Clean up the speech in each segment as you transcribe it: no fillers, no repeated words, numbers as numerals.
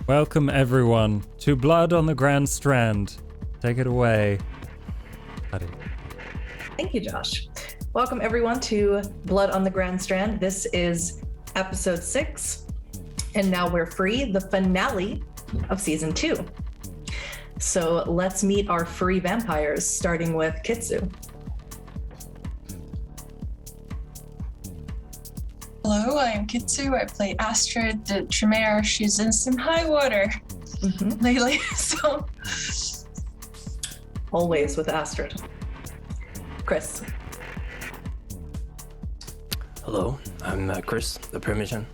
Welcome everyone to Blood on the Grand Strand. Take it away, Buddy. Thank you, Josh. Welcome everyone to Blood on the Grand Strand. This is episode 6, and now we're free, the finale of season 2. So let's meet our free vampires, starting with Kitsu. Hello, I am Kitsu. I play Astrid de Tremere. She's in some high water lately, so. Always with Astrid. Chris. Hello, I'm Chris, the Intermission,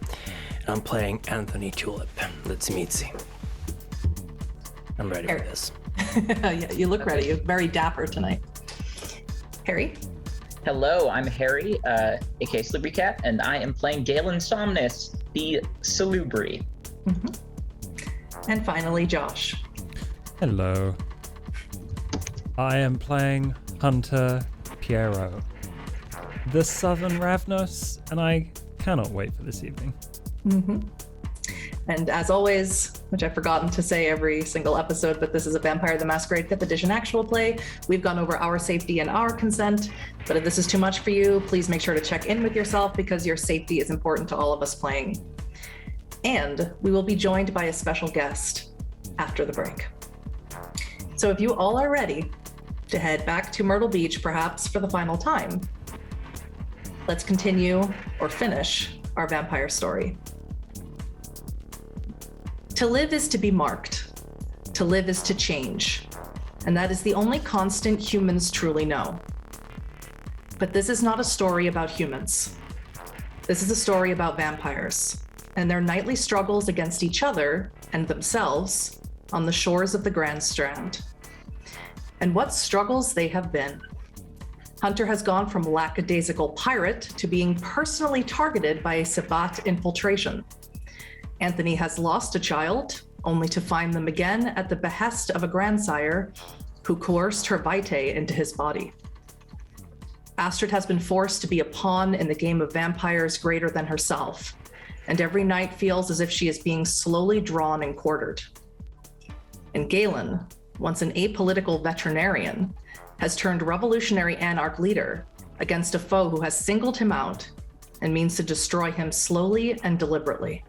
and I'm playing Anthony Tulip. Let's meet. I'm ready for this. Yeah, you look ready. You're very dapper tonight. Harry. Hello, I'm Harry, aka Slippery Cat, and I am playing Galen Somnus, the Salubri. And finally, Josh. Hello. I am playing Hunter Piero, the Southern Ravnos, and I cannot wait for this evening. And as always, which I've forgotten to say every single episode, but this is a Vampire the Masquerade 5th edition actual play. We've gone over our safety and our consent, but if this is too much for you, please make sure to check in with yourself because your safety is important to all of us playing. And we will be joined by a special guest after the break. So if you all are ready to head back to Myrtle Beach, perhaps for the final time, let's continue or finish our vampire story. To live is to be marked. To live is to change. And that is the only constant humans truly know. But this is not a story about humans. This is a story about vampires and their nightly struggles against each other and themselves on the shores of the Grand Strand. And what struggles they have been. Hunter has gone from lackadaisical pirate to being personally targeted by a Sabbat infiltration. Anthony has lost a child, only to find them again at the behest of a grandsire who coerced her vitae into his body. Astrid has been forced to be a pawn in the game of vampires greater than herself, and every night feels as if she is being slowly drawn and quartered. And Galen, once an apolitical veterinarian, has turned revolutionary anarch leader against a foe who has singled him out and means to destroy him slowly and deliberately.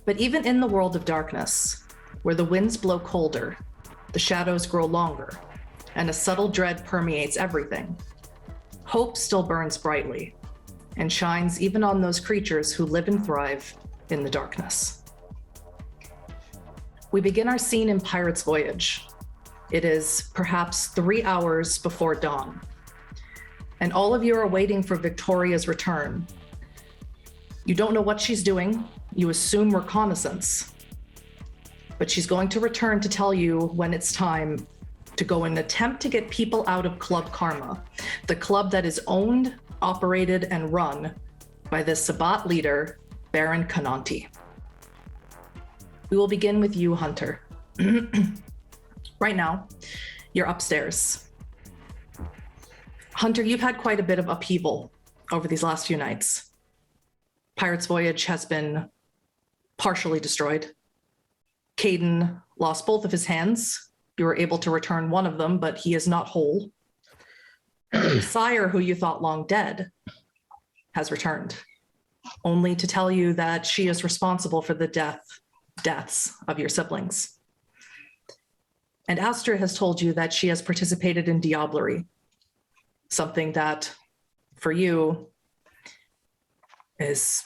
But even in the world of darkness, where the winds blow colder, the shadows grow longer, and a subtle dread permeates everything, hope still burns brightly and shines even on those creatures who live and thrive in the darkness. We begin our scene in Pirate's Voyage. It is perhaps 3 hours before dawn, and all of you are waiting for Victoria's return. You don't know what she's doing. You assume reconnaissance, but she's going to return to tell you when it's time to go and attempt to get people out of Club Karma, the club that is owned, operated, and run by the Sabbat leader, Baron Cananti. We will begin with you, Hunter. Right now, you're upstairs. Hunter, you've had quite a bit of upheaval over these last few nights. Pirate's Voyage has been partially destroyed. Caden lost both of his hands. You were able to return one of them, but he is not whole. Sire, who you thought long dead, has returned, only to tell you that she is responsible for the deaths of your siblings. And Astrid has told you that she has participated in diablerie, something that, for you, is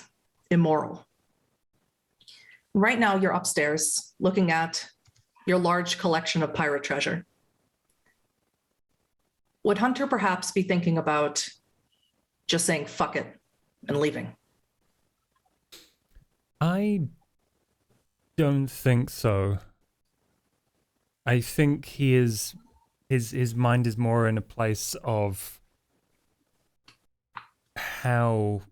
immoral. Right now, you're upstairs looking at your large collection of pirate treasure. Would Hunter perhaps be thinking about just saying fuck it and leaving? I don't think so. I think his mind is more in a place of how,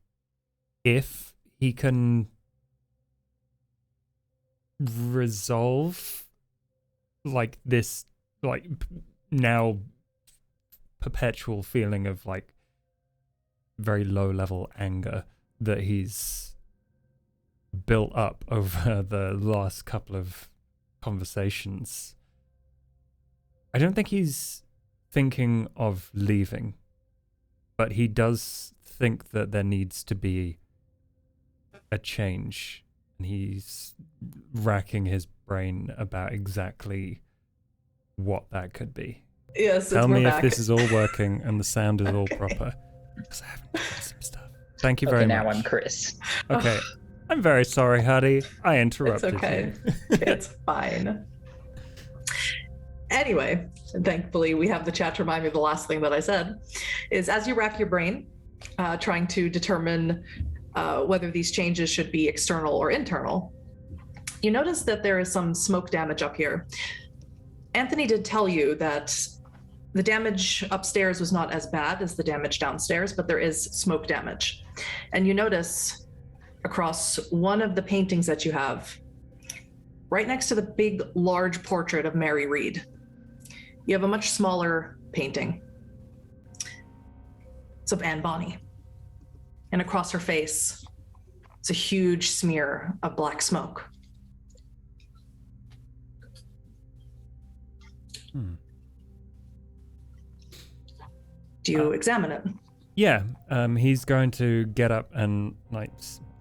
if he can resolve like this, like now perpetual feeling of like very low level anger that he's built up over the last couple of conversations. I don't think he's thinking of leaving, but he does think that there needs to be a change, and he's racking his brain about exactly what that could be. Yes, Tell me we're if back. this is all working and the sound is all proper, because I haven't done some stuff. Thank you Okay, very now much. I'm Chris. Okay, I'm very sorry, Huddy. I interrupted okay. you. It's fine. Anyway, thankfully we have the chat to remind me of the last thing that I said, is as you rack your brain, trying to determine whether these changes should be external or internal, you notice that there is some smoke damage up here. Anthony did tell you that the damage upstairs was not as bad as the damage downstairs, but there is smoke damage. And you notice across one of the paintings that you have, right next to the big, large portrait of Mary Read, you have a much smaller painting. It's of Anne Bonny. And across her face, it's a huge smear of black smoke. Do you examine it? Yeah, he's going to get up and like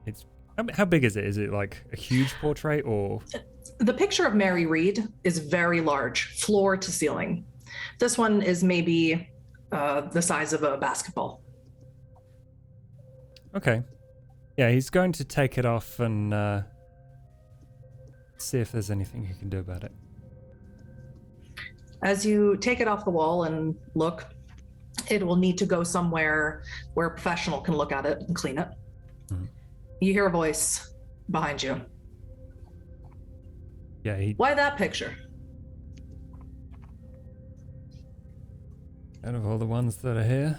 it's how big is it? Is it like a huge portrait or? The picture of Mary Read is very large, floor to ceiling. This one is maybe the size of a basketball. Okay. Yeah, he's going to take it off and see if there's anything he can do about it. As you take it off the wall and look, it will need to go somewhere where a professional can look at it and clean it. Mhm. You hear a voice behind you. Yeah, Why that picture? out of all the ones that are here,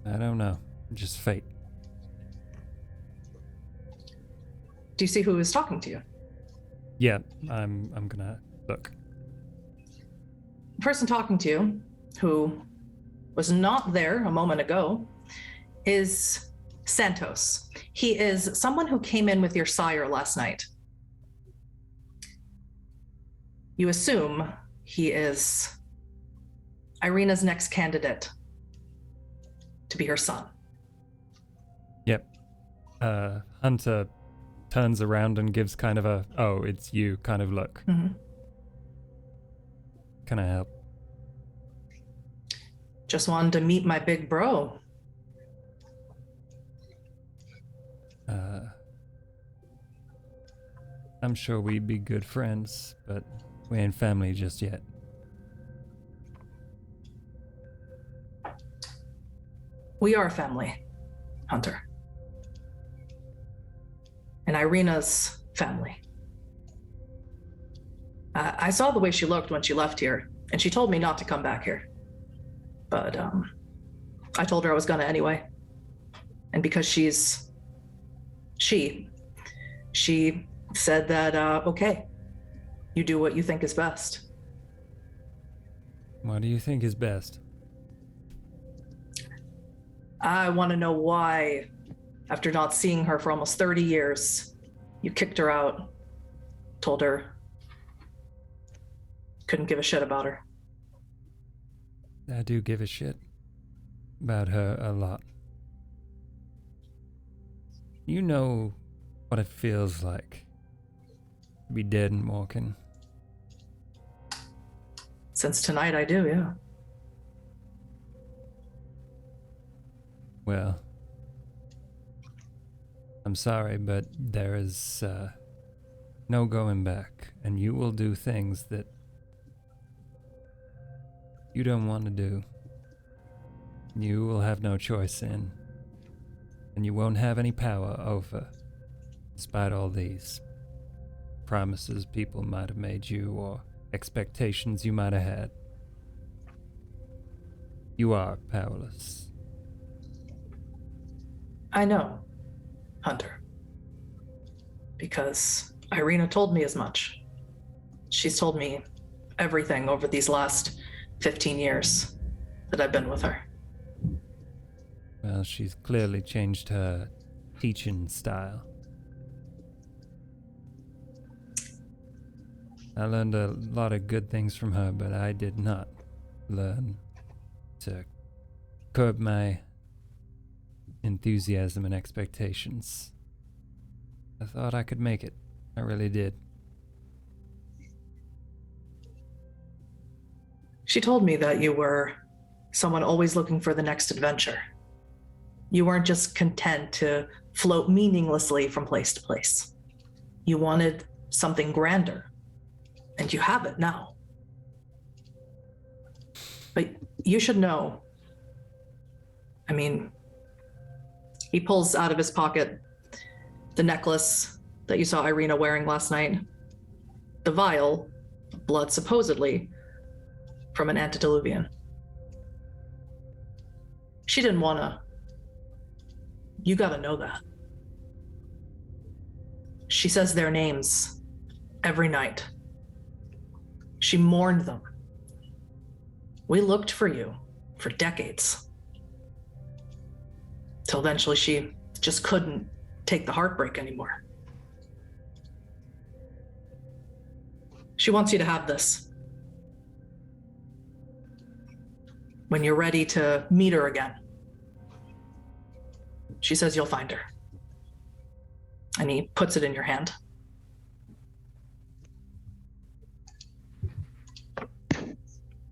I don't know. Just fate. Do you see who is talking to you? Yeah, I'm gonna look. The person talking to you, who was not there a moment ago, is Santos. He is someone who came in with your sire last night. You assume he is Irina's next candidate to be her son. Yep. Hunter turns around and gives kind of a, oh, it's you kind of look. Mm-hmm. Can I help? Just wanted to meet my big bro. I'm sure we'd be good friends, but we ain't family just yet. We are family, Hunter. And Irina's family. I saw the way she looked when she left here, and she told me not to come back here. But I told her I was gonna anyway. And because she said that, okay, you do what you think is best. What do you think is best? I want to know why, after not seeing her for almost 30 years, you kicked her out, told her couldn't give a shit about her. I do give a shit about her a lot. You know what it feels like to be dead and walking. Since tonight, I do, yeah. Well, I'm sorry, but there is no going back, and you will do things that you don't want to do. You will have no choice in, and you won't have any power over, despite all these promises people might have made you or expectations you might have had. You are powerless. I know, Hunter. Because Irina told me as much. She's told me everything over these last 15 years that I've been with her. Well, she's clearly changed her teaching style. I learned a lot of good things from her, but I did not learn to curb my enthusiasm and expectations. I thought I could make it. I really did. She told me that you were someone always looking for the next adventure. You weren't just content to float meaninglessly from place to place. You wanted something grander, and you have it now. But you should know. I mean, he pulls out of his pocket the necklace that you saw Irina wearing last night, the vial of blood supposedly from an antediluvian. She didn't wanna. You gotta know that. She says their names every night. She mourned them. We looked for you for decades. Till eventually she just couldn't take the heartbreak anymore. She wants you to have this. When you're ready to meet her again, she says you'll find her. And he puts it in your hand.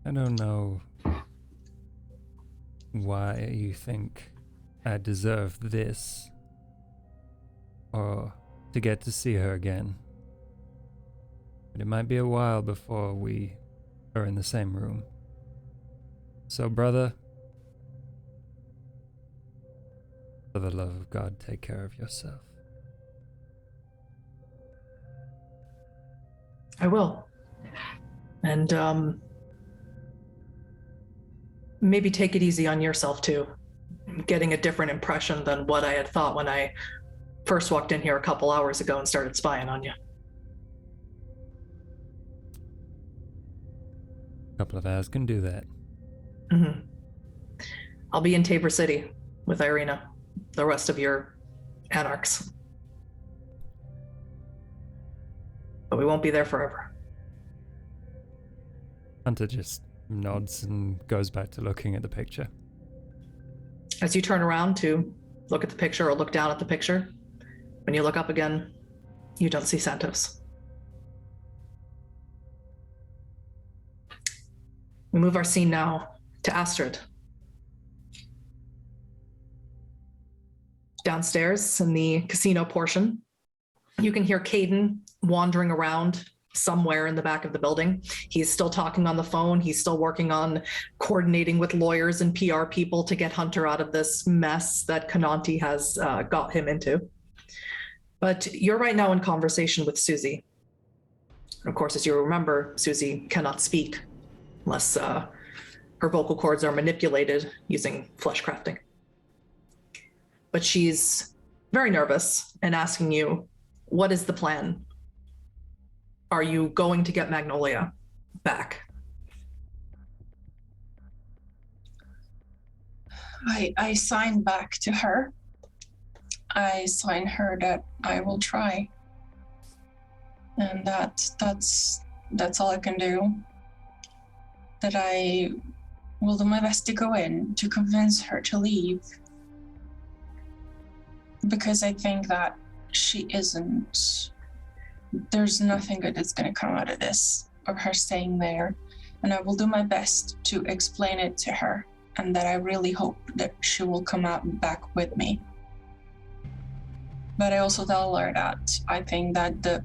I don't know why you think I deserve this, or to get to see her again. But it might be a while before we are in the same room. So, brother, for the love of God, take care of yourself. I will. And maybe take it easy on yourself too. I'm getting a different impression than what I had thought when I first walked in here a couple hours ago and started spying on you. A couple of hours can do that. Mm-hmm. I'll be in Tabor City with Irina, the rest of your anarchs. But we won't be there forever. Hunter just nods and goes back to looking at the picture. As you turn around to look at the picture or look down at the picture, when you look up again, you don't see Santos. We move our scene now to Astrid. Downstairs in the casino portion, you can hear Caden wandering around somewhere in the back of the building. He's still talking on the phone. He's still working on coordinating with lawyers and PR people to get Hunter out of this mess that Cananti has got him into. But you're right now in conversation with Susie. Of course, as you remember, Susie cannot speak unless her vocal cords are manipulated using flesh crafting. But she's very nervous and asking you, what is the plan? Are you going to get Magnolia back? I sign back to her. I sign her that I will try. And that's all I can do. That I will do my best to go in to convince her to leave. Because I think that she isn't. There's nothing good that's going to come out of this, or her staying there. And I will do my best to explain it to her, and that I really hope that she will come out back with me. But I also tell her that I think that the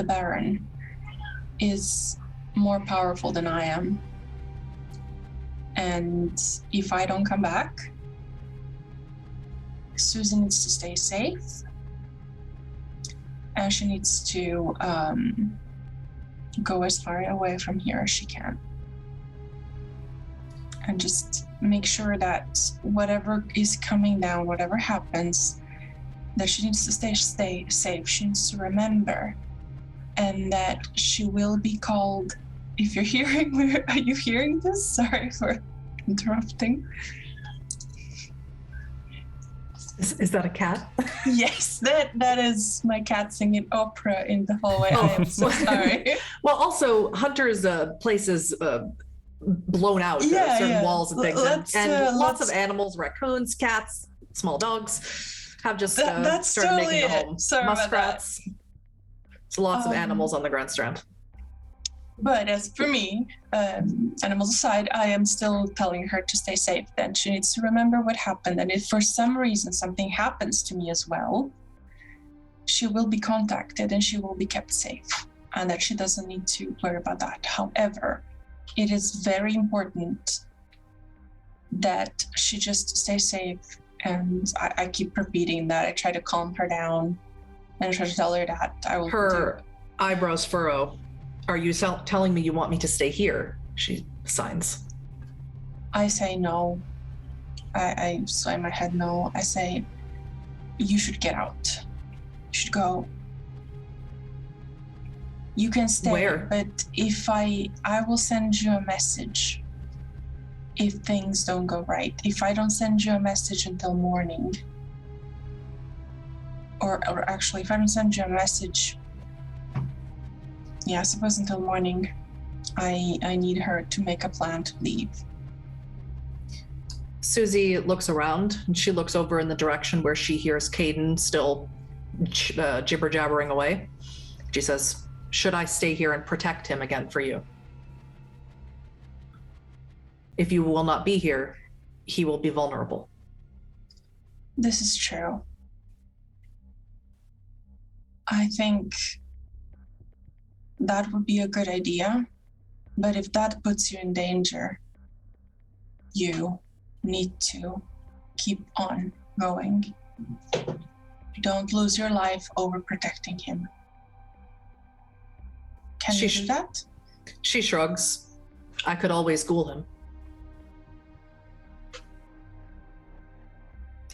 Baron is more powerful than I am. And if I don't come back, Susan needs to stay safe. And she needs to go as far away from here as she can. And just make sure that whatever is coming down, whatever happens, that she needs to stay safe. She needs to remember. And that she will be called, if you're hearing, are you hearing this? Sorry for interrupting. Is that a cat? Yes, that is my cat singing opera in the hallway. I am so sorry. Well, also Hunter's place is blown out, certain walls and things, and lots of animals, raccoons, cats, small dogs, have just that's started totally making a home. Sorry Muskrats. It's lots of animals on the Grand Strand. But as for me, animals aside, I am still telling her to stay safe. Then she needs to remember what happened. And if for some reason something happens to me as well, she will be contacted and she will be kept safe. And that she doesn't need to worry about that. However, it is very important that she just stay safe. And I keep repeating that. I try to calm her down and try to tell her that I will. Her eyebrows furrow. Are you telling me you want me to stay here? She signs. I say no. I sway my head no. I say, you should get out. You should go. You can stay. Where? But if I will send you a message if things don't go right. If I don't send you a message until morning, or actually, if I don't send you a message, I suppose until morning, I need her to make a plan to leave. Susie looks around and she looks over in the direction where she hears Caden still jibber jabbering away. She says, should I stay here and protect him again for you? If you will not be here, he will be vulnerable. This is true. I think that would be a good idea, but if that puts you in danger, you need to keep on going. Don't lose your life over protecting him. Can you do that? She shrugs. I could always ghoul him.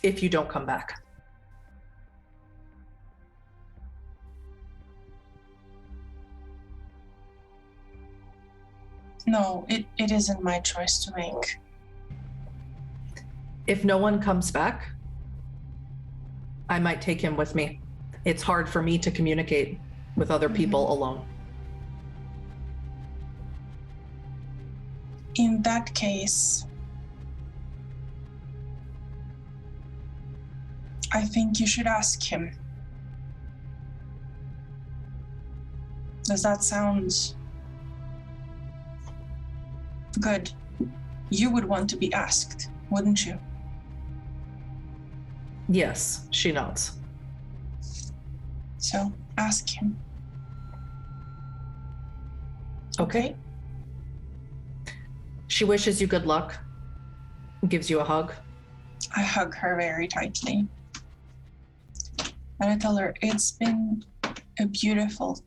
If you don't come back. No, it isn't my choice to make. If no one comes back, I might take him with me. It's hard for me to communicate with other people alone. In that case, I think you should ask him. Does that sound good? You would want to be asked, wouldn't you? Yes, she nods. So ask him. Okay. She wishes you good luck, gives you a hug. I hug her very tightly. And I tell her, it's been a beautiful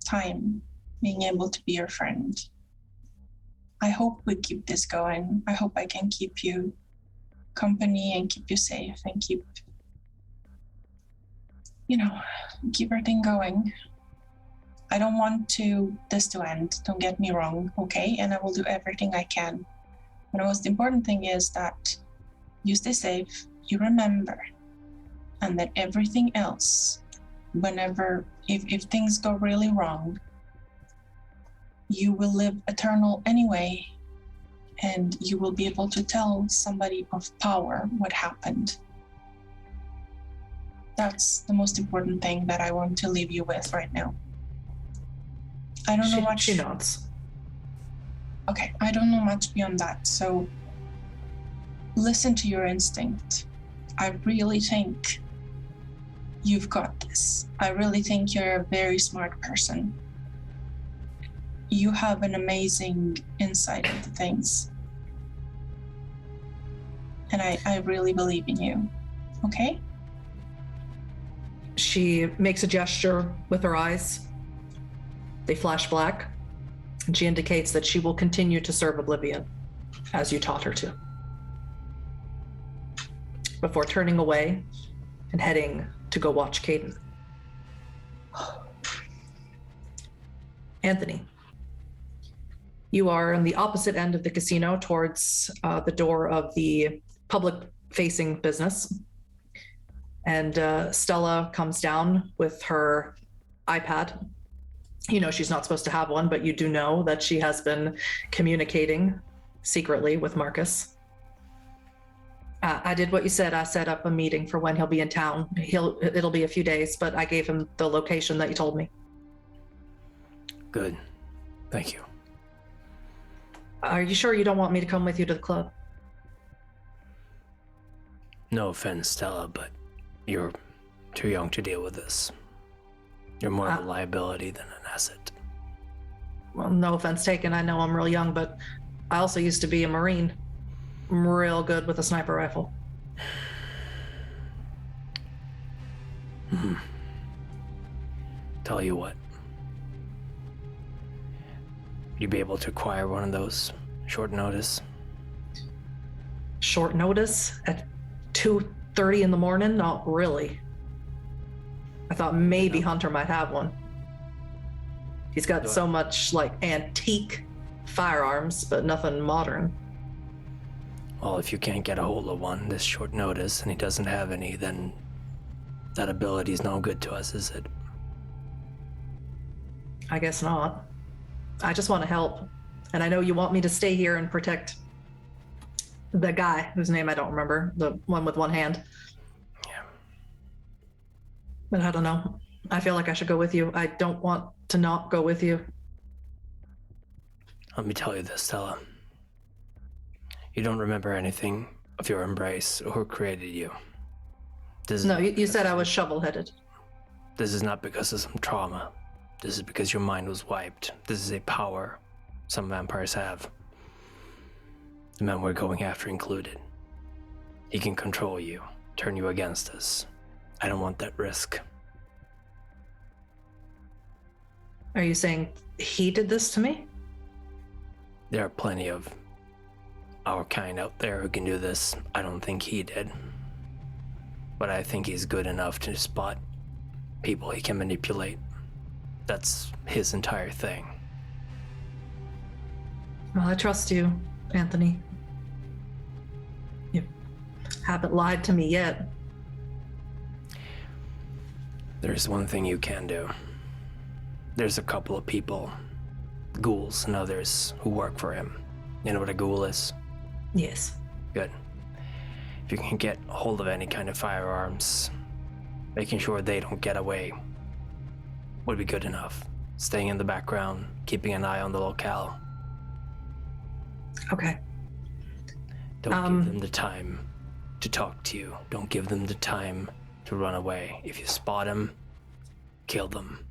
time being able to be your friend. I hope we keep this going. I hope I can keep you company and keep you safe and keep everything going. I don't want this to end, don't get me wrong, okay? And I will do everything I can. But the most important thing is that you stay safe, you remember, and that everything else, if things go really wrong, you will live eternal anyway, and you will be able to tell somebody of power what happened. That's the most important thing that I want to leave you with right now. I don't know much. She nods. Okay, I don't know much beyond that, so listen to your instinct. I really think you've got this. I really think you're a very smart person. You have an amazing insight into things. And I really believe in you, okay? She makes a gesture with her eyes. They flash black, and she indicates that she will continue to serve Oblivion, as you taught her to. Before turning away and heading to go watch Caden. Anthony, you are on the opposite end of the casino towards the door of the public-facing business. And Stella comes down with her iPad. You know she's not supposed to have one, but you do know that she has been communicating secretly with Marcus. I did what you said. I set up a meeting for when he'll be in town. It'll be a few days, but I gave him the location that you told me. Good. Thank you. Are you sure you don't want me to come with you to the club? No offense, Stella, but you're too young to deal with this. You're more of a liability than an asset. Well, no offense taken. I know I'm real young, but I also used to be a Marine. I'm real good with a sniper rifle. Tell you what. Would you be able to acquire one of those short notice? Short notice at 2:30 in the morning? Not really. I thought maybe Hunter might have one. He's got so much like antique firearms, but nothing modern. Well, if you can't get a hold of one this short notice and he doesn't have any, then that ability is no good to us, is it? I guess not. I just want to help. And I know you want me to stay here and protect the guy whose name I don't remember, the one with one hand. Yeah. But I don't know. I feel like I should go with you. I don't want to not go with you. Let me tell you this, Stella. You don't remember anything of your embrace or who created you. No, you said I was shovel-headed. This is not because of some trauma. This is because your mind was wiped. This is a power some vampires have. The man we're going after included. He can control you, turn you against us. I don't want that risk. Are you saying he did this to me? There are plenty of our kind out there who can do this. I don't think he did. But I think he's good enough to spot people he can manipulate. That's his entire thing. Well, I trust you, Anthony. You haven't lied to me yet. There's one thing you can do. There's a couple of people, ghouls and others, who work for him. You know what a ghoul is? Yes. Good. If you can get hold of any kind of firearms, making sure they don't get away would be good enough. Staying in the background, keeping an eye on the locale. Okay. Don't give them the time to talk to you. Don't give them the time to run away. If you spot them, kill them.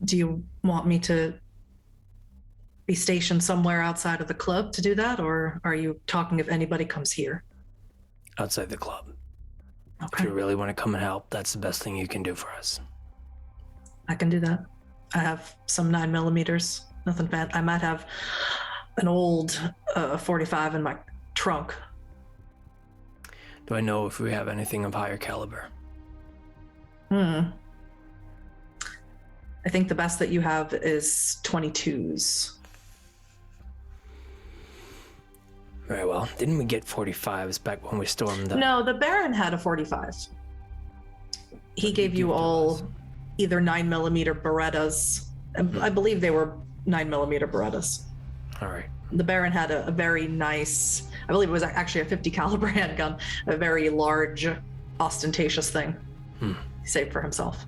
Do you want me to be stationed somewhere outside of the club to do that, or are you talking if anybody comes here? Outside the club. If Okay, you really want to come and help, that's the best thing you can do for us. I can do that. I have some 9mm, nothing bad. I might have an old 45 in my trunk. Do I know if we have anything of higher caliber? I think the best that you have is 22s. Very well. Didn't we get 45s back when we stormed the... No, the Baron had a 45. He gave you give it to all us? either 9mm Berettas. I believe they were 9mm Berettas. All right. The Baron had a very nice, I believe it was actually a 50 caliber handgun, a very large, ostentatious thing. He saved for himself.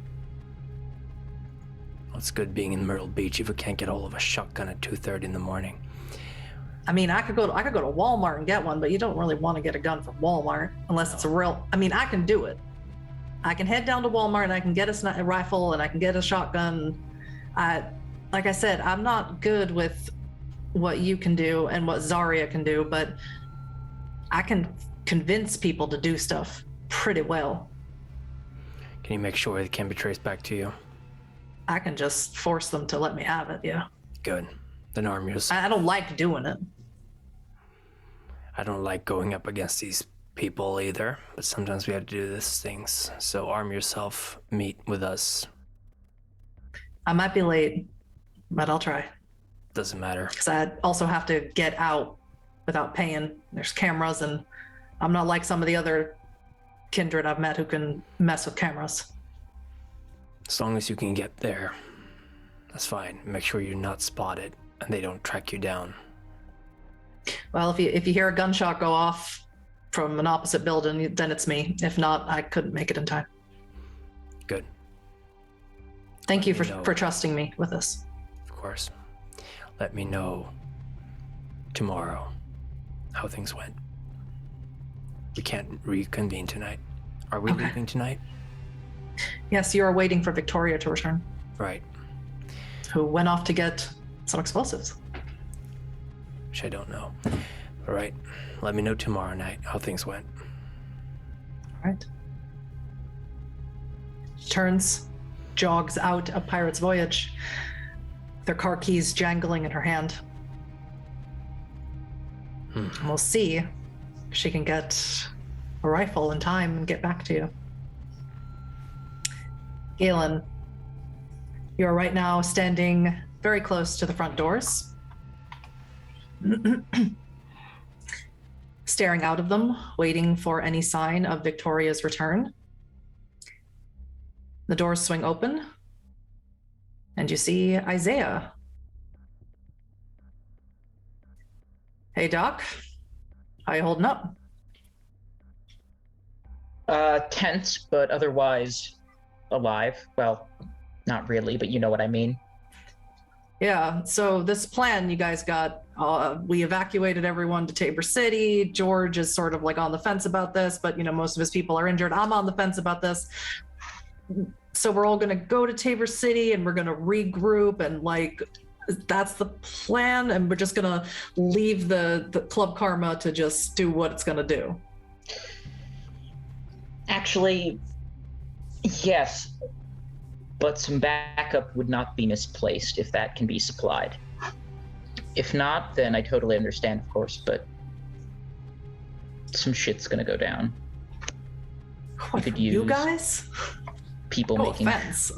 Well, it's good being in Myrtle Beach if we can't get hold of a shotgun at 2:30 in the morning. I mean, I could go to Walmart and get one, but you don't really want to get a gun from Walmart unless it's a real. I mean, I can do it. I can head down to Walmart and I can get a rifle and I can get a shotgun. Like I said, I'm not good with what you can do and what Zarya can do, but I can convince people to do stuff pretty well. Can you make sure it can be traced back to you? I can just force them to let me have it. Yeah. Good. Then arm yourself. I don't like doing it. I don't like going up against these people either, but sometimes we have to do these things. So arm yourself, meet with us. I might be late, but I'll try. Doesn't matter. Because I also have to get out without paying. There's cameras and I'm not like some of the other kindred I've met who can mess with cameras. As long as you can get there, that's fine. Make sure you're not spotted and they don't track you down. Well, if you hear a gunshot go off from an opposite building, then it's me. If not, I couldn't make it in time. Good. Thank you for trusting me with this. Of course. Let me know tomorrow how things went. We can't reconvene tonight. Are we leaving tonight? Yes, you are waiting for Victoria to return. Right. Who went off to get some explosives. Which I don't know. All right. Let me know tomorrow night how things went. All right. She turns, jogs out of Pirate's Voyage, their car keys jangling in her hand. And we'll see if she can get a rifle in time and get back to you. Galen, you are right now standing very close to the front doors. Staring out of them, waiting for any sign of Victoria's return. The doors swing open, and you see Isaiah. Hey, Doc. How you holding up? Tense, but otherwise alive. Well, not really, but you know what I mean. Yeah, so this plan you guys got, we evacuated everyone to Tabor City. George is sort of like on the fence about this, but most of his people are injured. I'm on the fence about this. So we're all gonna go to Tabor City and we're gonna regroup and that's the plan, and we're just gonna leave the Club Karma to just do what it's gonna do. Actually, yes, but some backup would not be misplaced if that can be supplied. If not, then I totally understand, of course, but some shit's gonna go down. What, could you use guys? People No making... offense.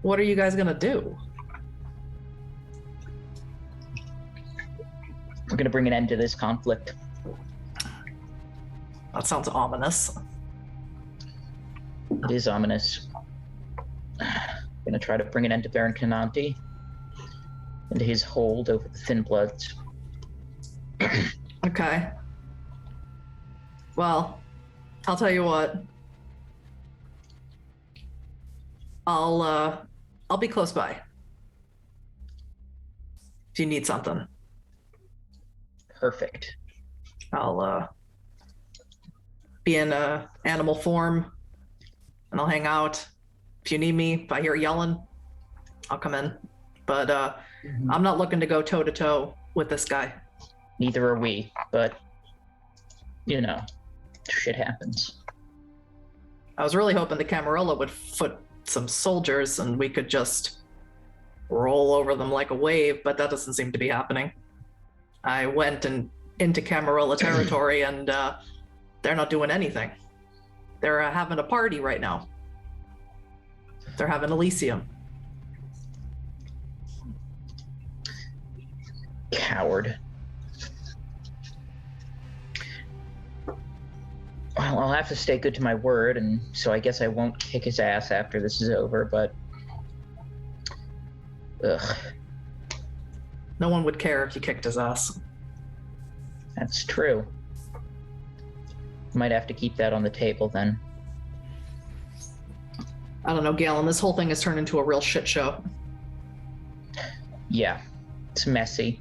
What are you guys gonna do? We're gonna bring an end to this conflict. That sounds ominous. It is ominous. Gonna try to bring an end to Baron Cananti and his hold over the Thin Bloods. Okay. Well, I'll tell you what. I'll be close by. If you need something. Perfect. I'll be in animal form and I'll hang out. If you need me, if I hear yelling, I'll come in. But I'm not looking to go toe to toe with this guy. Neither are we, but shit happens. I was really hoping the Camarilla would foot some soldiers and we could just roll over them like a wave, but that doesn't seem to be happening. I went into Camarilla territory and they're not doing anything. They're having a party right now. They're having Elysium. Coward. Well, I'll have to stay good to my word, and so I guess I won't kick his ass after this is over, but... Ugh. No one would care if you kicked his ass. That's true. Might have to keep that on the table, then. I don't know, Galen, this whole thing has turned into a real shit show. Yeah, it's messy.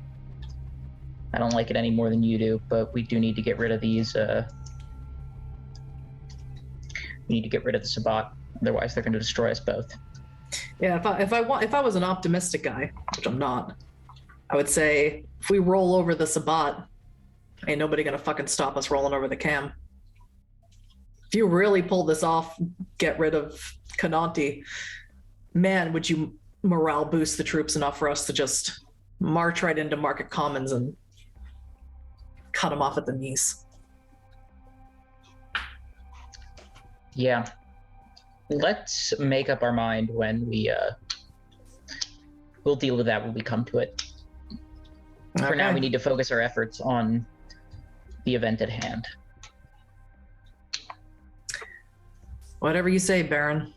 I don't like it any more than you do, but we do need to get rid of these, we need to get rid of the Sabbat, otherwise they're going to destroy us both. Yeah, if I was an optimistic guy, which I'm not, I would say if we roll over the Sabbat, ain't nobody gonna fucking stop us rolling over the Cam. If you really pull this off, get rid of Cananti, man, would you morale boost the troops enough for us to just march right into Market Commons and cut them off at the knees. Yeah. Let's make up our mind when we'll deal with that when we come to it. For now, we need to focus our efforts on the event at hand. Whatever you say, Baron.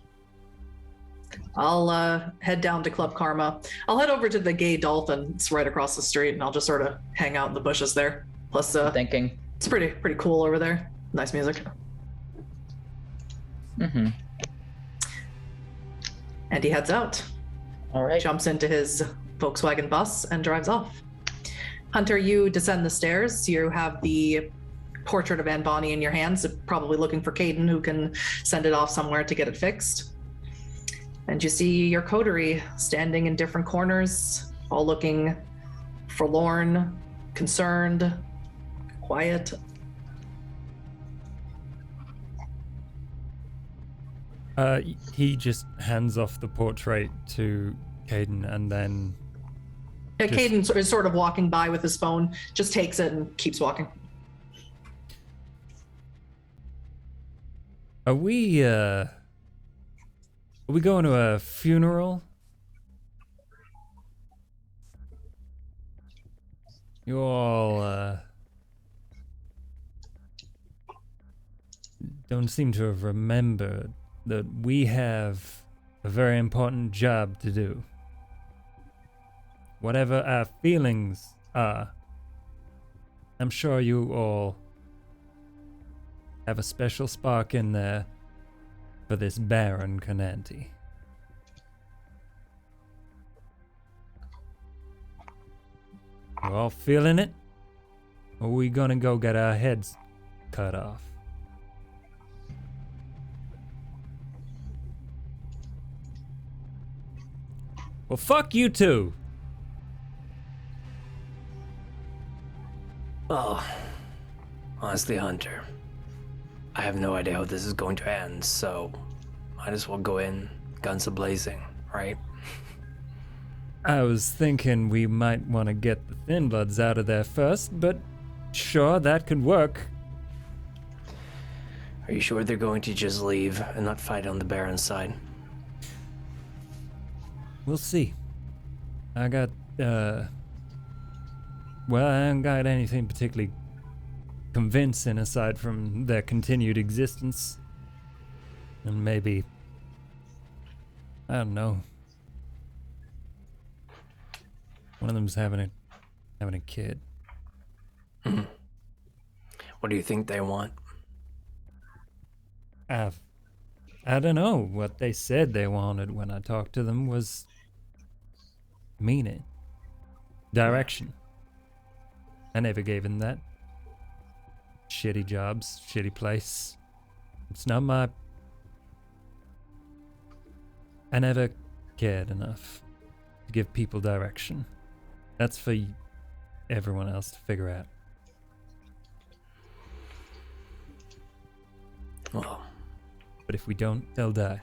I'll head down to Club Karma. I'll head over to the Gay Dolphin. It's right across the street, and I'll just sort of hang out in the bushes there. Plus, Thinking. it's pretty cool over there. Nice music. Mm-hmm. And he heads out. All right. Jumps into his Volkswagen bus and drives off. Hunter, you descend the stairs. You have the portrait of Anne Bonny in your hands, probably looking for Caden, who can send it off somewhere to get it fixed. And you see your coterie standing in different corners, all looking forlorn, concerned, quiet. He just hands off the portrait to Caden and then... Yeah, Caden is sort of walking by with his phone, just takes it and keeps walking. Are we going to a funeral? You all, don't seem to have remembered that we have a very important job to do. Whatever our feelings are, I'm sure you all have a special spark in there for this Baron Cananti. You all feeling it? Or are we gonna go get our heads cut off? Well, fuck you too! Oh, honestly, Hunter, I have no idea how this is going to end, so might as well go in guns a-blazing, right? I was thinking we might want to get the Thin Bloods out of there first, but sure, that could work. Are you sure they're going to just leave and not fight on the Baron's side? We'll see. I got, well, I haven't got anything particularly convincing aside from their continued existence. And maybe, I don't know, one of them's having a kid. What do you think they want? I don't know. What they said they wanted when I talked to them was meaning, direction. I never gave them that. Shitty jobs, shitty place. It's not my... I never cared enough to give people direction. That's for everyone else to figure out. Well, But if we don't, they'll die.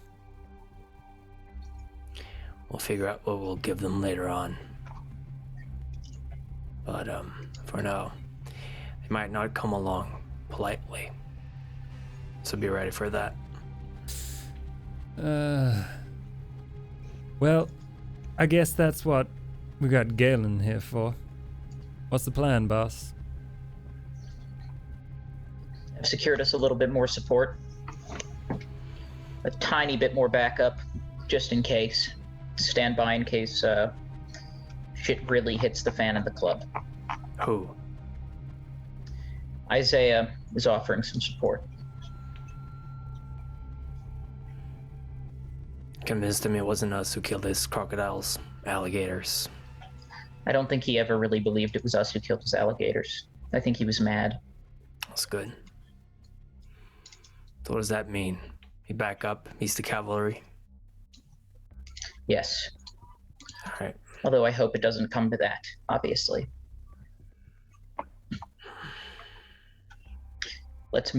we'll figure out what we'll give them later on. But, for now, they might not come along politely. So be ready for that. Well, I guess that's what we got Galen here for. What's the plan, boss? I've secured us a little bit more support. A tiny bit more backup, just in case. Stand by in case shit really hits the fan of the club. Who? Isaiah is offering some support. Convinced him it wasn't us who killed his crocodiles, alligators. I don't think he ever really believed it was us who killed his alligators. I think he was mad. That's good. So what does that mean? He back up? He's the cavalry? Yes. Alright. Although I hope it doesn't come to that, obviously.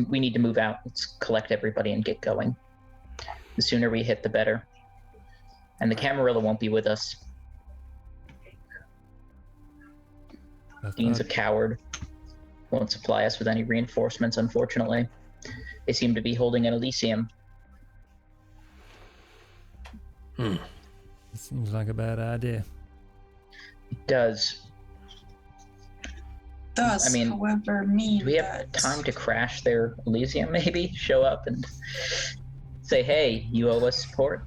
We need to move out. Let's collect everybody and get going. The sooner we hit, the better. And the Camarilla won't be with us. Dean's a coward. Won't supply us with any reinforcements, unfortunately. They seem to be holding an Elysium. It seems like a bad idea. It does. does, I mean, however, mean Do we have that time to crash their Elysium, maybe? Show up and say, hey, you owe us support?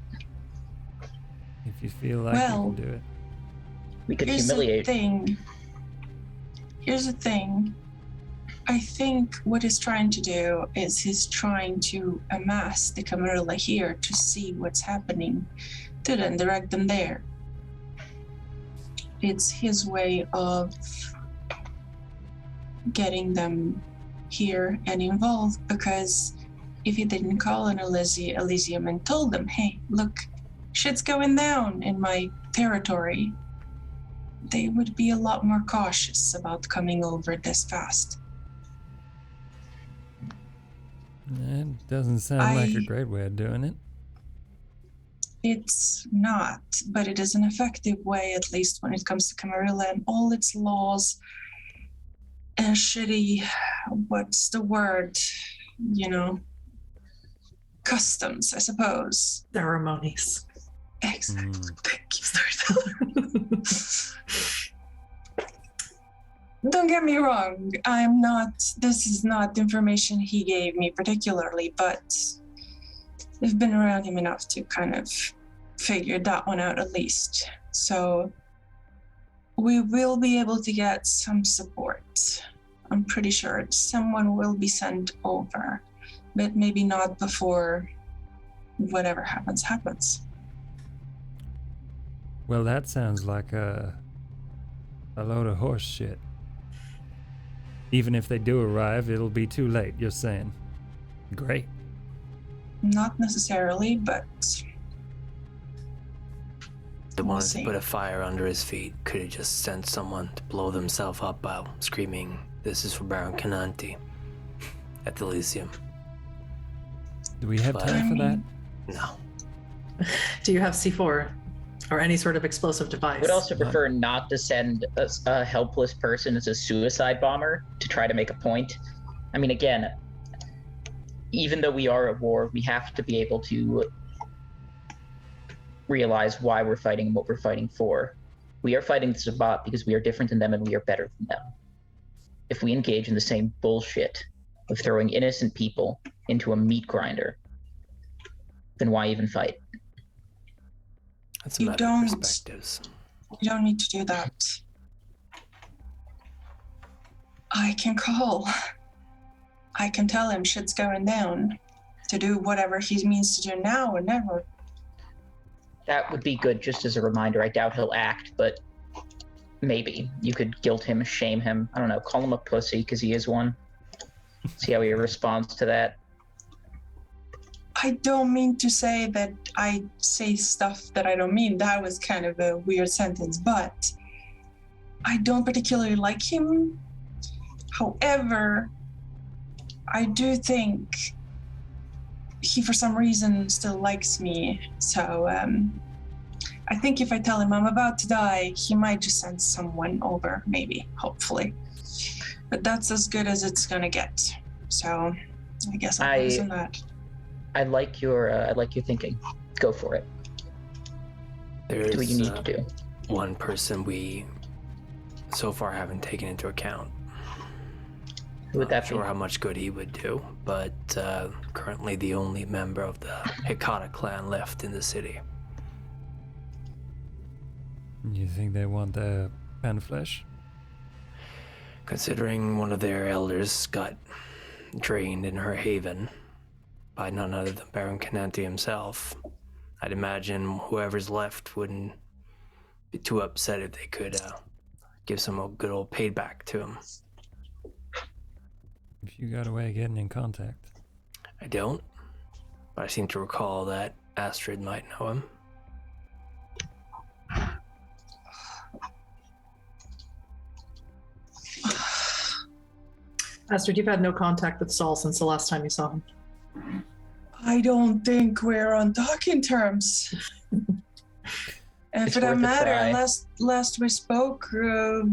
If you feel like Well, you can do it. We could here's humiliate. the thing. Here's the thing. I think what he's trying to do is he's trying to amass the Camarilla here to see what's happening, to then direct them there. It's his way of getting them here and involved, because if he didn't call an Elysium and told them, hey, look, shit's going down in my territory, they would be a lot more cautious about coming over this fast. That doesn't sound like a great way of doing it. It's not, but it is an effective way, at least when it comes to Camarilla and all its laws and shitty, what's the word, customs, I suppose. Ceremonies. Exactly. Thank you, storyteller. Don't get me wrong, this is not information he gave me particularly, but I've been around him enough to kind of figure that one out at least. So we will be able to get some support. I'm pretty sure someone will be sent over, but maybe not before whatever happens. Well, that sounds like a load of horse shit. Even if they do arrive, it'll be too late, you're saying. Great. Not necessarily, but They We'll wanted see. to put a fire under his feet. Could have just sent someone to blow themselves up by screaming, "This is for Baron Cananti," at the Elysium. Do we have But- time for that? No. Do you have C4 or any sort of explosive device? I would also prefer not to send a helpless person as a suicide bomber to try to make a point. I mean, again, even though we are at war, we have to be able to realize why we're fighting and what we're fighting for. We are fighting the Sabbat because we are different than them and we are better than them. If we engage in the same bullshit of throwing innocent people into a meat grinder, then why even fight? That's a You matter don't- of perspectives. you don't need to do that. I can call. I can tell him shit's going down, to do whatever he means to do now or never. That would be good just as a reminder. I doubt he'll act, but maybe. You could guilt him, shame him. I don't know, call him a pussy because he is one. See how he responds to that. I don't mean to say that I say stuff that I don't mean. That was kind of a weird sentence, but I don't particularly like him. However, I do think he, for some reason, still likes me. So I think if I tell him I'm about to die, he might just send someone over, maybe, hopefully. But that's as good as it's gonna get. So I guess I'll focus on that. I like your thinking. Go for it. There's Do what you need to do. one person we so far haven't taken into account. Who would that Not sure be? how much good he would do, but currently the only member of the Hikata clan left in the city. You think they want the pound of flesh? Considering one of their elders got drained in her haven by none other than Baron Cananti himself, I'd imagine whoever's left wouldn't be too upset if they could give some good old payback to him. If you got a way of getting in contact. I don't, but I seem to recall that Astrid might know him. Astrid, you've had no contact with Saul since the last time you saw him. I don't think we're on talking terms. And It's for that worth a matter, try. last we spoke with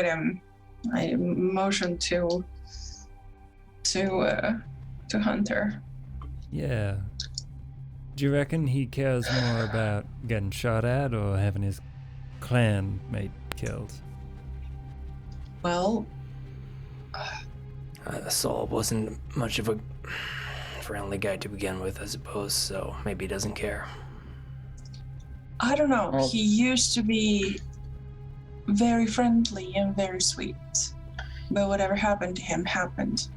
him. I motioned to Hunter. Yeah. Do you reckon he cares more about getting shot at or having his clan mate killed? Well, Saul wasn't much of a friendly guy to begin with, I suppose, so maybe he doesn't care. I don't know. Well- He used to be very friendly and very sweet. But whatever happened to him happened.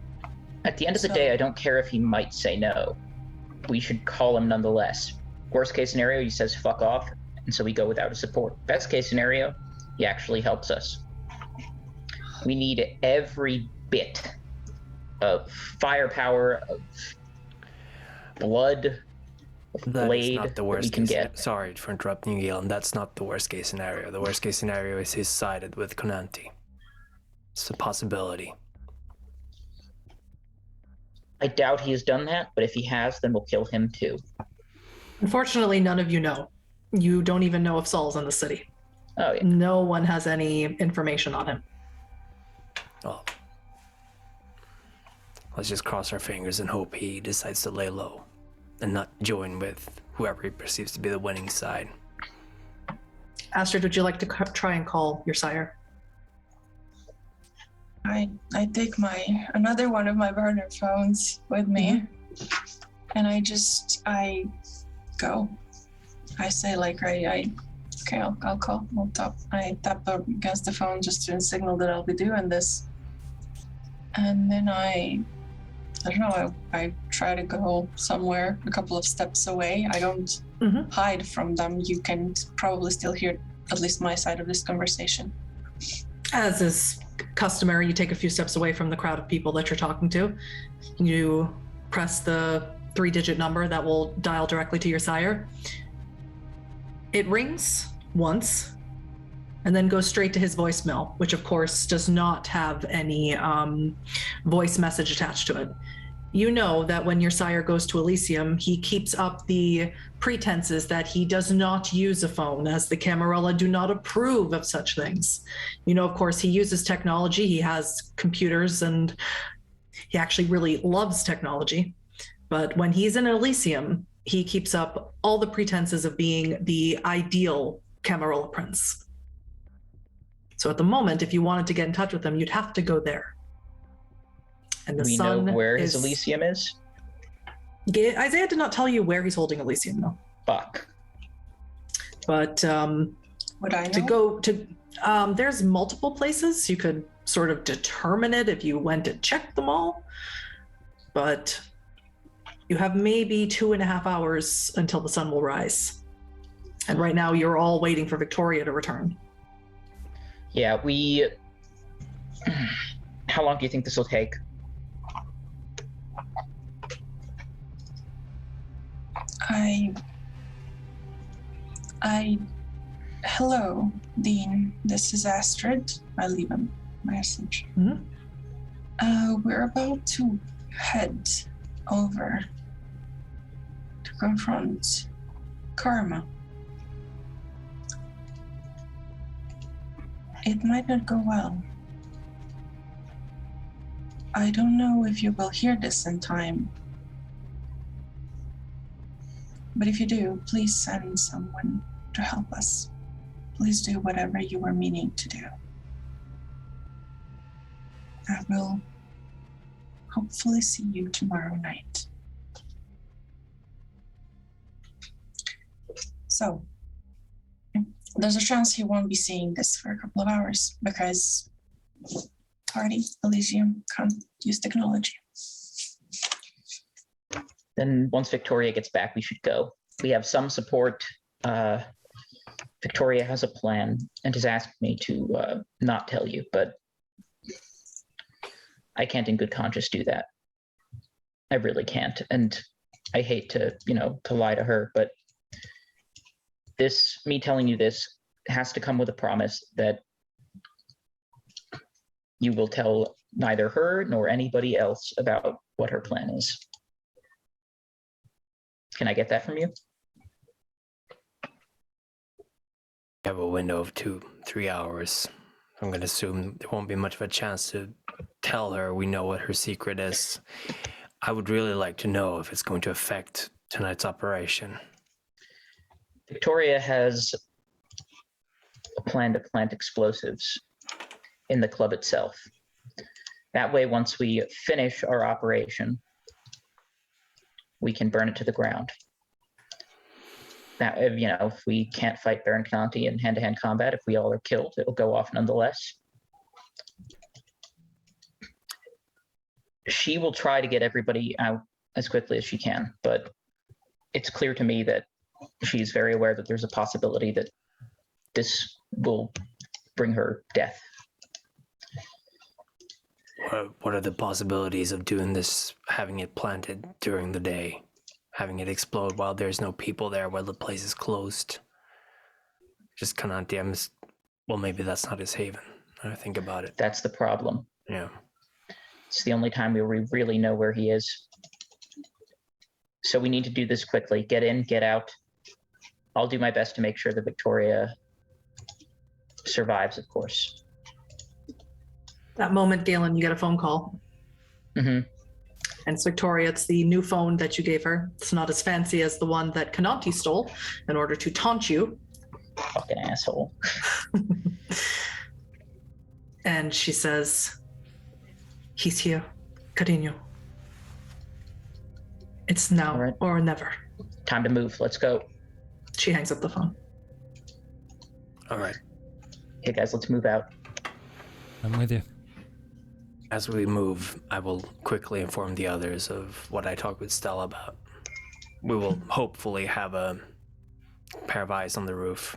At the end of the So- day, I don't care if he might say no. We should call him nonetheless. Worst case scenario, he says fuck off, and so we go without his support. Best case scenario, he actually helps us. We need every bit of firepower, of blood, of That blade is not the that we worst can case. get. Sorry for interrupting you, Galen. That's not the worst case scenario. The worst case scenario is he's sided with Konanti. It's a possibility. I doubt he has done that, but if he has, then we'll kill him too. Unfortunately, none of you know. You don't even know if Saul's in the city. Oh yeah. No one has any information on him. Well, let's just cross our fingers and hope he decides to lay low and not join with whoever he perceives to be the winning side. Astrid, would you like to try and call your sire? I take another one of my burner phones with me, and I go. I say like okay, I'll call. I'll tap. I tap up against the phone just to signal that I'll be doing this, and then I don't know. I try to go somewhere a couple of steps away. I don't hide from them. You can probably still hear at least my side of this conversation. As is customary, you take a few steps away from the crowd of people that you're talking to. You press the 3-digit number that will dial directly to your sire. It rings once and then goes straight to his voicemail, which of course does not have any voice message attached to it. You know that when your sire goes to Elysium, he keeps up the pretenses that he does not use a phone, as the Camarilla do not approve of such things. You know, of course, he uses technology. He has computers, and he actually really loves technology. But when he's in Elysium, he keeps up all the pretenses of being the ideal Camarilla prince. So at the moment, if you wanted to get in touch with him, you'd have to go there. And the We know sun where is... his Elysium is? Isaiah did not tell you where he's holding Elysium, though. Fuck. But Would I know? to go to, there's multiple places. You could sort of determine it if you went to check them all. But you have maybe 2.5 hours until the sun will rise. And right now you're all waiting for Victoria to return. Yeah, how long do you think this will take? Hello, Dean. This is Astrid. I leave a message. We're about to head over to confront Karma. It might not go well. I don't know if you will hear this in time. But if you do, please send someone to help us. Please do whatever you were meaning to do. I will hopefully see you tomorrow night. So, there's a chance he won't be seeing this for a couple of hours because party, Elysium, can't use technology. Then once Victoria gets back, we should go. We have some support. Victoria has a plan and has asked me to not tell you, but I can't in good conscience do that. I really can't. And I hate to, to lie to her, but me telling you this has to come with a promise that you will tell neither her nor anybody else about what her plan is. Can I get that from you? We have a window of 2-3 hours. I'm going to assume there won't be much of a chance to tell her we know what her secret is. I would really like to know if it's going to affect tonight's operation. Victoria has a plan to plant explosives in the club itself. That way, once we finish our operation, we can burn it to the ground. That, if we can't fight Baron Conti in hand-to-hand combat, if we all are killed, it'll go off nonetheless. She will try to get everybody out as quickly as she can, but it's clear to me that she's very aware that there's a possibility that this will bring her death. What are the possibilities of doing this, having it planted during the day, having it explode while there's no people there, while the place is closed? Just Cananti, well, maybe that's not his haven. I think about it. That's the problem. Yeah. It's the only time we really know where he is. So we need to do this quickly. Get in, get out. I'll do my best to make sure that Victoria survives, of course. That moment, Galen, you get a phone call. Mm-hmm. And it's Victoria. It's the new phone that you gave her. It's not as fancy as the one that Cananti stole in order to taunt you. Fucking asshole. And she says, he's here, Carino. It's now right. or never. Time to move. Let's go. She hangs up the phone. All right. Hey, guys, let's move out. I'm with you. As we move, I will quickly inform the others of what I talked with Stella about. We will hopefully have a pair of eyes on the roof,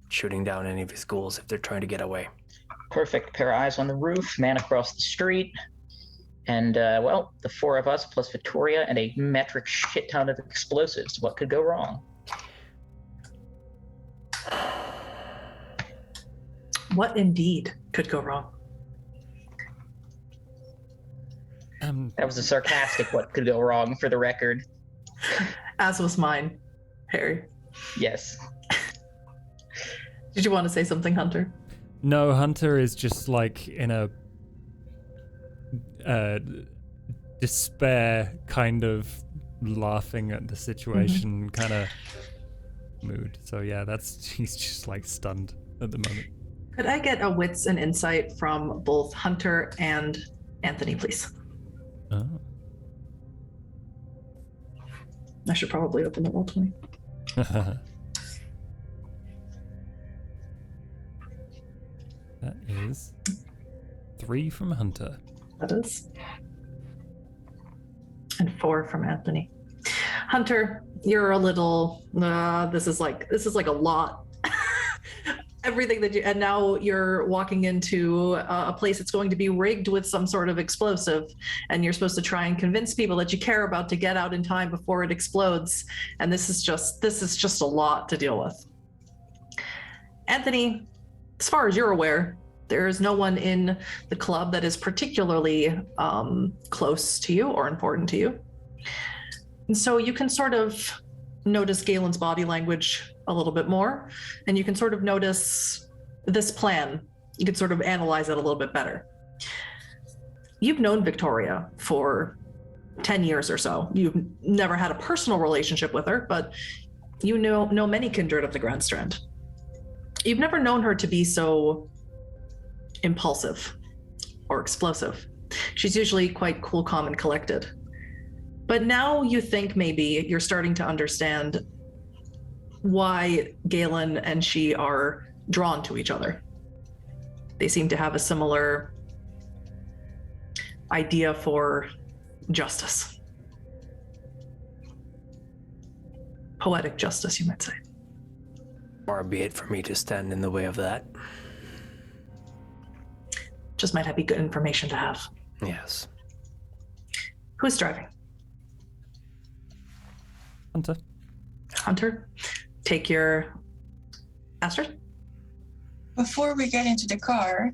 shooting down any of his ghouls if they're trying to get away. Perfect. Pair of eyes on the roof, man across the street. And, the four of us plus Victoria and a metric shit ton of explosives. What could go wrong? What indeed could go wrong? That was a sarcastic what could go wrong, for the record. As was mine, Harry. Yes. Did you want to say something, Hunter? No, Hunter is just like in a despair, kind of laughing at the situation kind of mood. So yeah, he's just like stunned at the moment. Could I get a wits and insight from both Hunter and Anthony, please? Oh. I should probably open the Roll20. That is 3 from Hunter. That is. And 4 from Anthony. Hunter, you're a little, this is like a lot. Everything that and now you're walking into a place that's going to be rigged with some sort of explosive, and you're supposed to try and convince people that you care about to get out in time before it explodes. And this is just a lot to deal with. Anthony, as far as you're aware, there is no one in the club that is particularly close to you or important to you. And so you can sort of notice Galen's body language a little bit more, and you can sort of notice this plan. You can sort of analyze it a little bit better. You've known Victoria for 10 years or so. You've never had a personal relationship with her, but you know many kindred of the Grand Strand. You've never known her to be so impulsive or explosive. She's usually quite cool, calm, and collected. But now you think maybe you're starting to understand why Galen and she are drawn to each other. They seem to have a similar idea for justice. Poetic justice, you might say. Far be it for me to stand in the way of that. Just might be good information to have. Yes. Who's driving? Hunter. Hunter, take your Astrid. Before we get into the car,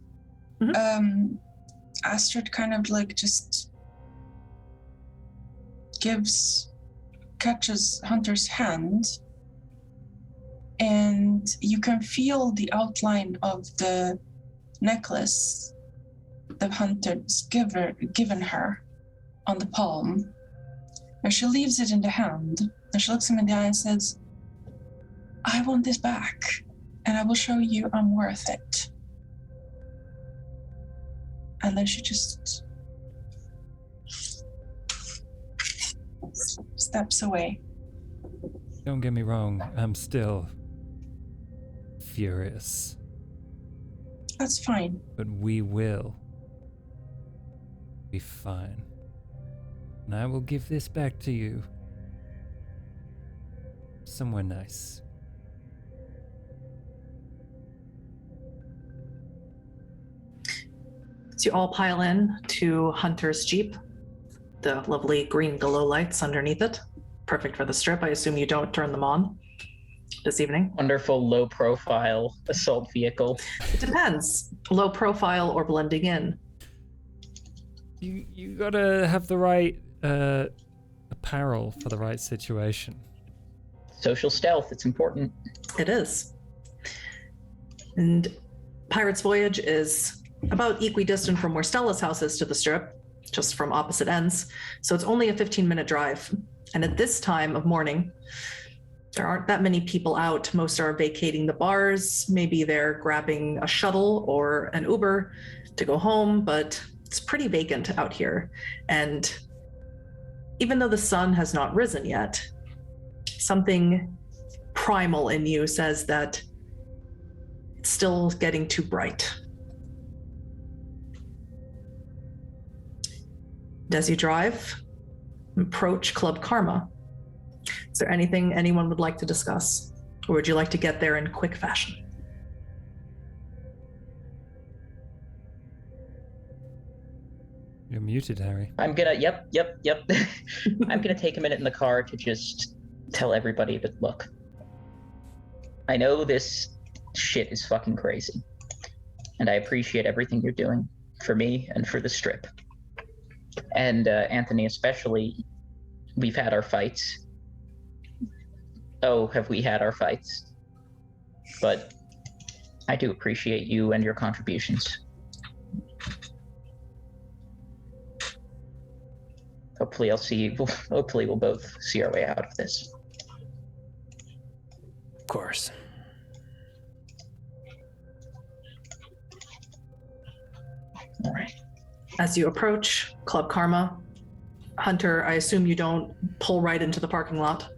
Astrid kind of like just catches Hunter's hand, and you can feel the outline of the necklace that Hunter's given her on the palm. And she leaves it in the hand, and she looks him in the eye and says, I want this back, and I will show you I'm worth it. And then she just steps away. Don't get me wrong, I'm still furious. That's fine. But we will be fine. And I will give this back to you. Somewhere nice. So you all pile in to Hunter's Jeep. The lovely green glow lights underneath it. Perfect for the strip. I assume you don't turn them on this evening. Wonderful low profile assault vehicle. It depends. Low profile or blending in. You gotta have the right apparel for the right situation. Social stealth, it's important. It is. And Pirate's Voyage is about equidistant from where Stella's house is to the strip, just from opposite ends. So it's only a 15-minute drive. And at this time of morning, there aren't that many people out. Most are vacating the bars. Maybe they're grabbing a shuttle or an Uber to go home, but it's pretty vacant out here. And even though the sun has not risen yet, something primal in you says that it's still getting too bright. As you drive, approach Club Karma. Is there anything anyone would like to discuss? Or would you like to get there in quick fashion? You're muted, Harry. I'm gonna, yep. I'm gonna take a minute in the car to just tell everybody that, look, I know this shit is fucking crazy. And I appreciate everything you're doing for me and for the strip. And Anthony especially, we've had our fights. Oh, have we had our fights? But I do appreciate you and your contributions. Hopefully we'll both see our way out of this. Of course. All right. As you approach Club Karma, Hunter, I assume you don't pull right into the parking lot.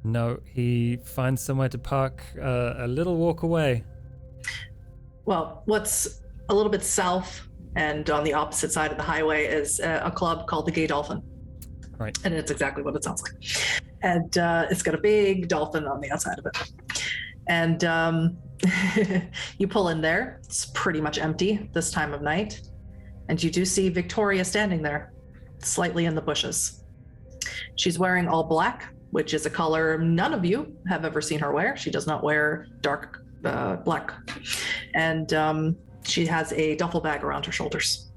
No, he finds somewhere to park a little walk away. Well, what's a little bit south and on the opposite side of the highway is a club called the Gay Dolphin. Right. And it's exactly what it sounds like. And it's got a big dolphin on the outside of it. And you pull in there. It's pretty much empty this time of night. And you do see Victoria standing there, slightly in the bushes. She's wearing all black, which is a color none of you have ever seen her wear. She does not wear dark black. And she has a duffel bag around her shoulders.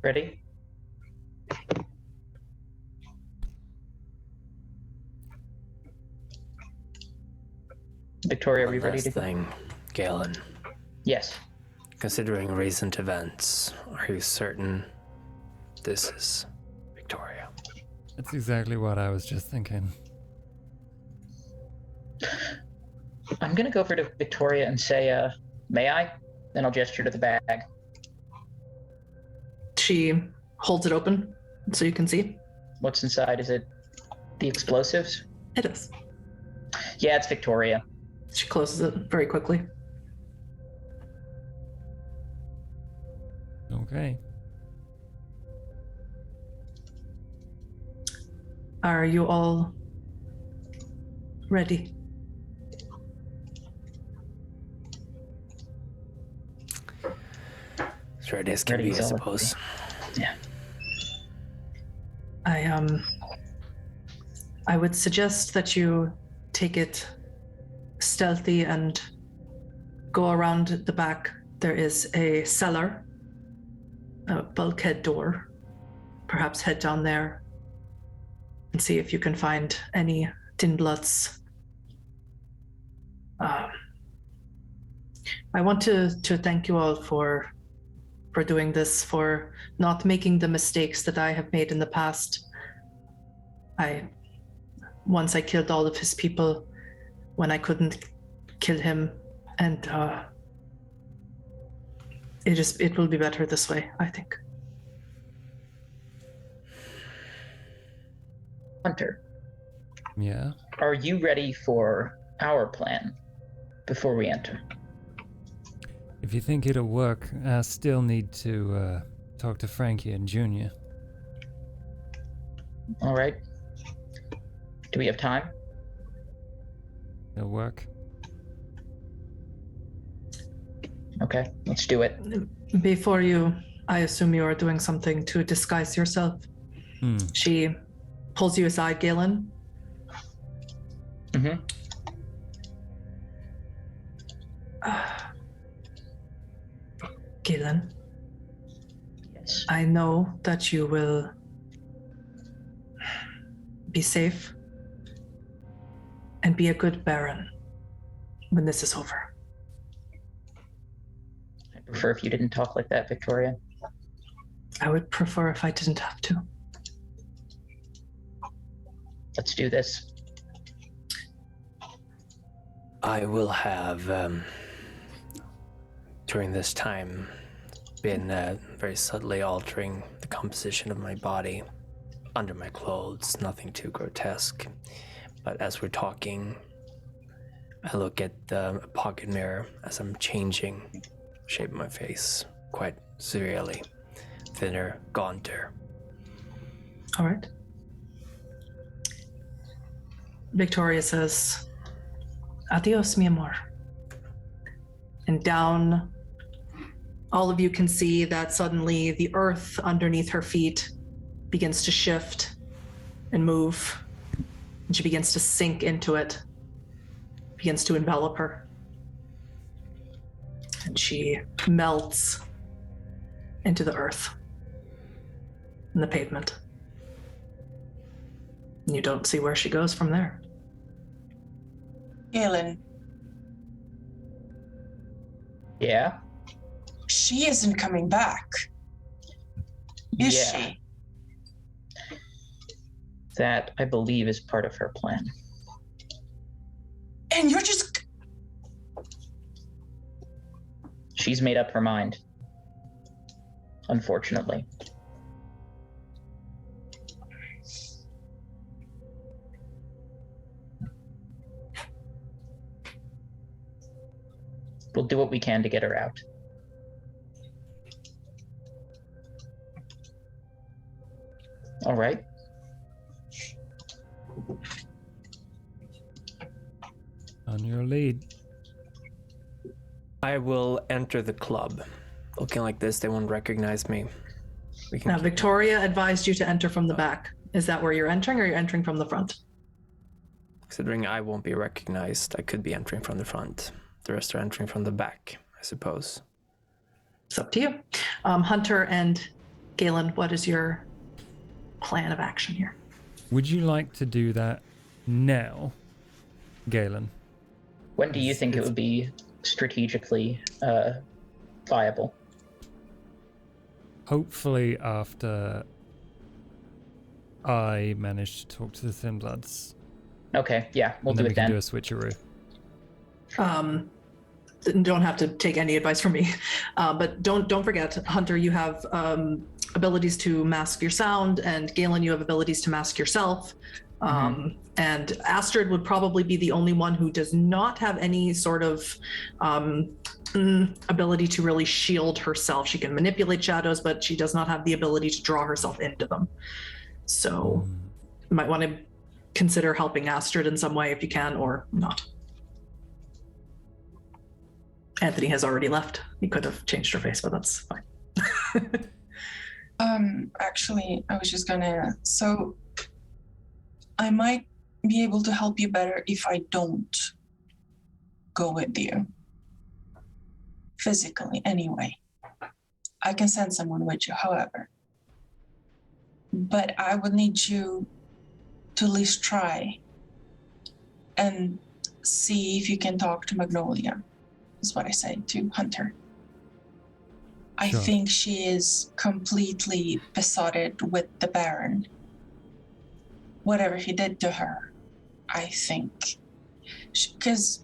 Ready? Victoria, are we ready to go? Thing, Galen. Yes. Considering recent events, are you certain this is Victoria? That's exactly what I was just thinking. I'm gonna go over to Victoria and say, may I? Then I'll gesture to the bag. She holds it open so you can see. What's inside? Is it the explosives? It is. Yeah, it's Victoria. She closes it very quickly. Okay. Are you all ready? As ready as can Ready be, I as all suppose. Yeah. I would suggest that you take it stealthy and go around the back. There is a cellar, a bulkhead door. Perhaps head down there and see if you can find any Tinblots. I want to thank you all for doing this, for not making the mistakes that I have made in the past. Once I killed all of his people when I couldn't kill him, and It will be better this way, I think. Hunter, Yeah. are you ready for our plan before we enter? If you think it'll work, I still need to talk to Frankie and Junior. All right. Do we have time? It'll work. Okay, let's do it. Before you, I assume you are doing something to disguise yourself. She pulls you aside, Galen. Mm-hmm. Galen, Yes. I know that you will be safe and be a good Baron when this is over. I'd prefer if you didn't talk like that, Victoria. I would prefer if I didn't have to. Let's do this. I will have, during this time, been very subtly altering the composition of my body under my clothes, nothing too grotesque. But as we're talking, I look at the pocket mirror as I'm changing the shape of my face quite severely. Thinner, gaunter. All right. Victoria says, "Adios, mi amor." And down, all of you can see that suddenly the earth underneath her feet begins to shift and move. And she begins to sink into it, begins to envelop her. And she melts into the earth and the pavement. And you don't see where she goes from there. Galen, Yeah? she isn't coming back. Is Yeah. she? That, I believe, is part of her plan. And you're just... She's made up her mind. Unfortunately. We'll do what we can to get her out. All right. On your lead. I will enter the club. Looking like this, they won't recognize me. We can Now, keep- Victoria advised you to enter from the back. Is that where you're entering, or you're entering from the front? Considering I won't be recognized, I could be entering from the front. The rest are entering from the back, I suppose. It's up to you. Hunter and Galen, what is your plan of action here? Would you like to do that now, Galen? When do you think it would be strategically viable? Hopefully after I manage to talk to the Thin Bloods. Okay, yeah, we'll And do then we it can then. do a switcheroo. Don't have to take any advice from me, but don't forget, Hunter, you have abilities to mask your sound, and Galen, you have abilities to mask yourself. And Astrid would probably be the only one who does not have any sort of ability to really shield herself. She can manipulate shadows, but she does not have the ability to draw herself into them. So you might want to consider helping Astrid in some way if you can, or not. Anthony has already left. He could have changed her face, but that's fine. Actually, I was just gonna... So, I might be able to help you better if I don't go with you. Physically, anyway. I can send someone with you, however. But I would need you to at least try and see if you can talk to Magnolia, is what I say to Hunter. I Sure. think she is completely besotted with the Baron. Whatever he did to her, I think. Because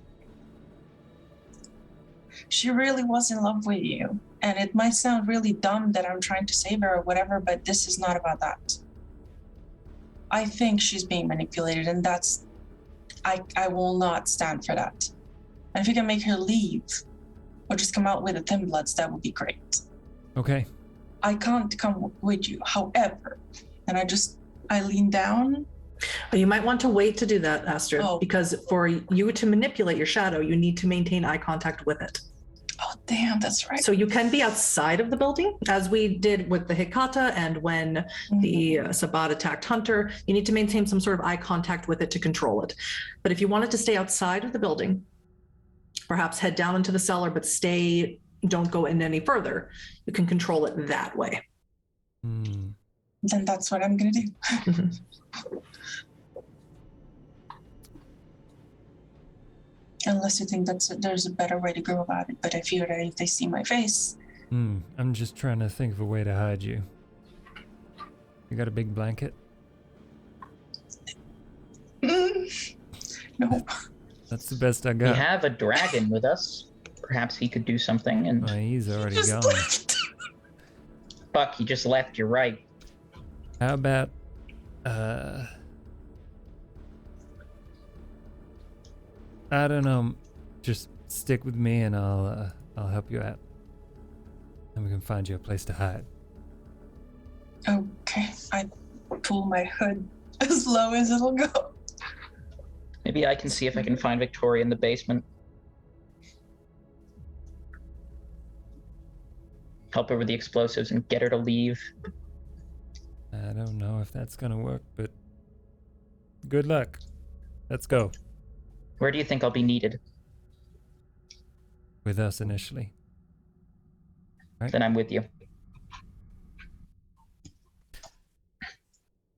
she really was in love with you. And it might sound really dumb that I'm trying to save her or whatever, but this is not about that. I think she's being manipulated, and I will not stand for that. And if you can make her leave or just come out with the Thin Bloods, that would be great. Okay. I can't come with you, however. And I lean down. You might want to wait to do that, Astrid, because for you to manipulate your shadow, you need to maintain eye contact with it. Oh, damn, that's right. So you can be outside of the building, as we did with the Hikata and when the Sabat attacked Hunter. You need to maintain some sort of eye contact with it to control it. But if you wanted to stay outside of the building, perhaps head down into the cellar, but don't go in any further, you can control it that way. Then that's what I'm going to do. Unless you think there's a better way to go about it. But I fear that if they see my face... I'm just trying to think of a way to hide you. You got a big blanket? No. That's the best I got. We have a dragon with us. Perhaps he could do something. And Oh, he's already Just gone. left. Fuck, he just left. You're right. How about, I don't know. Just stick with me and I'll help you out. And we can find you a place to hide. Okay, I pull my hood as low as it'll go. Maybe I can see if I can find Victoria in the basement. Help her with the explosives and get her to leave. I don't know if that's gonna work, but good luck. Let's go. Where do you think I'll be needed? With us initially. Then I'm with you.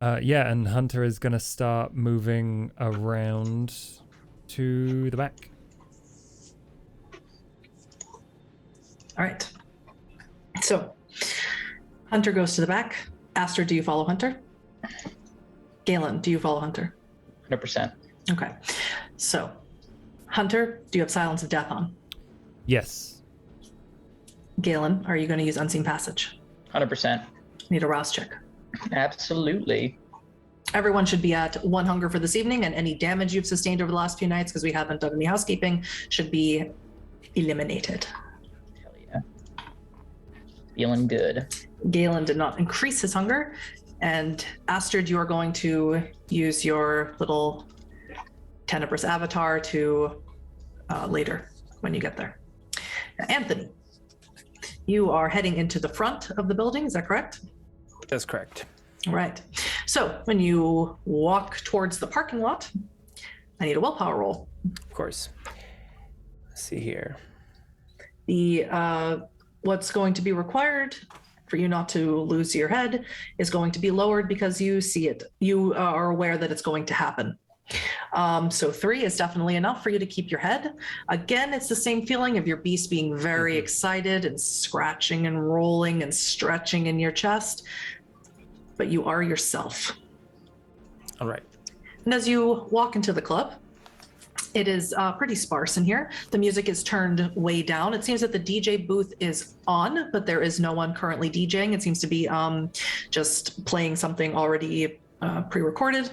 Yeah, and Hunter is gonna start moving around to the back. All right. So Hunter goes to the back. Astrid, do you follow Hunter? Galen, do you follow Hunter? 100%. Okay. So Hunter, do you have Silence of Death on? Yes. Galen, are you going to use Unseen Passage? 100%. Need a rouse check. Absolutely. Everyone should be at 1 hunger for this evening, and any damage you've sustained over the last few nights, because we haven't done any housekeeping, should be eliminated. Hell yeah. Feeling good. Galen did not increase his hunger, and Astrid, you are going to use your little Tenebrous avatar to later when you get there. Anthony, you are heading into the front of the building, is that correct? That's correct. All right. So when you walk towards the parking lot, I need a willpower roll. Of course. Let's see here. The what's going to be required for you not to lose your head is going to be lowered because you see it. You are aware that it's going to happen. So 3 is definitely enough for you to keep your head. Again, it's the same feeling of your beast being very excited and scratching and rolling and stretching in your chest, but you are yourself. All right. And as you walk into the club, it is pretty sparse in here. The music is turned way down. It seems that the DJ booth is on, but there is no one currently DJing. It seems to be just playing something already pre-recorded.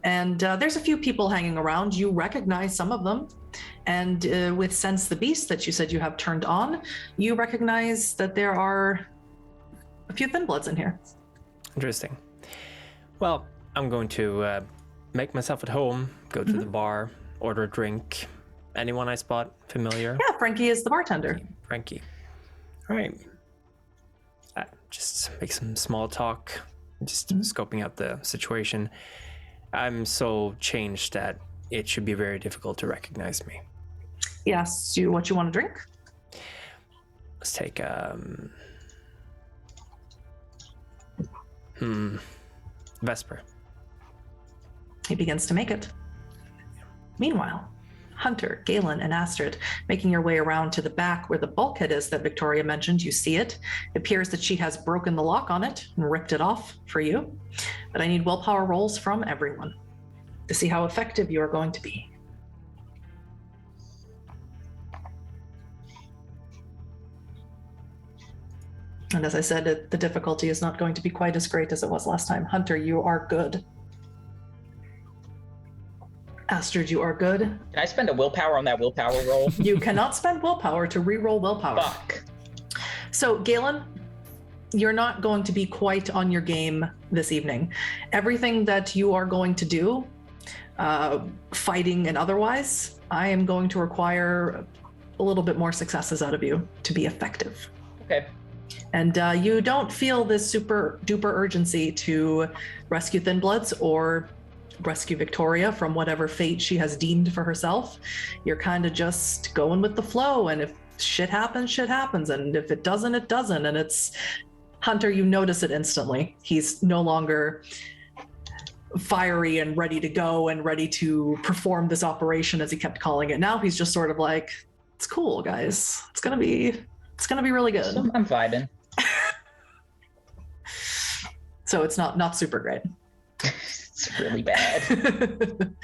And there's a few people hanging around. You recognize some of them. And with Sense the Beast that you said you have turned on, you recognize that there are a few Thin Bloods in here. Interesting. Well, I'm going to make myself at home, go to the bar, order a drink. Anyone I spot familiar? Yeah, Frankie is the bartender. Frankie. All right. Just make some small talk, just scoping out the situation. I'm so changed that it should be very difficult to recognize me. He asks you what you want to drink. Let's take Vesper. He begins to make it. Meanwhile, Hunter, Galen, and Astrid, making your way around to the back where the bulkhead is that Victoria mentioned. You see it. It appears that she has broken the lock on it and ripped it off for you. But I need willpower rolls from everyone to see how effective you are going to be. And as I said, the difficulty is not going to be quite as great as it was last time. Hunter, you are good. Astrid, you are good. Can I spend a willpower on that willpower roll? You cannot spend willpower to re-roll willpower. Fuck. So, Galen, you're not going to be quite on your game this evening. Everything that you are going to do, fighting and otherwise, I am going to require a little bit more successes out of you to be effective. Okay. And you don't feel this super duper urgency to rescue Thin Bloods or rescue Victoria from whatever fate she has deemed for herself. You're kind of just going with the flow, and if shit happens, shit happens, and if it doesn't, it doesn't. And it's Hunter, you notice it instantly. He's no longer fiery and ready to go and ready to perform this operation, as he kept calling it. Now he's just sort of like, it's cool, guys. It's gonna be really good. So I'm vibing. So it's not super great. It's really bad.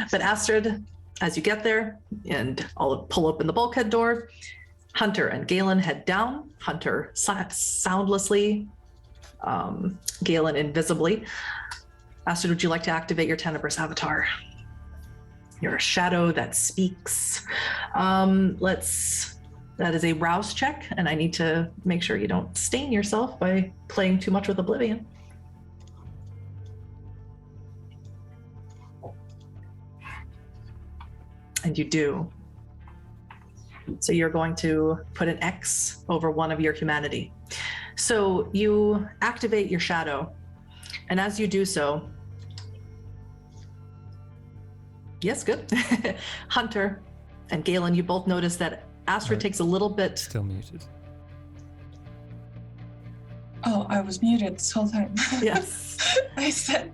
But Astrid, as you get there and I'll pull open the bulkhead door, Hunter and Galen head down. Hunter soundlessly, Galen invisibly. Astrid, would you like to activate your Tenebrous avatar? You're a shadow that speaks. That is a rouse check, and I need to make sure you don't stain yourself by playing too much with Oblivion. And you do. So you're going to put an X over one of your humanity. So you activate your shadow, and as you do so, yes, good. Hunter and Galen, you both notice that Astrid takes a little bit. Still muted. Oh, I was muted this whole time. Yes. I said,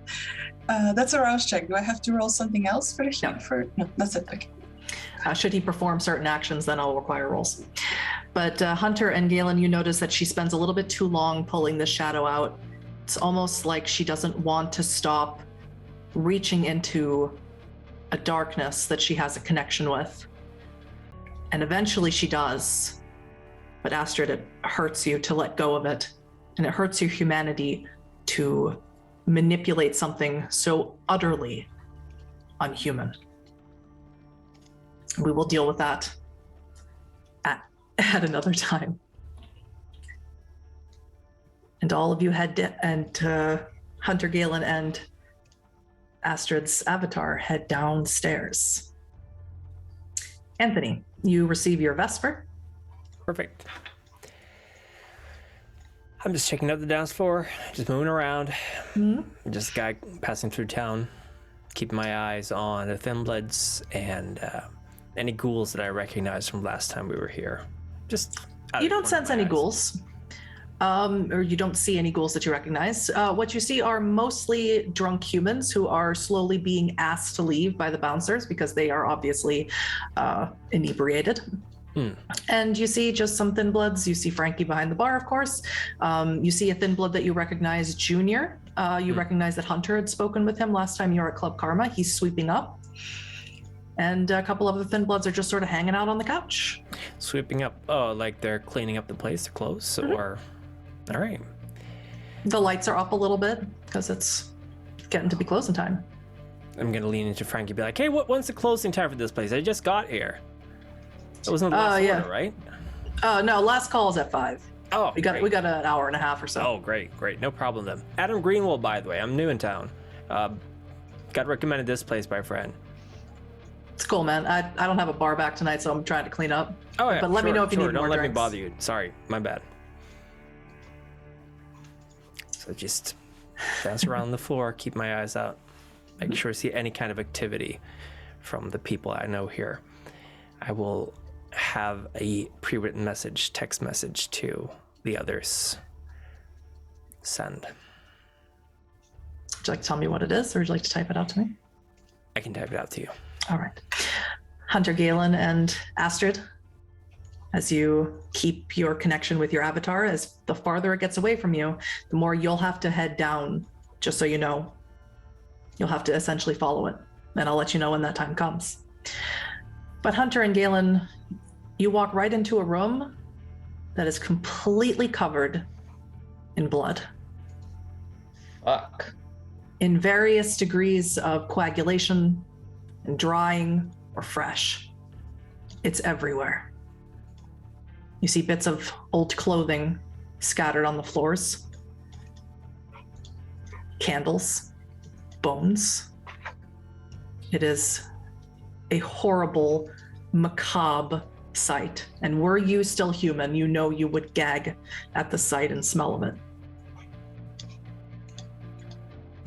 that's a rouse check. Do I have to roll something else for the No. No, that's it. Okay. Should he perform certain actions, then I'll require rolls. But Hunter and Galen, you notice that she spends a little bit too long pulling the shadow out. It's almost like she doesn't want to stop reaching into a darkness that she has a connection with. And eventually she does. But Astrid, it hurts you to let go of it. And it hurts your humanity to manipulate something so utterly unhuman. We will deal with that at another time. And all of you Hunter, Galen, and Astrid's avatar head downstairs. Anthony, you receive your Vesper. Perfect. I'm just checking out the dance floor, just moving around. Mm-hmm. Just a guy passing through town, keeping my eyes on the Thin Bloods and any ghouls that I recognize from last time we were here. Just you don't sense any ghouls, or you don't see any ghouls that you recognize. What you see are mostly drunk humans who are slowly being asked to leave by the bouncers because they are obviously inebriated. And you see just some Thin Bloods. You see Frankie behind the bar, of course. You see a Thin Blood that you recognize, Junior. You recognize that Hunter had spoken with him last time you were at Club Karma. He's sweeping up. And a couple of the Thin Bloods are just sort of hanging out on the couch. Sweeping up? Oh, like they're cleaning up the place to close? Or... All right. The lights are up a little bit because it's getting to be closing time. I'm going to lean into Frankie and be like, hey, when's the closing time for this place? I just got here. It wasn't the last order, right? No, last call is at 5. Oh, we got an hour and a half or so. Oh, great. No problem then. Adam Greenwald, by the way. I'm new in town. Got recommended this place by a friend. It's cool, man. I don't have a bar back tonight, so I'm trying to clean up. Oh, yeah. But let me know if you need more Don't let drinks. me bother you. Sorry, my bad. So just bounce around the floor, keep my eyes out, make sure to see any kind of activity from the people I know here. I will have a pre-written message, text message to the others. Send. Would you like to tell me what it is, or would you like to type it out to me? I can type it out to you. All right. Hunter, Galen, and Astrid, as you keep your connection with your avatar, as the farther it gets away from you, the more you'll have to head down, just so you know. You'll have to essentially follow it, and I'll let you know when that time comes. But Hunter and Galen, you walk right into a room that is completely covered in blood, Fuck. in various degrees of coagulation and drying or fresh. It's everywhere. You see bits of old clothing scattered on the floors, candles, bones. It is a horrible, macabre sight. And were you still human, you know you would gag at the sight and smell of it.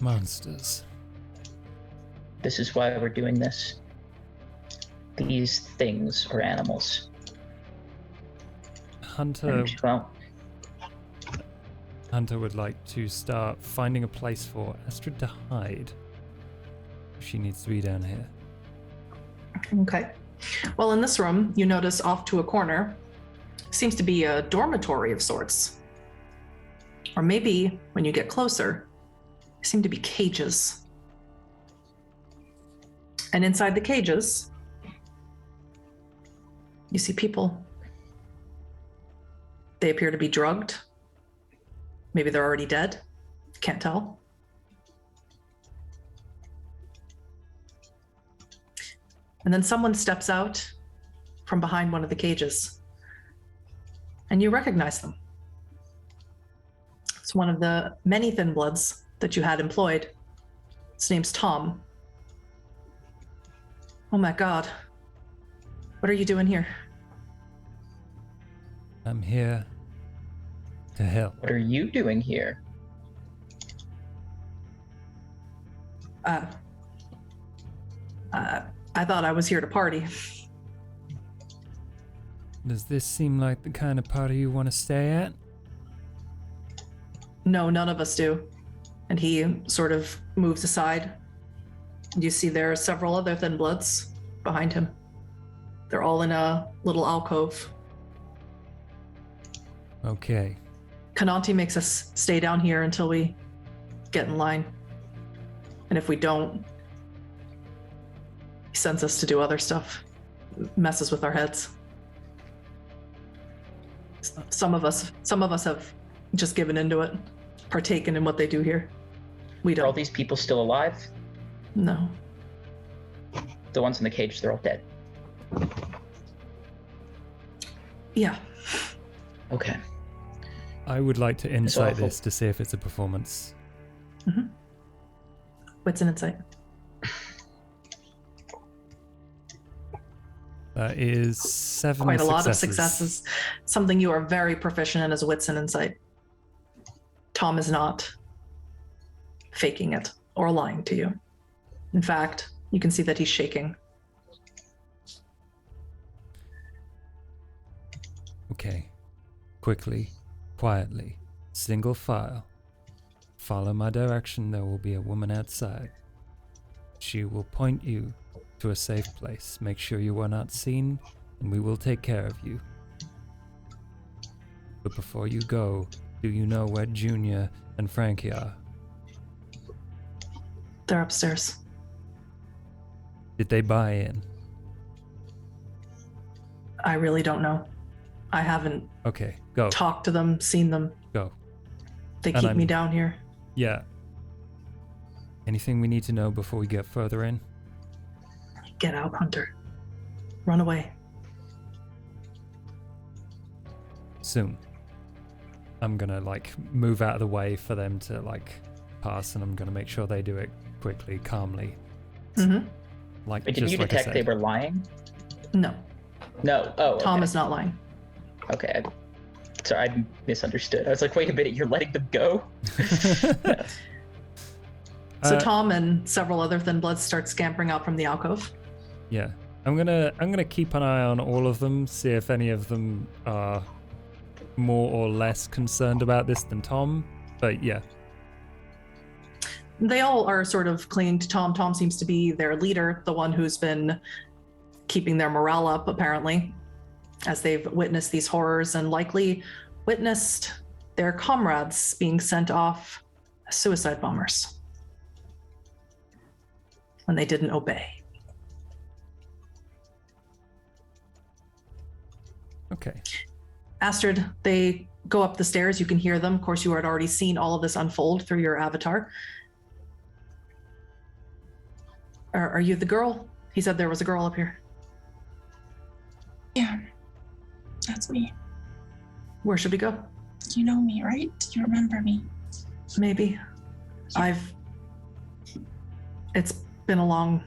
Monsters. This is why we're doing this. These things are animals. Hunter Well, would like to start finding a place for Astrid to hide. She needs to be down here. Okay. Well, in this room, you notice off to a corner seems to be a dormitory of sorts. Or maybe when you get closer, there seem to be cages. And inside the cages, you see people. They appear to be drugged. Maybe they're already dead. Can't tell. And then someone steps out from behind one of the cages. And you recognize them. It's one of the many Thin Bloods that you had employed. His name's Tom. Oh my God. What are you doing here? I'm here to help. what are you doing here? I thought I was here to party. Does this seem like the kind of party you want to stay at? No, none of us do. And he sort of moves aside. You see there are several other Thin Bloods behind him. They're all in a little alcove. Okay. Kananti makes us stay down here until we get in line. And if we don't, he sends us to do other stuff. Messes with our heads. Some of us have just given into it, partaken in what they do here. We Are all don't. these people still alive? No. The ones in the cage, they're all dead. Yeah. Okay. I would like to insight awful. this to see if it's a performance. What's an insight? That is 7 Quite a lot of successes. successes. Something you are very proficient in is wits and insight. Tom is not faking it or lying to you. In fact, you can see that he's shaking. Okay. Quickly, quietly, single file. Follow my direction. There will be a woman outside. She will point you to a safe place. Make sure you are not seen, and we will take care of you. But before you go, do you know where Junior and Frankie are? They're upstairs. Did they buy in? I really don't know. I haven't Okay, go. talked to them, seen them. Go. They And keep me I'm- down here. Yeah. Anything we need to know before we get further in? Get out, Hunter. Run away. Soon. I'm gonna move out of the way for them to pass, and I'm gonna make sure they do it quickly, calmly. Mm-hmm. Wait, didn't just you like I detect said. they were lying? No, No. Oh, Tom okay. is not lying. Okay. Sorry, I misunderstood. I was like, wait a minute, you're letting them go? So Tom and several other Thin Bloods start scampering out from the alcove. Yeah. I'm gonna keep an eye on all of them, see if any of them are more or less concerned about this than Tom. But yeah. They all are sort of clinging to Tom. Tom seems to be their leader, the one who's been keeping their morale up, apparently, as they've witnessed these horrors and likely witnessed their comrades being sent off as suicide bombers when they didn't obey. Okay. Astrid, they go up the stairs. You can hear them. Of course, you had already seen all of this unfold through your avatar. Are you the girl? He said there was a girl up here. Yeah, that's me. Where should we go? You know me, right? You remember me? Maybe. It's been a long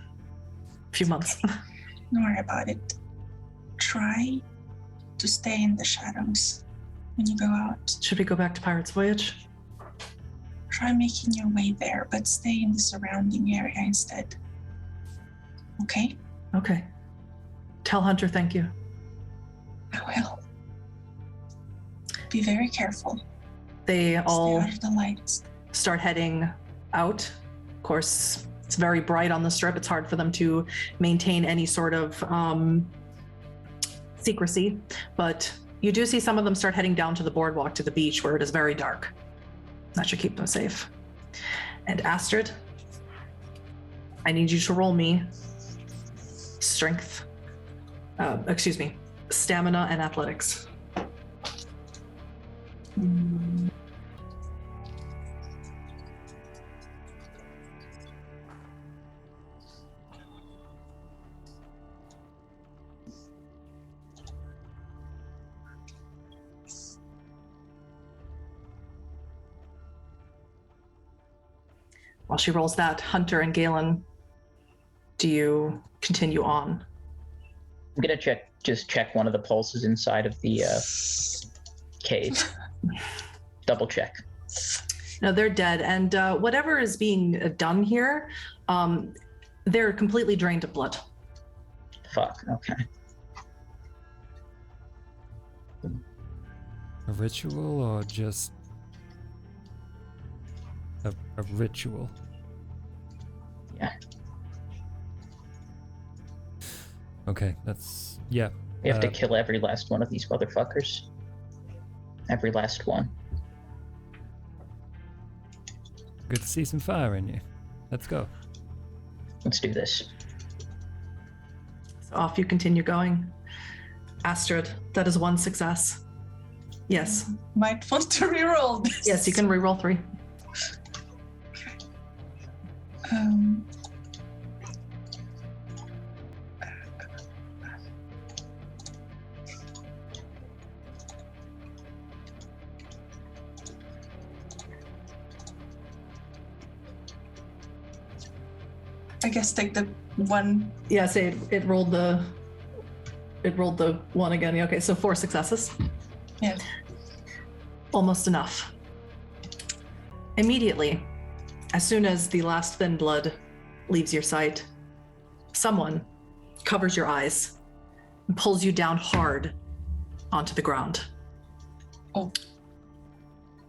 few months. Don't worry about it. Try to stay in the shadows when you go out. Should we go back to Pirate's Voyage? Try making your way there, but stay in the surrounding area instead. Okay? Okay. Tell Hunter thank you. I will. Be very careful. They all Stay out of the lights. start heading out. Of course, it's very bright on the strip. It's hard for them to maintain any sort of secrecy, but you do see some of them start heading down to the boardwalk to the beach where it is very dark. That should keep them safe. And Astrid, I need you to roll me stamina and athletics. While she rolls that, Hunter and Galen, do you continue on? I'm gonna check one of the pulses inside of the cave. Double check. No, they're dead, and whatever is being done here, they're completely drained of blood. Fuck, okay. A ritual or just a ritual? Yeah. Okay, that's... yeah. We have to kill every last one of these motherfuckers. Every last one. Good to see some fire in you. Let's go. Let's do this. So off you continue going. Astrid, that is one success. Yes. Might want to reroll this. Yes, you can reroll 3. I guess take the one. Yeah, say it rolled the 1 again. Okay, so 4 successes. Yeah. Almost enough. Immediately, as soon as the last thin blood leaves your sight, someone covers your eyes and pulls you down hard onto the ground. Oh.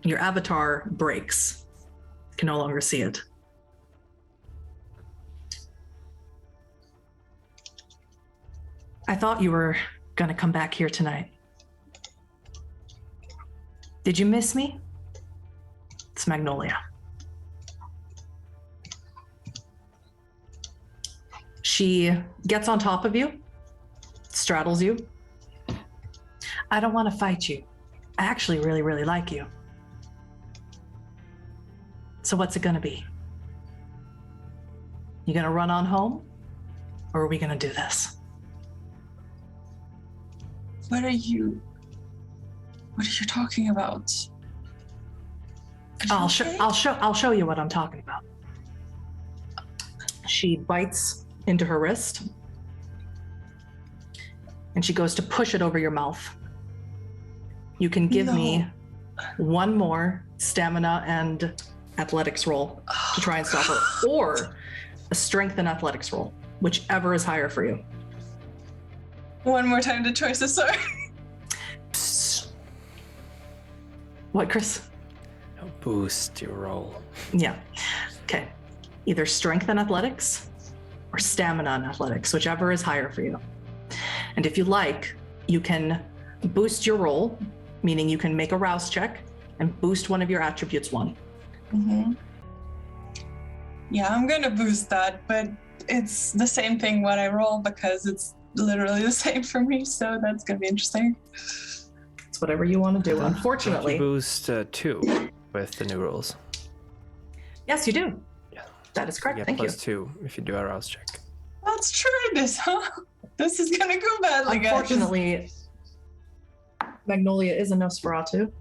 Your avatar breaks. You can no longer see it. I thought you were gonna come back here tonight. Did you miss me? It's Magnolia. She gets on top of you, straddles you. I don't want to fight you. I actually really, really like you. So what's it gonna be? You gonna run on home? Or are we gonna do this? What are you talking about? I'll show you what I'm talking about. She bites into her wrist and she goes to push it over your mouth. You can give me one more stamina and athletics roll to try and stop her, or a strength and athletics roll, whichever is higher for you. One more time the choices, sorry. What, Chris? I'll boost your roll. Yeah. Okay. Either strength and athletics or stamina and athletics, whichever is higher for you. And if you like, you can boost your roll, meaning you can make a rouse check and boost one of your attributes 1. Mm-hmm. Yeah, I'm gonna boost that, but it's the same thing when I roll because it's literally the same for me, so that's gonna be interesting. It's whatever you want to do. Don't you Unfortunately, boost 2 with the new rules. yes, you do. Yeah. That is correct. You get Thank you. +2 if you do a rouse check. Let's try this, huh? This is gonna go badly, guys. Unfortunately, Magnolia is a Nosferatu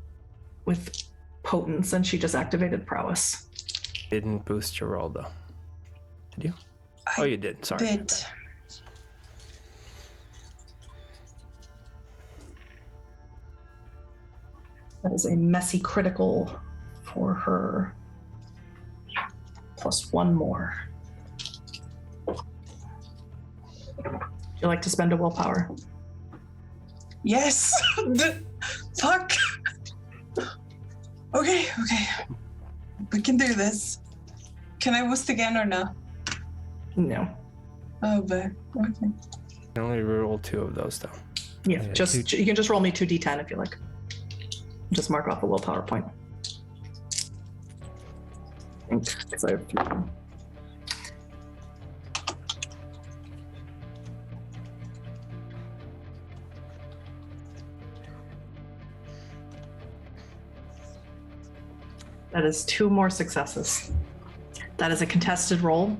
with potence, and she just activated prowess. Didn't boost your roll though. Did you? I You did. Sorry. did. That is a messy critical for her. Plus 1 more. Would you like to spend a willpower? Yes. Fuck. Okay. We can do this. Can I boost again or no? No. Oh, but okay. You can only roll 2 of those though. Yeah, Yeah, just you can just roll me 2d10 if you like. Just mark off a willpower point. Because I have 3. That is 2 more successes. That is a contested roll.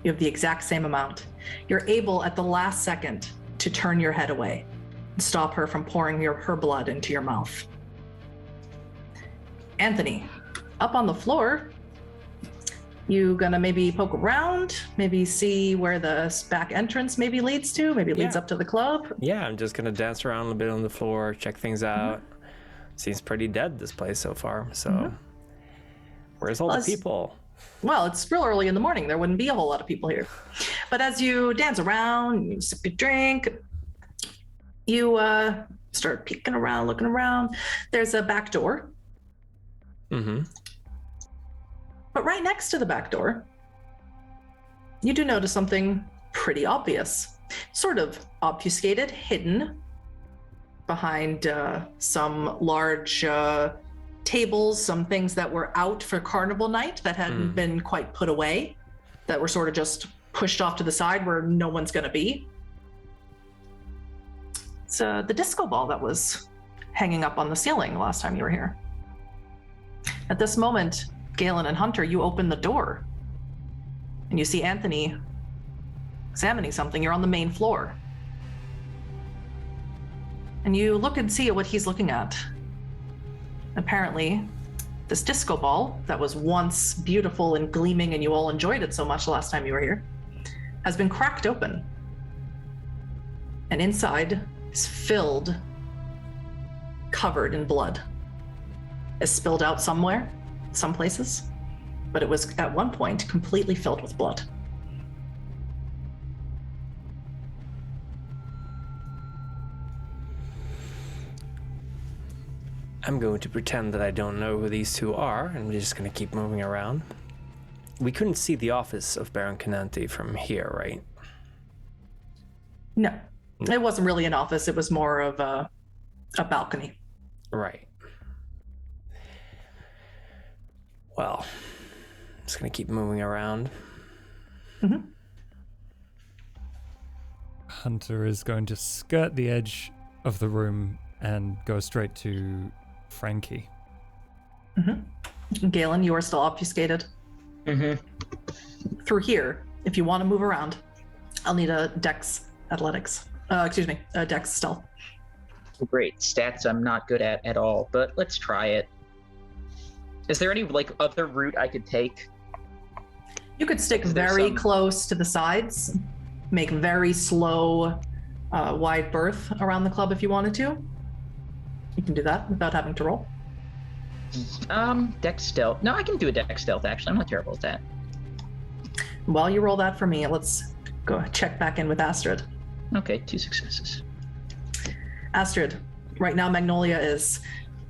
You have the exact same amount. You're able at the last second to turn your head away and stop her from pouring her blood into your mouth. Anthony, up on the floor, you gonna maybe poke around, maybe see where the back entrance maybe leads to, maybe leads Yeah. up to the club? Yeah, I'm just gonna dance around a bit on the floor, check things out. Seems pretty dead, this place so far. So, where's all the people? Well, it's real early in the morning. There wouldn't be a whole lot of people here. But as you dance around, you sip your drink, you start peeking around, looking around. There's a back door. Mm-hmm. But right next to the back door, you do notice something pretty obvious, sort of obfuscated, hidden behind some large tables, some things that were out for carnival night that hadn't been quite put away, that were sort of just pushed off to the side where no one's going to be. It's the disco ball that was hanging up on the ceiling the last time you were here. At this moment, Galen and Hunter, you open the door and you see Anthony examining something. You're on the main floor. And you look and see what he's looking at. Apparently, this disco ball that was once beautiful and gleaming and you all enjoyed it so much the last time you were here has been cracked open. And inside is filled, covered in blood. It's spilled out somewhere, some places, but it was at one point completely filled with blood. I'm going to pretend that I don't know who these two are, and I'm just going to keep moving around. We couldn't see the office of Baron Cananti from here, right? No, it wasn't really an office. It was more of a balcony. Right. Well, I'm just going to keep moving around. Mm-hmm. Hunter is going to skirt the edge of the room and go straight to Frankie. Mm-hmm. Galen, you are still obfuscated. Mm-hmm. Through here, if you want to move around, I'll need a dex athletics. A dex stealth. Great. Stats I'm not good at all, but let's try it. Is there any other route I could take? You could stick Is there very some- close to the sides, make very slow, wide berth around the club if you wanted to. You can do that without having to roll. Dex stealth. No, I can do a dex stealth, actually. I'm not terrible at that. While you roll that for me, let's go check back in with Astrid. Okay, 2 successes. Astrid, right now Magnolia is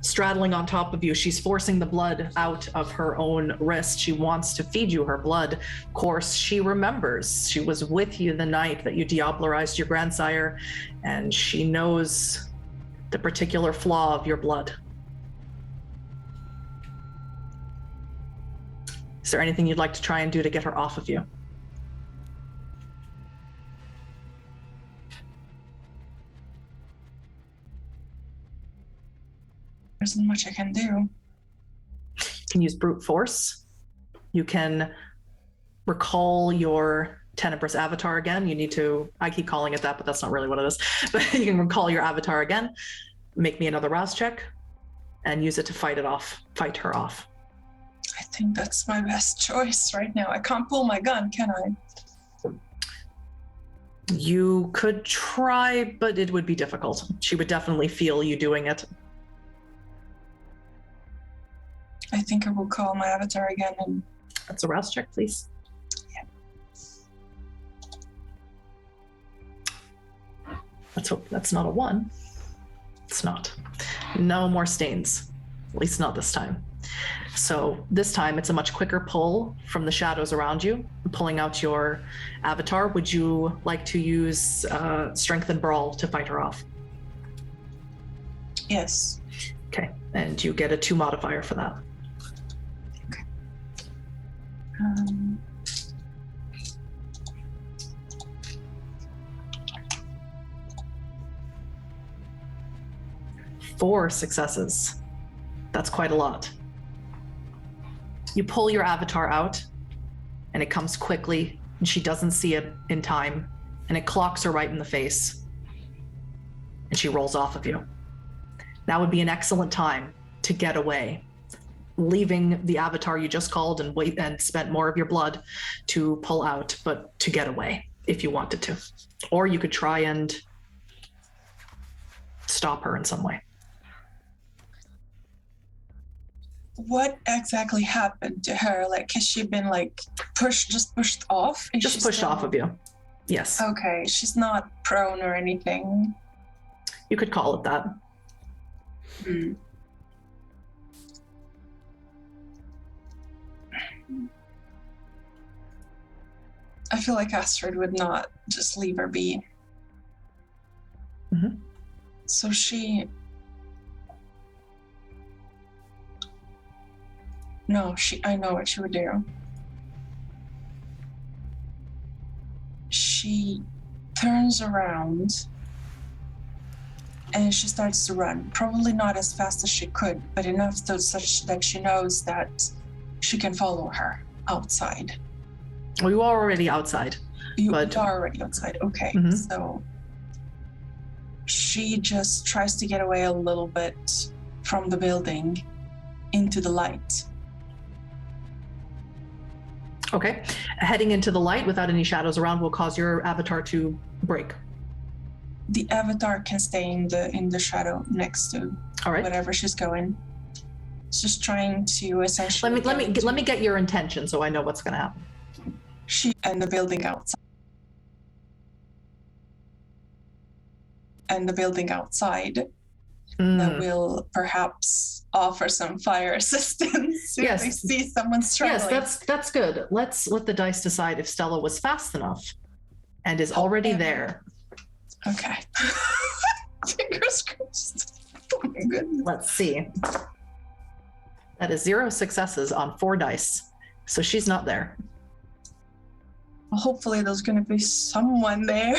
straddling on top of you. She's forcing the blood out of her own wrist. She wants to feed you her blood. Of course, she remembers. She was with you the night that you diablerized your grandsire, and she knows the particular flaw of your blood. Is there anything you'd like to try and do to get her off of you? isn't much I can do. You can use brute force. You can recall your Tenebrous avatar again. You need to, I keep calling it that, but that's not really what it is. But you can recall your avatar again, make me another rouse check, and use it to fight her off. I think that's my best choice right now. I can't pull my gun, can I? You could try, but it would be difficult. She would definitely feel you doing it. I think I will call my avatar again and... That's a rouse check, please. Yeah. That's not a 1. It's not. No more stains. At least not this time. So this time it's a much quicker pull from the shadows around you, pulling out your avatar. Would you like to use Strength and Brawl to fight her off? Yes. Okay, and you get a 2 modifier for that. Okay. 4 successes. That's quite a lot. You pull your avatar out, and it comes quickly, and she doesn't see it in time, and it clocks her right in the face, and she rolls off of you. That would be an excellent time to get away, leaving the avatar you just called and wait and spent more of your blood to pull out, but to get away if you wanted to. Or you could try and stop her in some way. What exactly happened to her? Like, has she been like pushed off? Is Just she pushed still- off of you. Yes. Okay, she's not prone or anything. You could call it that. Hmm. I feel like Astrid would not just leave her be. Mhm. So she... No, I know what she would do. She turns around and she starts to run. Probably not as fast as she could, but enough such that she knows that she can follow her outside. Well, you are already outside. You But- are already outside. Okay, Mhm. so she just tries to get away a little bit from the building into the light. Okay. Heading into the light without any shadows around will cause your avatar to break. The avatar can stay in the shadow next to All right. whatever she's going. It's just trying to essentially. Let me get your intention so I know what's going to happen. She and the building outside. And the building outside that will perhaps offer some fire assistance if Yes. they see someone struggling. Yes, that's good. Let's let the dice decide if Stella was fast enough and is already there. Okay. Fingers crossed. Oh my goodness. Let's see. That is 0 successes on 4 dice. So she's not there. Well, hopefully there's gonna be someone there.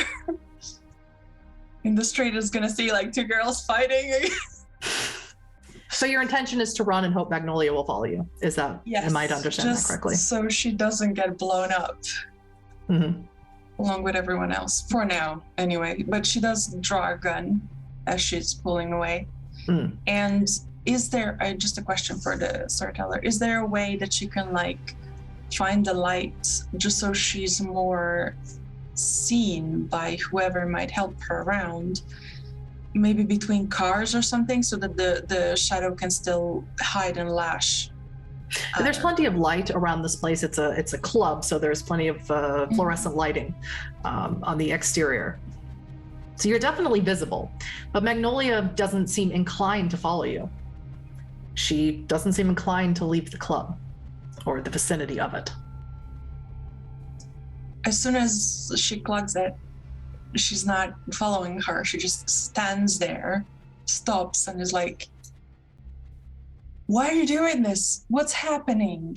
In the street is gonna see like 2 girls fighting. So your intention is to run and hope Magnolia will follow you. Is that, Yes. am I to understand that just correctly? So she doesn't get blown up Mhm. along with everyone else. For now, anyway. But she does draw a gun as she's pulling away. Mm. And is there just a question for the storyteller? Is there a way that she can like find the light just so she's more seen by whoever might help her around, maybe between cars or something, so that the shadow can still hide and lash? There's plenty of light around this place. It's a club, so there's plenty of fluorescent lighting on the exterior. So you're definitely visible, but Magnolia doesn't seem inclined to follow you. She doesn't seem inclined to leave the club or the vicinity of it. As soon as she clocks it, she's not following her. She just stands there, stops, and is like, "Why are you doing this? What's happening?"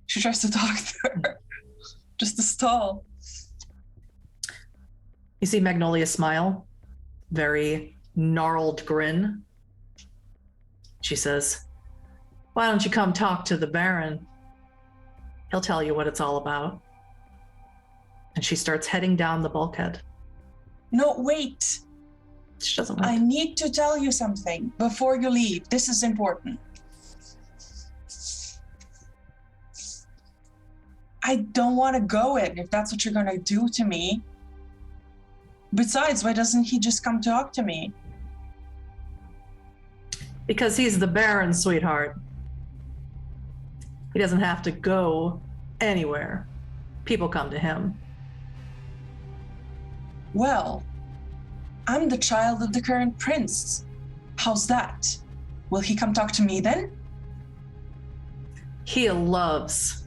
She tries to talk to her, just to stall. You see Magnolia smile, very gnarled grin She says, "Why don't you come talk to the Baron? He'll tell you what it's all about." And she starts heading down the bulkhead. No, wait. She doesn't I wait. need to tell you something before you leave. This is important. I don't want to go in if that's what you're going to do to me. Besides, why doesn't he just come talk to me? Because he's the Baron, sweetheart. He doesn't have to go anywhere. People come to him. Well, I'm the child of the current prince. How's that? Will he come talk to me then? He loves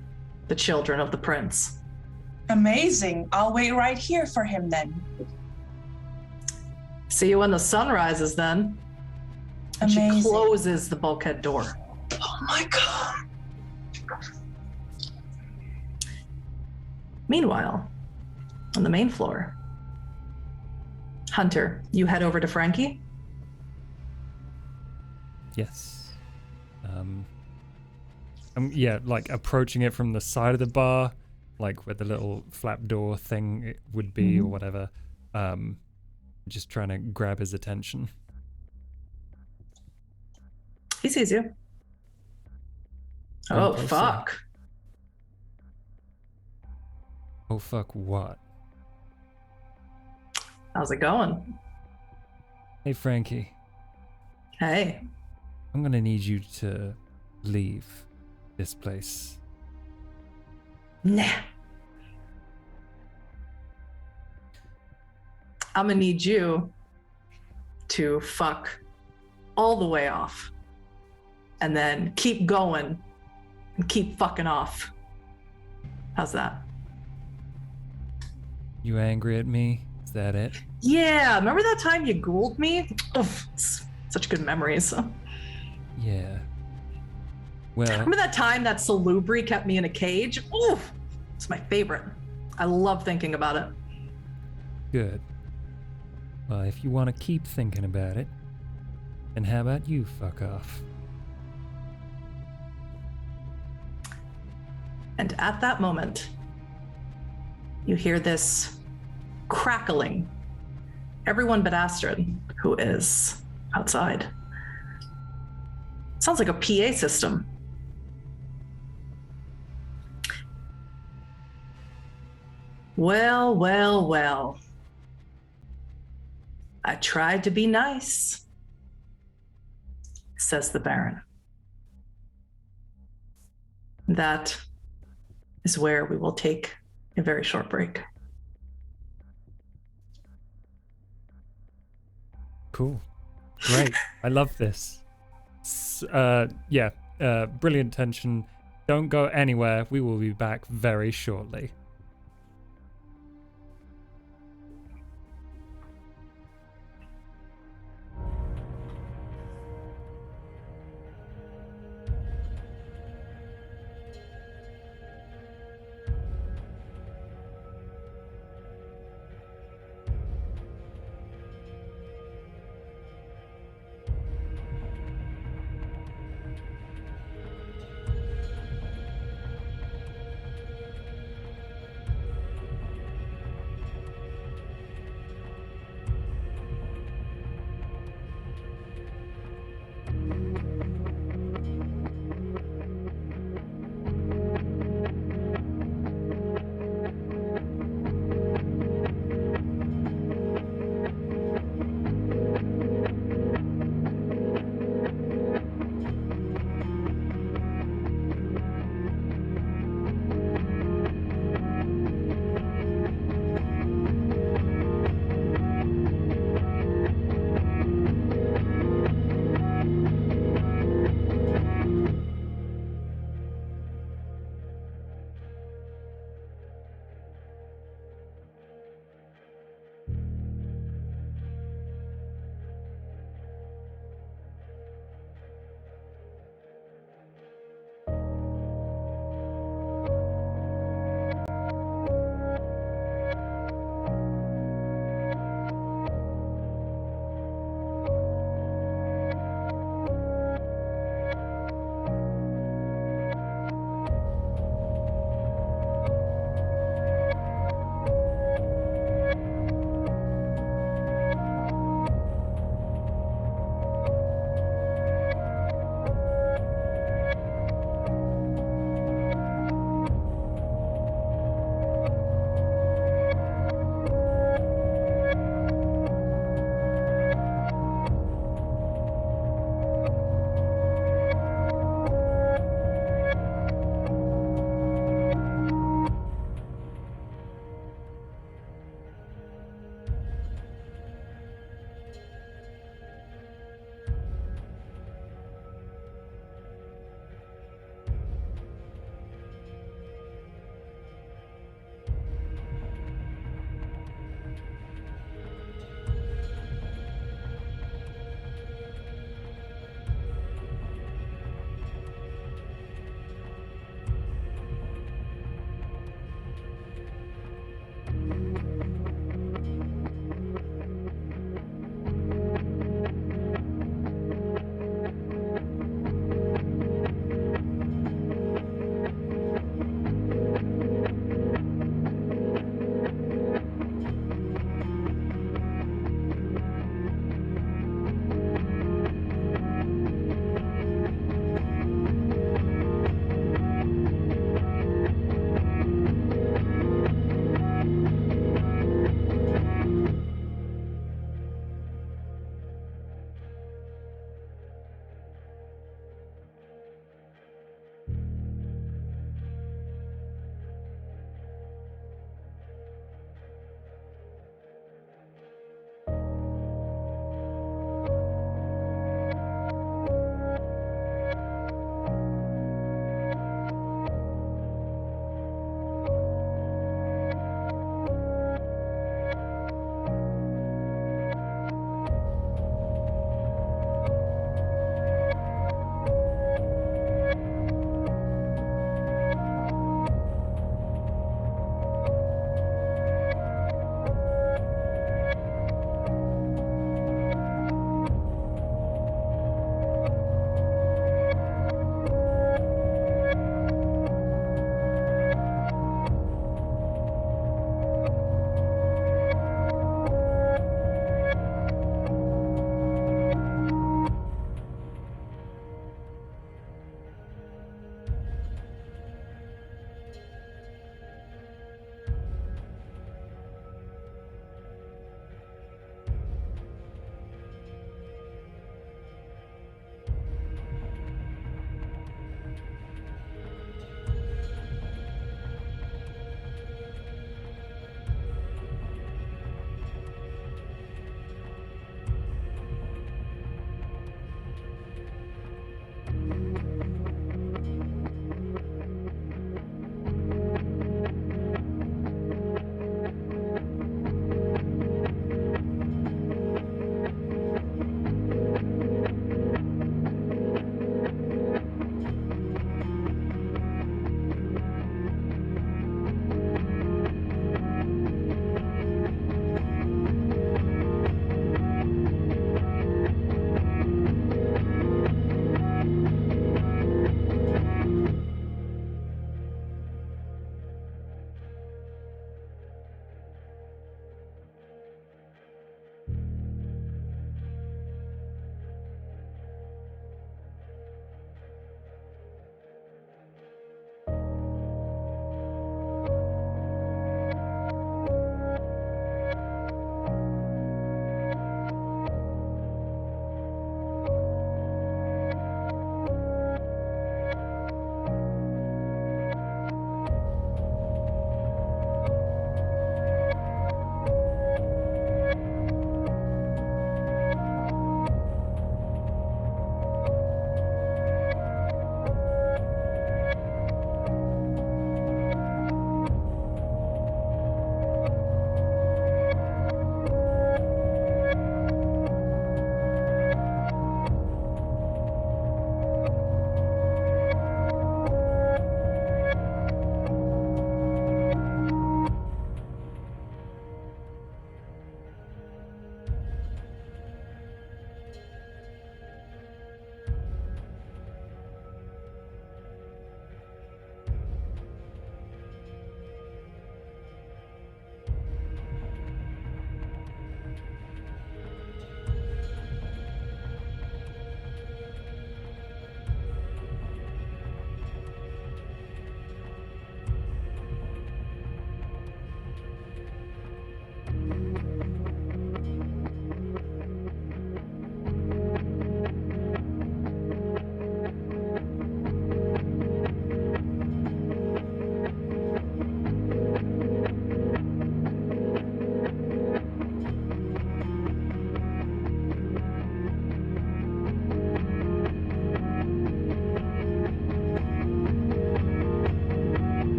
the children of the prince. Amazing. I'll wait right here for him then. See you when the sun rises then. And she Amazing. closes the bulkhead door. Oh my God. Meanwhile, on the main floor, Hunter, you head over to Frankie. Yes. Yeah, like approaching it from the side of the bar, like where the little flap door thing would be or whatever. Just trying to grab his attention. He sees you. Come Oh, closer. fuck. Oh, fuck what? How's it going? Hey, Frankie. Hey. I'm gonna need you to leave this place. Nah. I'm gonna need you to fuck all the way off and then keep going and keep fucking off. How's that? You angry at me? Is that it? Yeah, remember that time you ghouled me? Oof, such good memories. Yeah. Well, Remember that time that Salubri kept me in a cage? Oof, it's my favorite. I love thinking about it. good. Well, if you want to keep thinking about it, then how about you fuck off? And at that moment, you hear this crackling. Everyone but Astrid, who is outside. Sounds like a PA system. Well, well, well. I tried to be nice, says the Baron. That is where we will take a very short break. Cool. Great. I love this. Brilliant tension. Don't go anywhere. We will be back very shortly.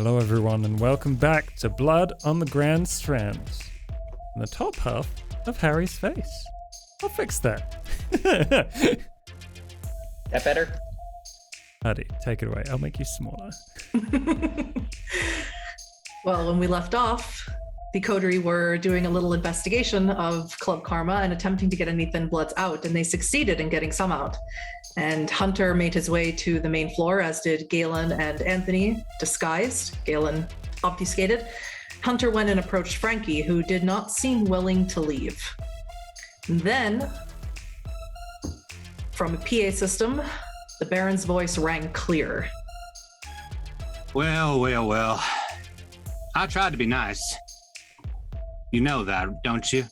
Hello, everyone, and welcome back to Blood on the Grand Strand. In the top half of Harry's face. I'll fix that. That better? Huddy, take it away. I'll make you smaller. Well, when we left off, the Coterie were doing a little investigation of Club Karma and attempting to get any thin bloods out, and they succeeded in getting some out. And Hunter made his way to the main floor, as did Galen and Anthony, disguised. Galen obfuscated. Hunter went and approached Frankie, who did not seem willing to leave. And then, from a PA system, the Baron's voice rang clear. Well. I tried to be nice. You know that, don't you?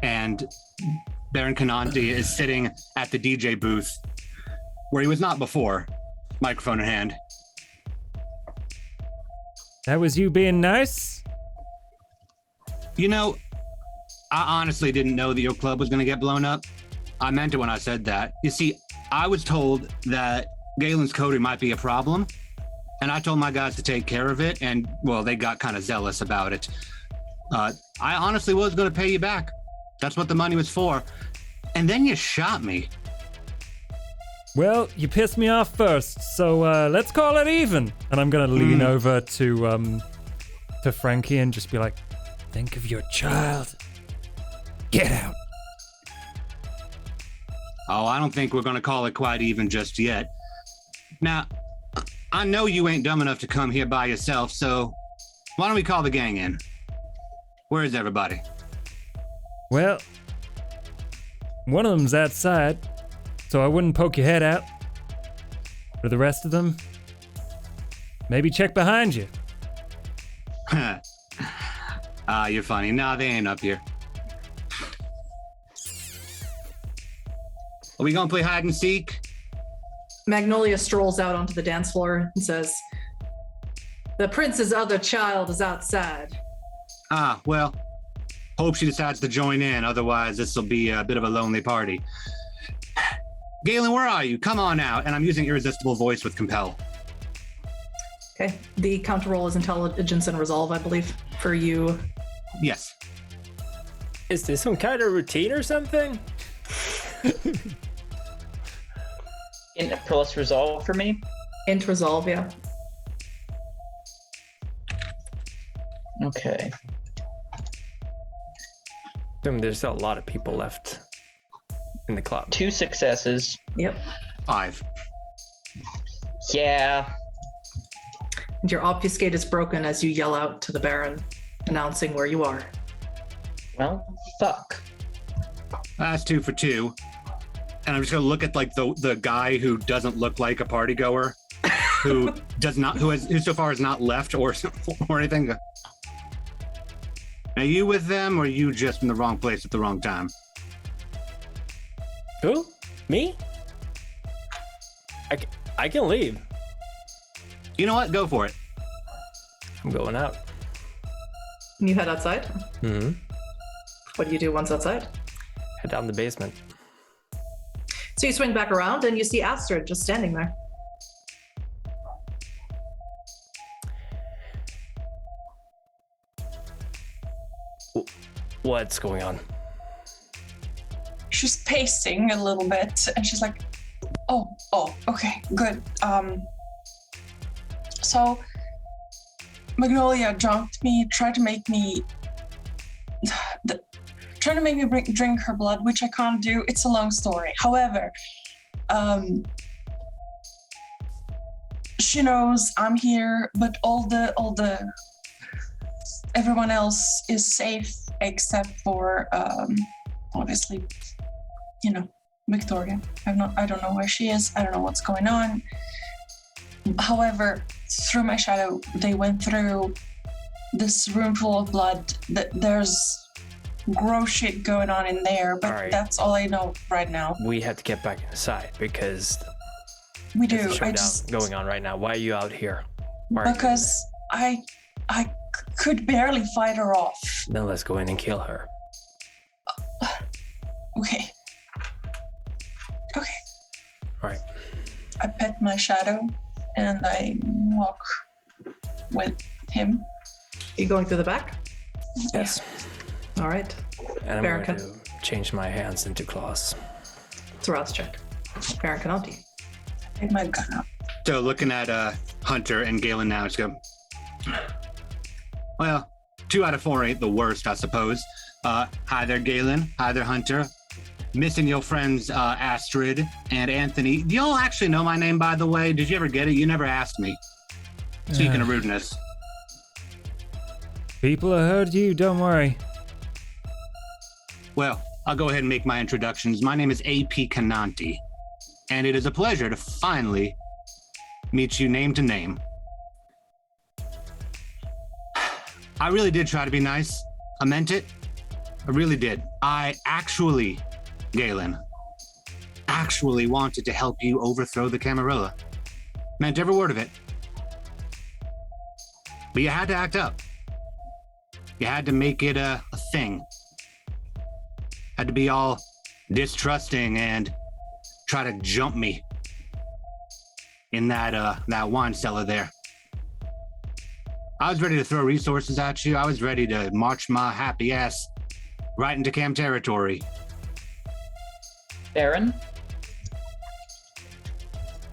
And Baron Kanandi is sitting at the DJ booth where he was not before, microphone in hand. That was you being nice? You know, I honestly didn't know that your club was going to get blown up. I meant it when I said that. You see, I was told that Galen's Coterie might be a problem, and I told my guys to take care of it, and, well, they got kind of zealous about it. I honestly was going to pay you back. That's what the money was for. And then you shot me. Well, you pissed me off first, so let's call it even. And I'm gonna lean over to Frankie and just be like, think of your child. Get out. Oh, I don't think we're going to call it quite even just yet. Now, I know you ain't dumb enough to come here by yourself, so why don't we call the gang in? Where is everybody? Well, one of them's outside, so I wouldn't poke your head out. For the rest of them, maybe check behind you. You're funny. Nah, they ain't up here. Are we gonna play hide and seek? Magnolia strolls out onto the dance floor and says, "The prince's other child is outside." Well, hope she decides to join in. Otherwise, this will be a bit of a lonely party. Galen, where are you? Come on out. And I'm using irresistible voice with compel. Okay. The counter roll is intelligence and resolve, I believe, for you. Yes. Is this some kind of routine or something? Plus resolve for me? Int resolve, yeah. Okay. There's still a lot of people left in the club. 2 successes. Yep. 5. Yeah. And your obfuscate is broken as you yell out to the Baron, announcing where you are. Well, fuck. That's 2 for 2. And I'm just gonna look at like the guy who doesn't look like a party goer, who so far has not left or anything. Are you with them, or are you just in the wrong place at the wrong time? Who? Me? I can leave. You know what? Go for it. I'm going out. And you head outside? Mm-hmm. What do you do once outside? Head down the basement. So you swing back around and you see Astrid just standing there. What's going on? She's pacing a little bit and she's like, oh, okay, good. So Magnolia jumped me, tried to make me drink her blood, which I can't do. It's a long story. However, she knows I'm here, but everyone else is safe except for obviously, Victoria. I don't know where she is. I don't know what's going on. However, through my shadow, they went through this room full of blood. There's gross shit going on in there, but All right. That's all I know right now. We have to get back inside because We there's do. a showdown going on right now. Why are you out here? Why are you Because I could barely fight her off. Then let's go in and kill her. Okay. All right. I pet my shadow and I walk with him. You going through the back? Yes. All right. And I'm Baron going to change my hands into claws. It's a rouse check. Baron Cananti. I picked my gun up. So looking at Hunter and Galen now, just go, well, 2 out of 4 ain't the worst, I suppose. Hi there, Galen. Hi there, Hunter. Missing your friends, Astrid and Anthony. Do y'all actually know my name, by the way? Did you ever get it? You never asked me. Speaking of rudeness. People have heard you, don't worry. Well, I'll go ahead and make my introductions. My name is A.P. Cananti, and it is a pleasure to finally meet you name to name. I really did try to be nice. I meant it. I really did. I actually, Galen, wanted to help you overthrow the Camarilla. Meant every word of it. But you had to act up. You had to make it a thing. Had to be all distrusting and try to jump me in that wine cellar there. I was ready to throw resources at you. I was ready to march my happy ass right into Cam territory. Baron?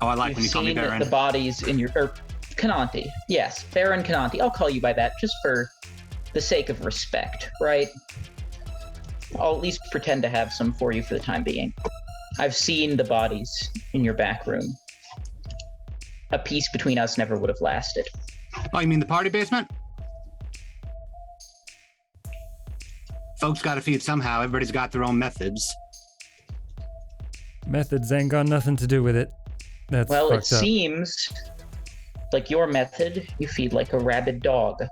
Oh, I like when you call me You've seen Baron. the bodies in your... Cananti. Yes, Baron Cananti. I'll call you by that just for the sake of respect, right? I'll at least pretend to have some for you for the time being. I've seen the bodies in your back room. A peace between us never would have lasted. Oh, you mean the party basement? Folks gotta feed somehow. Everybody's got their own methods. Methods ain't got nothing to do with it. That's Well, it fucked up. seems like your method, you feed like a rabid dog.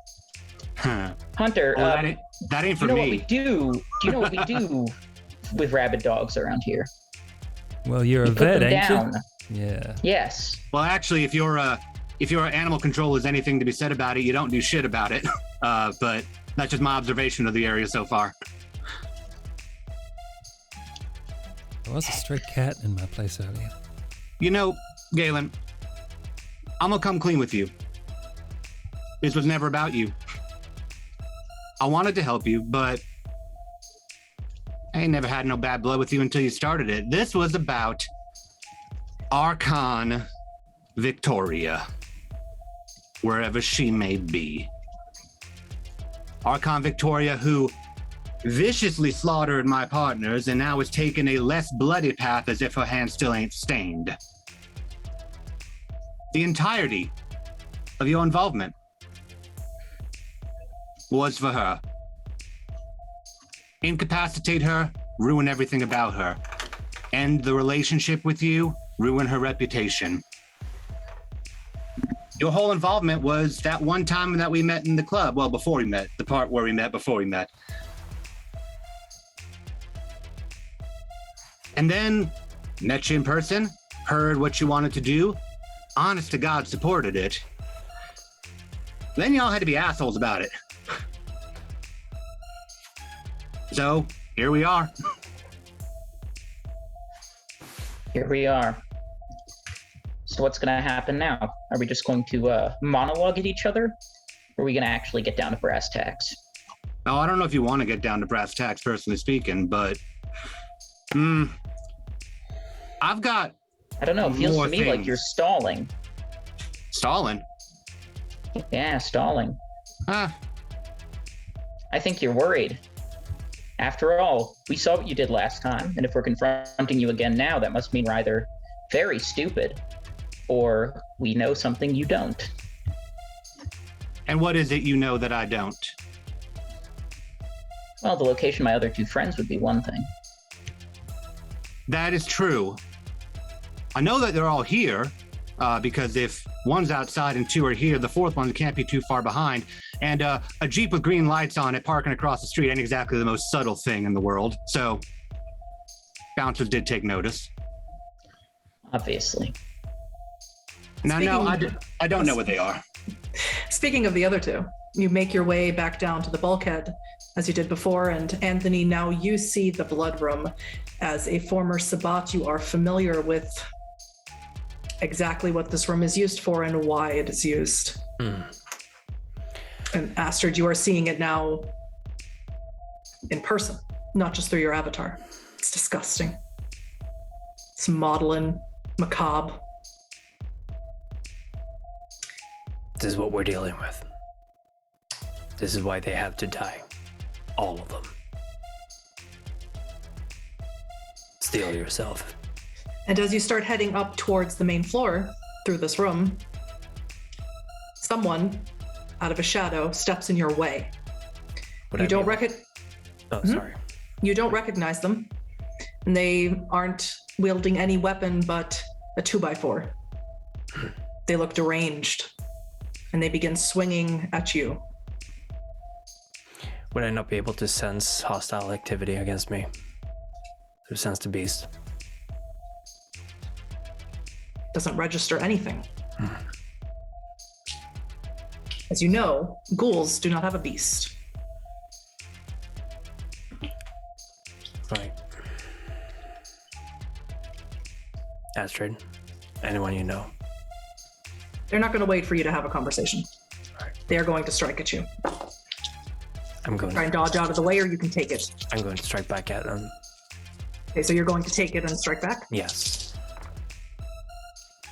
Huh. Hunter, Well, that ain't for you know what me. we do? Do you know what we do with rabid dogs around here? Well, you're a We put vet, them ain't down. you? Yeah. Yes. Well, actually, if your animal control is anything to be said about it, you don't do shit about it. But that's just my observation of the area so far. There was a stray cat in my place earlier. You know, Galen, I'm gonna come clean with you. This was never about you. I wanted to help you, but I ain't never had no bad blood with you until you started it. This was about Archon Victoria, wherever she may be. Archon Victoria, who viciously slaughtered my partners and now is taking a less bloody path as if her hand still ain't stained. The entirety of your involvement was for her. Incapacitate her, ruin everything about her. End the relationship with you, ruin her reputation. Your whole involvement was that one time that we met in the club. Well, before we met, the part where we met before we met. And then met you in person, heard what you wanted to do, honest to God supported it. Then y'all had to be assholes about it. So, here we are. Here we are. So what's going to happen now? Are we just going to monologue at each other? Or are we going to actually get down to brass tacks? Now, I don't know if you want to get down to brass tacks, personally speaking, but I've got I don't know. It feels more to me like things. you're stalling. Stalin. Yeah, stalling. Huh. I think you're worried. After all, we saw what you did last time, and if we're confronting you again now, that must mean we're either very stupid or we know something you don't. And what is it you know that I don't? Well, the location of my other 2 friends would be one thing. That is true. I know that they're all here, because if one's outside and 2 are here, the 4th one can't be too far behind. And a Jeep with green lights on it parking across the street ain't exactly the most subtle thing in the world. So, bouncers did take notice. Obviously. Now, no, Speaking- I don't know what they are. Speaking of the other 2, you make your way back down to the bulkhead as you did before, and Anthony, now you see the blood room. As a former Sabbat, you are familiar with exactly what this room is used for and why it is used. And Astrid, you are seeing it now in person, not just through your avatar. It's disgusting. It's maudlin, macabre. This is what we're dealing with. This is why they have to die. All of them. Steel yourself. And as you start heading up towards the main floor through this room, someone out of a shadow steps in your way. You don't sorry. You don't recognize them, and they aren't wielding any weapon but a 2x4. They look deranged, and they begin swinging at you. Would I not be able to sense hostile activity against me? To sense the beast? Doesn't register anything. As you know, ghouls do not have a beast. Right. Astrid, anyone you know? They're not going to wait for you to have a conversation. Right. They are going to strike at you. I'm going Try and dodge out of the way, or you can take it. I'm going to strike back at them. Okay, so you're going to take it and strike back? Yes.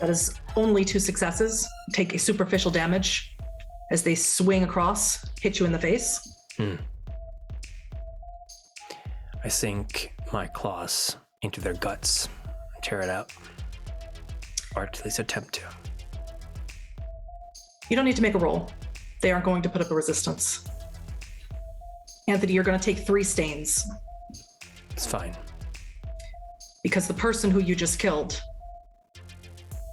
That is only 2 successes. Take a superficial damage as they swing across, hit you in the face. I sink my claws into their guts, tear it out. Or at least attempt to. You don't need to make a roll. They aren't going to put up a resistance. Anthony, you're going to take 3 stains It's fine. because the person who you just killed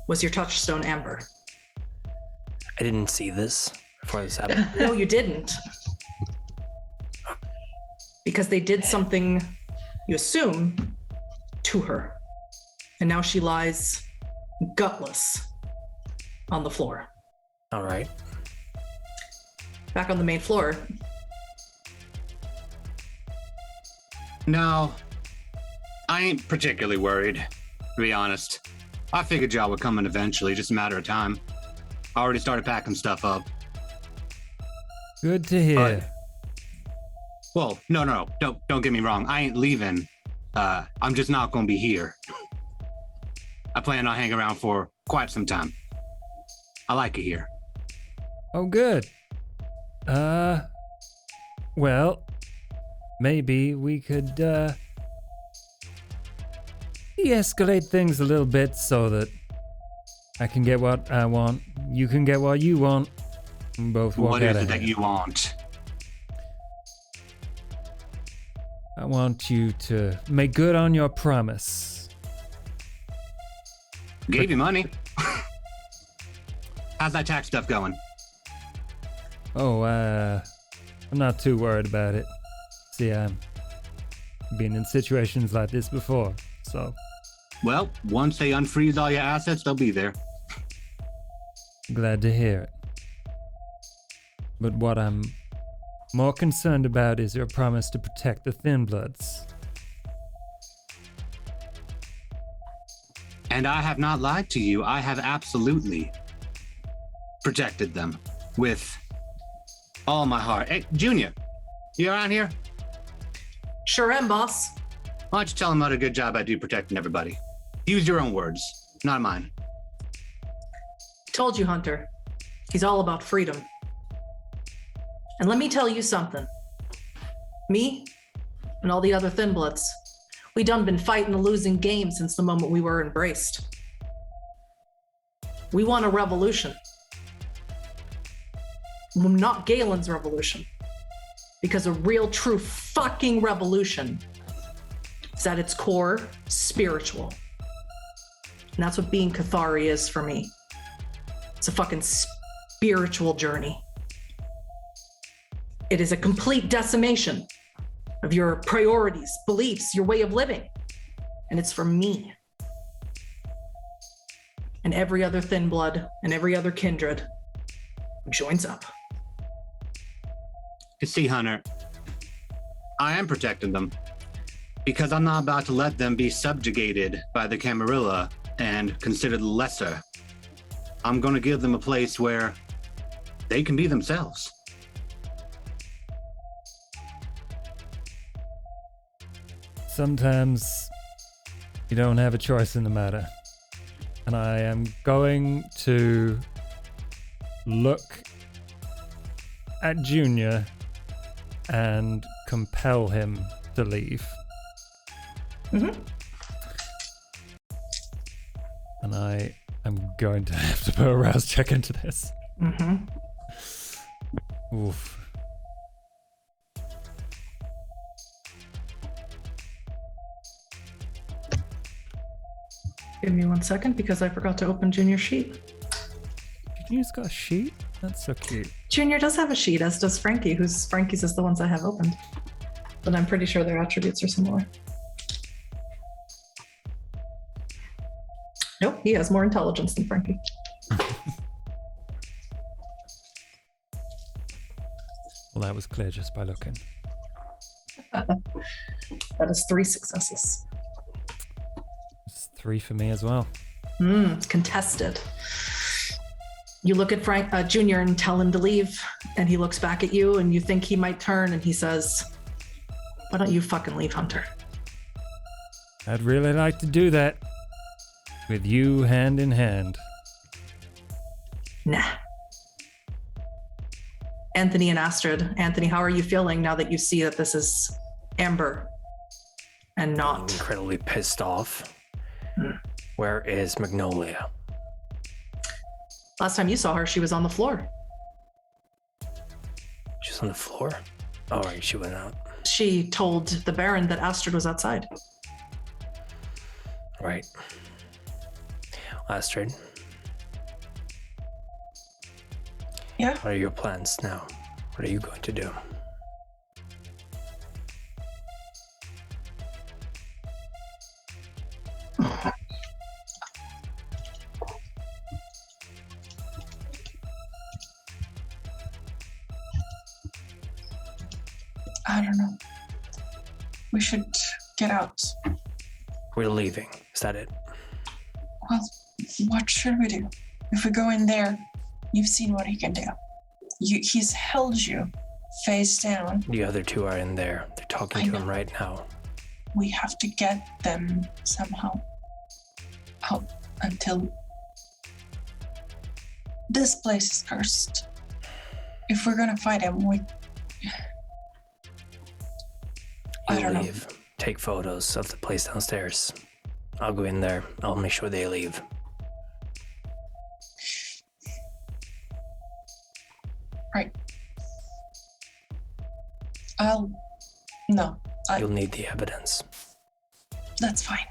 was your touchstone Amber. I didn't see this before this happened. No, you didn't. Because they did something, you assume, to her. And now she lies gutless on the floor. All right. Back on the main floor, No, I ain't particularly worried, to be honest. I figured y'all were coming eventually, just a matter of time. I already started packing stuff up. Good to hear. Well, no, don't get me wrong. I ain't leaving. I'm just not gonna be here. I plan on hanging around for quite some time. I like it here. Oh, good. Well, maybe we could, de-escalate things a little bit so that I can get what I want, you can get what you want, and both walk What out is it of that here. you want? I want you to make good on your promise. Gave you money. How's that tax stuff going? Oh, I'm not too worried about it. See, I'm been in situations like this before, so Well, once they unfreeze all your assets, they'll be there. glad to hear it. But what I'm more concerned about is your promise to protect the Thin Bloods. And I have not lied to you. I have absolutely protected them with all my heart. Hey, Junior, you around here? sure am, boss. Why don't you tell them what a good job I do protecting everybody? Use your own words, not mine. Told you, Hunter. He's all about freedom. And let me tell you something. Me and all the other Thin Bloods, we done been fighting a losing game since the moment we were embraced. We want a revolution. Not Galen's revolution. Because a real, true fucking revolution is at its core spiritual. And that's what being Cathari is for me. It's a fucking spiritual journey. It is a complete decimation of your priorities, beliefs, your way of living. And it's for me. And every other Thin Blood and every other kindred who joins up. You see, Hunter, I am protecting them because I'm not about to let them be subjugated by the Camarilla and considered lesser. I'm going to give them a place where they can be themselves. sometimes you don't have a choice in the matter. And I am going to look at Junior and compel him to leave. Mm-hmm. And I am going to have to put a rouse check into this. Mm-hmm. Oof. Give me 1 second because I forgot to open Junior's sheet. Junior's got a sheet? That's so cute. Junior does have a sheet, as does Frankie, whose Frankie's is the ones I have opened. But I'm pretty sure their attributes are similar. Nope, he has more intelligence than Frankie. Well, that was clear just by looking. That is 3 successes. It's 3 for me as well. Contested. You look at Junior and tell him to leave, and he looks back at you, and you think he might turn, and he says, "Why don't you fucking leave, Hunter?" I'd really like to do that. With you hand in hand. Nah. Anthony and Astrid. Anthony, how are you feeling now that you see that this is Amber and I'm not? incredibly pissed off. Where is Magnolia? Last time you saw her, she was on the floor. She's on the floor? All right, she went out. She told the Baron that Astrid was outside. Right. Astrid, Yeah. what are your plans now? What are you going to do? I don't know. We should get out. We're leaving. Is that it? Well, what should we do? If we go in there, you've seen what he can do. He's held you face down. The other two are in there. They're talking to I him know. right now. We have to get them somehow out until this place is cursed. If we're gonna fight him, I You don't know. leave. Take photos of the place downstairs. I'll go in there. I'll make sure they leave. Right. No, You'll need the evidence. that's fine.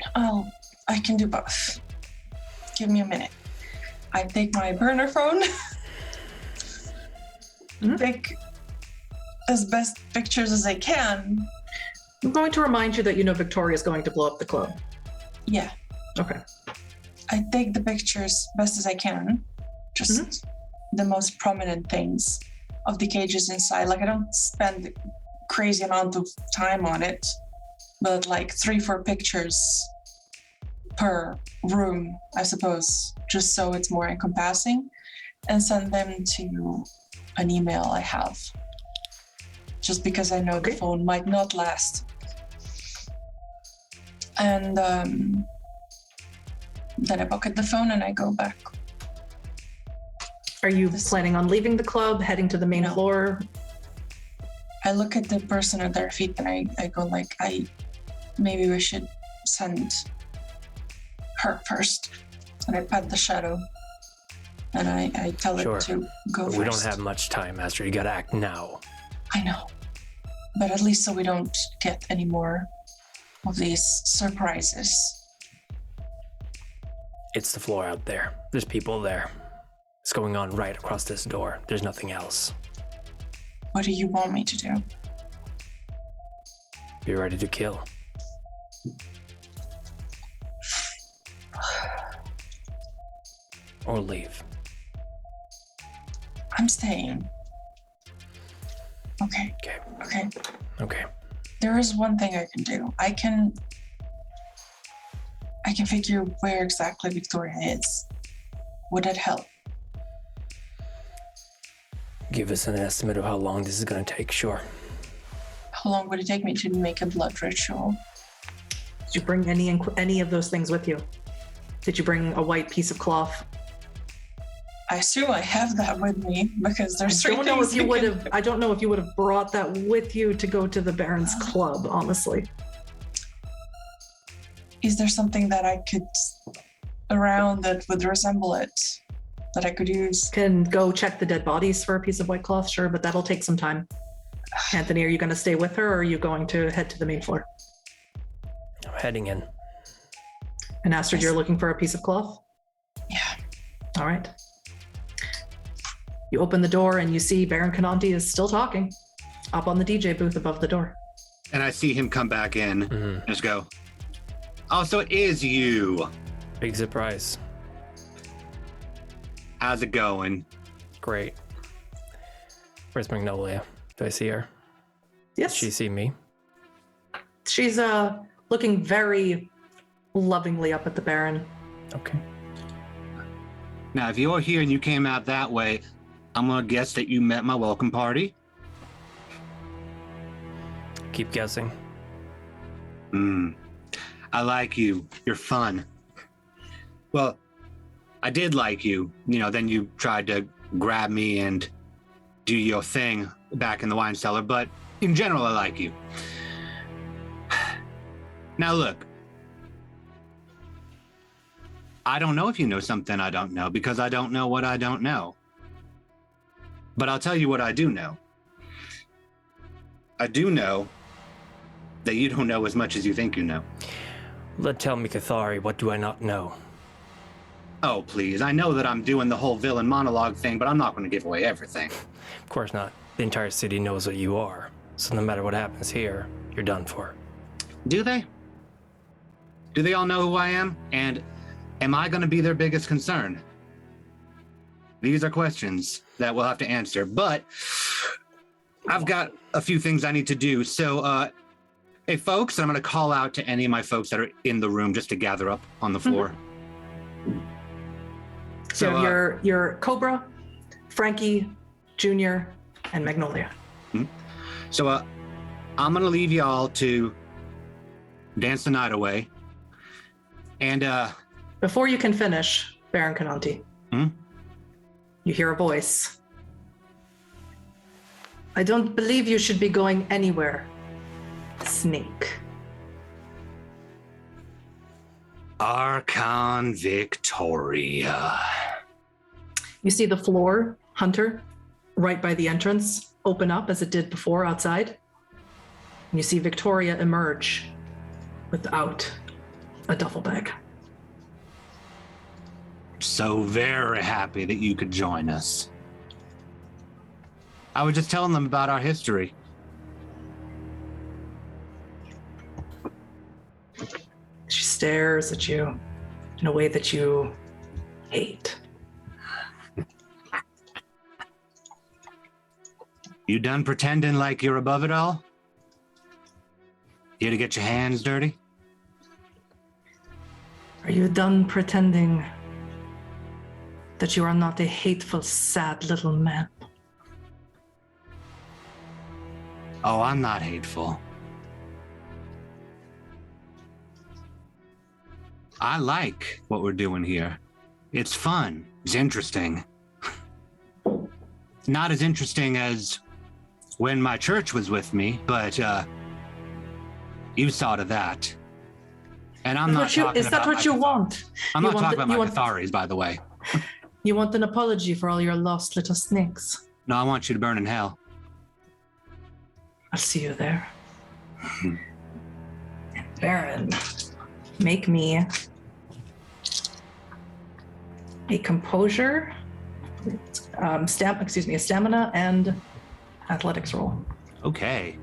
I can do both. Give me a minute. I take my burner phone, take as best pictures as I can. I'm going to remind you that you know Victoria is going to blow up the club. Yeah, Okay. I take the pictures best as I can. Just the most prominent things of the cages inside. Like, I don't spend crazy amount of time on it, but like 3-4 pictures per room, I suppose, just so it's more encompassing, and send them to an email I have. Just because I know the phone might not last. And then I pocket the phone and I go back. Are you planning on leaving the club, heading to the main No. floor? I look at the person at their feet and I go like, maybe we should send her first. And I pat the shadow and I tell Sure. it to go But first. we don't have much time, Astrid. You gotta act now. I know. But at least so we don't get any more of these surprises. It's the floor out there. There's people there. It's going on right across this door. There's nothing else. What do you want me to do? Be ready to kill. Or leave. I'm staying. Okay. Okay. Okay. There is one thing I can do. I can figure where exactly Victoria is. Would that help? Give us an estimate of how long this is gonna take, sure. How long would it take me to make a blood ritual? Did you bring any of those things with you? Did you bring a white piece of cloth? I assume I have that with me because there's I three don't know things if you I would can- have. I don't know if you would have brought that with you to go to the Baron's club. Honestly, Is there something that I could around that would resemble it that I could use? can go check the dead bodies for a piece of white cloth, sure, but that'll take some time. Anthony, are you going to stay with her, or are you going to head to the main floor? I'm heading in. And Astrid, you're looking for a piece of cloth? Yeah. All right. You open the door and you see Baron Cananti is still talking up on the DJ booth above the door. And I see him come back in and just go, oh, so it is you. Big surprise. How's it going? Great. Where's Magnolia? Do I see her? Yes. Does she see me? She's looking very lovingly up at the Baron. Okay. Now, if you're here and you came out that way, I'm going to guess that you met my welcome party. Keep guessing. I like you. You're fun. Well, I did like you. You know, then you tried to grab me and do your thing back in the wine cellar, but in general, I like you. Now, look. I don't know if you know something I don't know because I don't know what I don't know. But I'll tell you what I do know. I do know that you don't know as much as you think you know. Tell me, Cathari, what do I not know? Oh, please. I know that I'm doing the whole villain monologue thing, but I'm not going to give away everything. Of course not. The entire city knows what you are. So no matter what happens here, you're done for. Do they? Do they all know who I am? And am I going to be their biggest concern? These are questions that we'll have to answer, but I've got a few things I need to do. So, hey, folks, I'm going to call out to any of my folks that are in the room just to gather up on the floor. So your Cobra, Frankie, Junior, and Magnolia. So, I'm going to leave y'all to dance the night away. And, Before you can finish, Baron Cananti, you hear a voice. I don't believe you should be going anywhere, Snake. Archon Victoria. You see the floor, Hunter, right by the entrance, open up as it did before outside. And you see Victoria emerge without a duffel bag. So very happy that you could join us. I was just telling them about our history. She stares at you in a way that you hate. You done pretending like you're above it all? Here to get your hands dirty? Are you done pretending that you are not a hateful, sad little man? Oh, I'm not hateful. I like what we're doing here. It's fun. It's interesting. Not as interesting as when my church was with me, but you saw to that. And I'm not talking Is that about what you want? I'm You not want talking the- about you my want- Catharis, by the way. You want an apology for all your lost little snakes? No, I want you to burn in hell. I'll see you there. Baron, make me a composure, a stamina and athletics roll. Okay.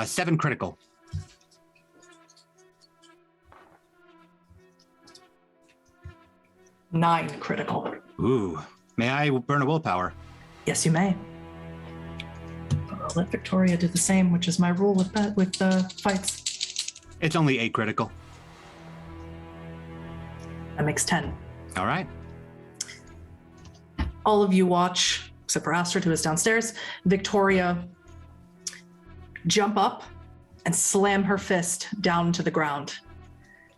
Seven critical. Nine critical. Ooh. May I burn a willpower? Yes, you may. I'll let Victoria do the same, which is my rule with fights. It's only 8 critical. That makes 10. All right. All of you watch, except for Astrid, who is downstairs, Victoria jump up and slam her fist down to the ground.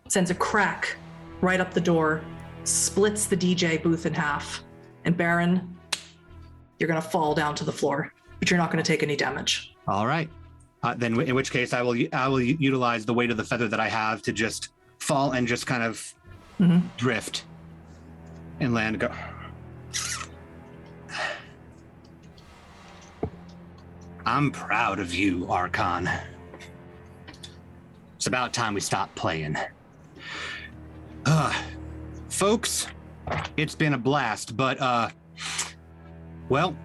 Sends a crack right up the door, splits the DJ booth in half. And Baron, you're going to fall down to the floor, but you're not going to take any damage. All right. Then in which case I will utilize the weight of the feather that I have to just fall and just kind of drift and land. Go. I'm proud of you, Archon. It's about time we stop playing. Folks, it's been a blast, but, well,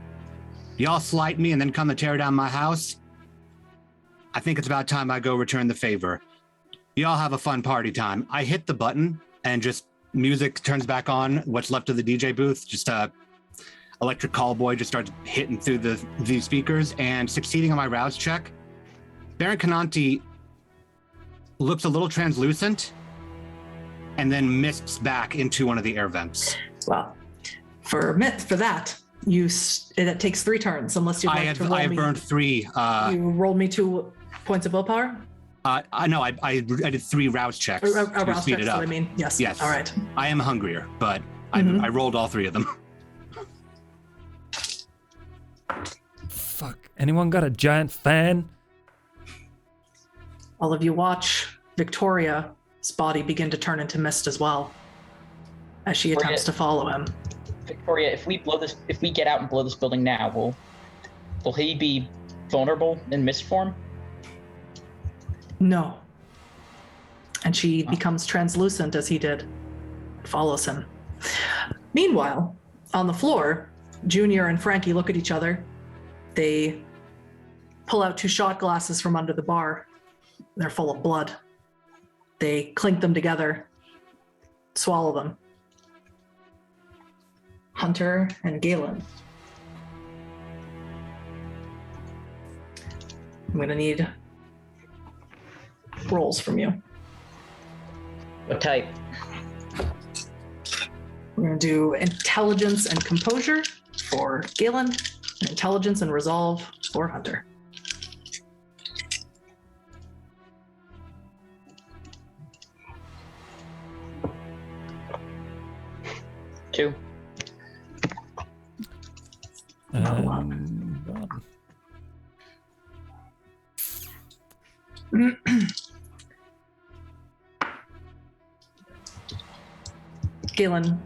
y'all slight me and then come to tear down my house. I think it's about time I go return the favor. Y'all have a fun party time. I hit the button and just music turns back on. What's left of the DJ booth, just electric call boy just starts hitting through the speakers and succeeding on my rouse check. Baron Cananti looks a little translucent and then mists back into one of the air vents. Well, for that, it takes 3 turns unless you'd like to roll me. I have burned 3. You rolled me 2 points of willpower? I did 3 rouse checks to rouse speed checks, it up. what I mean. Yes. Yes. All right. I am hungrier, but I rolled all 3 of them. Fuck. Anyone got a giant fan? All of you watch Victoria's body begin to turn into mist as well as she attempts to follow him. Victoria, if we get out and blow this building now, will he be vulnerable in mist form? No. And she becomes translucent as he did. Follows him. Meanwhile, on the floor, Junior and Frankie look at each other. They pull out 2 shot glasses from under the bar. They're full of blood. They clink them together, swallow them. Hunter and Galen. I'm going to need rolls from you. What type? We're going to do intelligence and composure for Galen, and intelligence and resolve for Hunter. Two. One. Galen,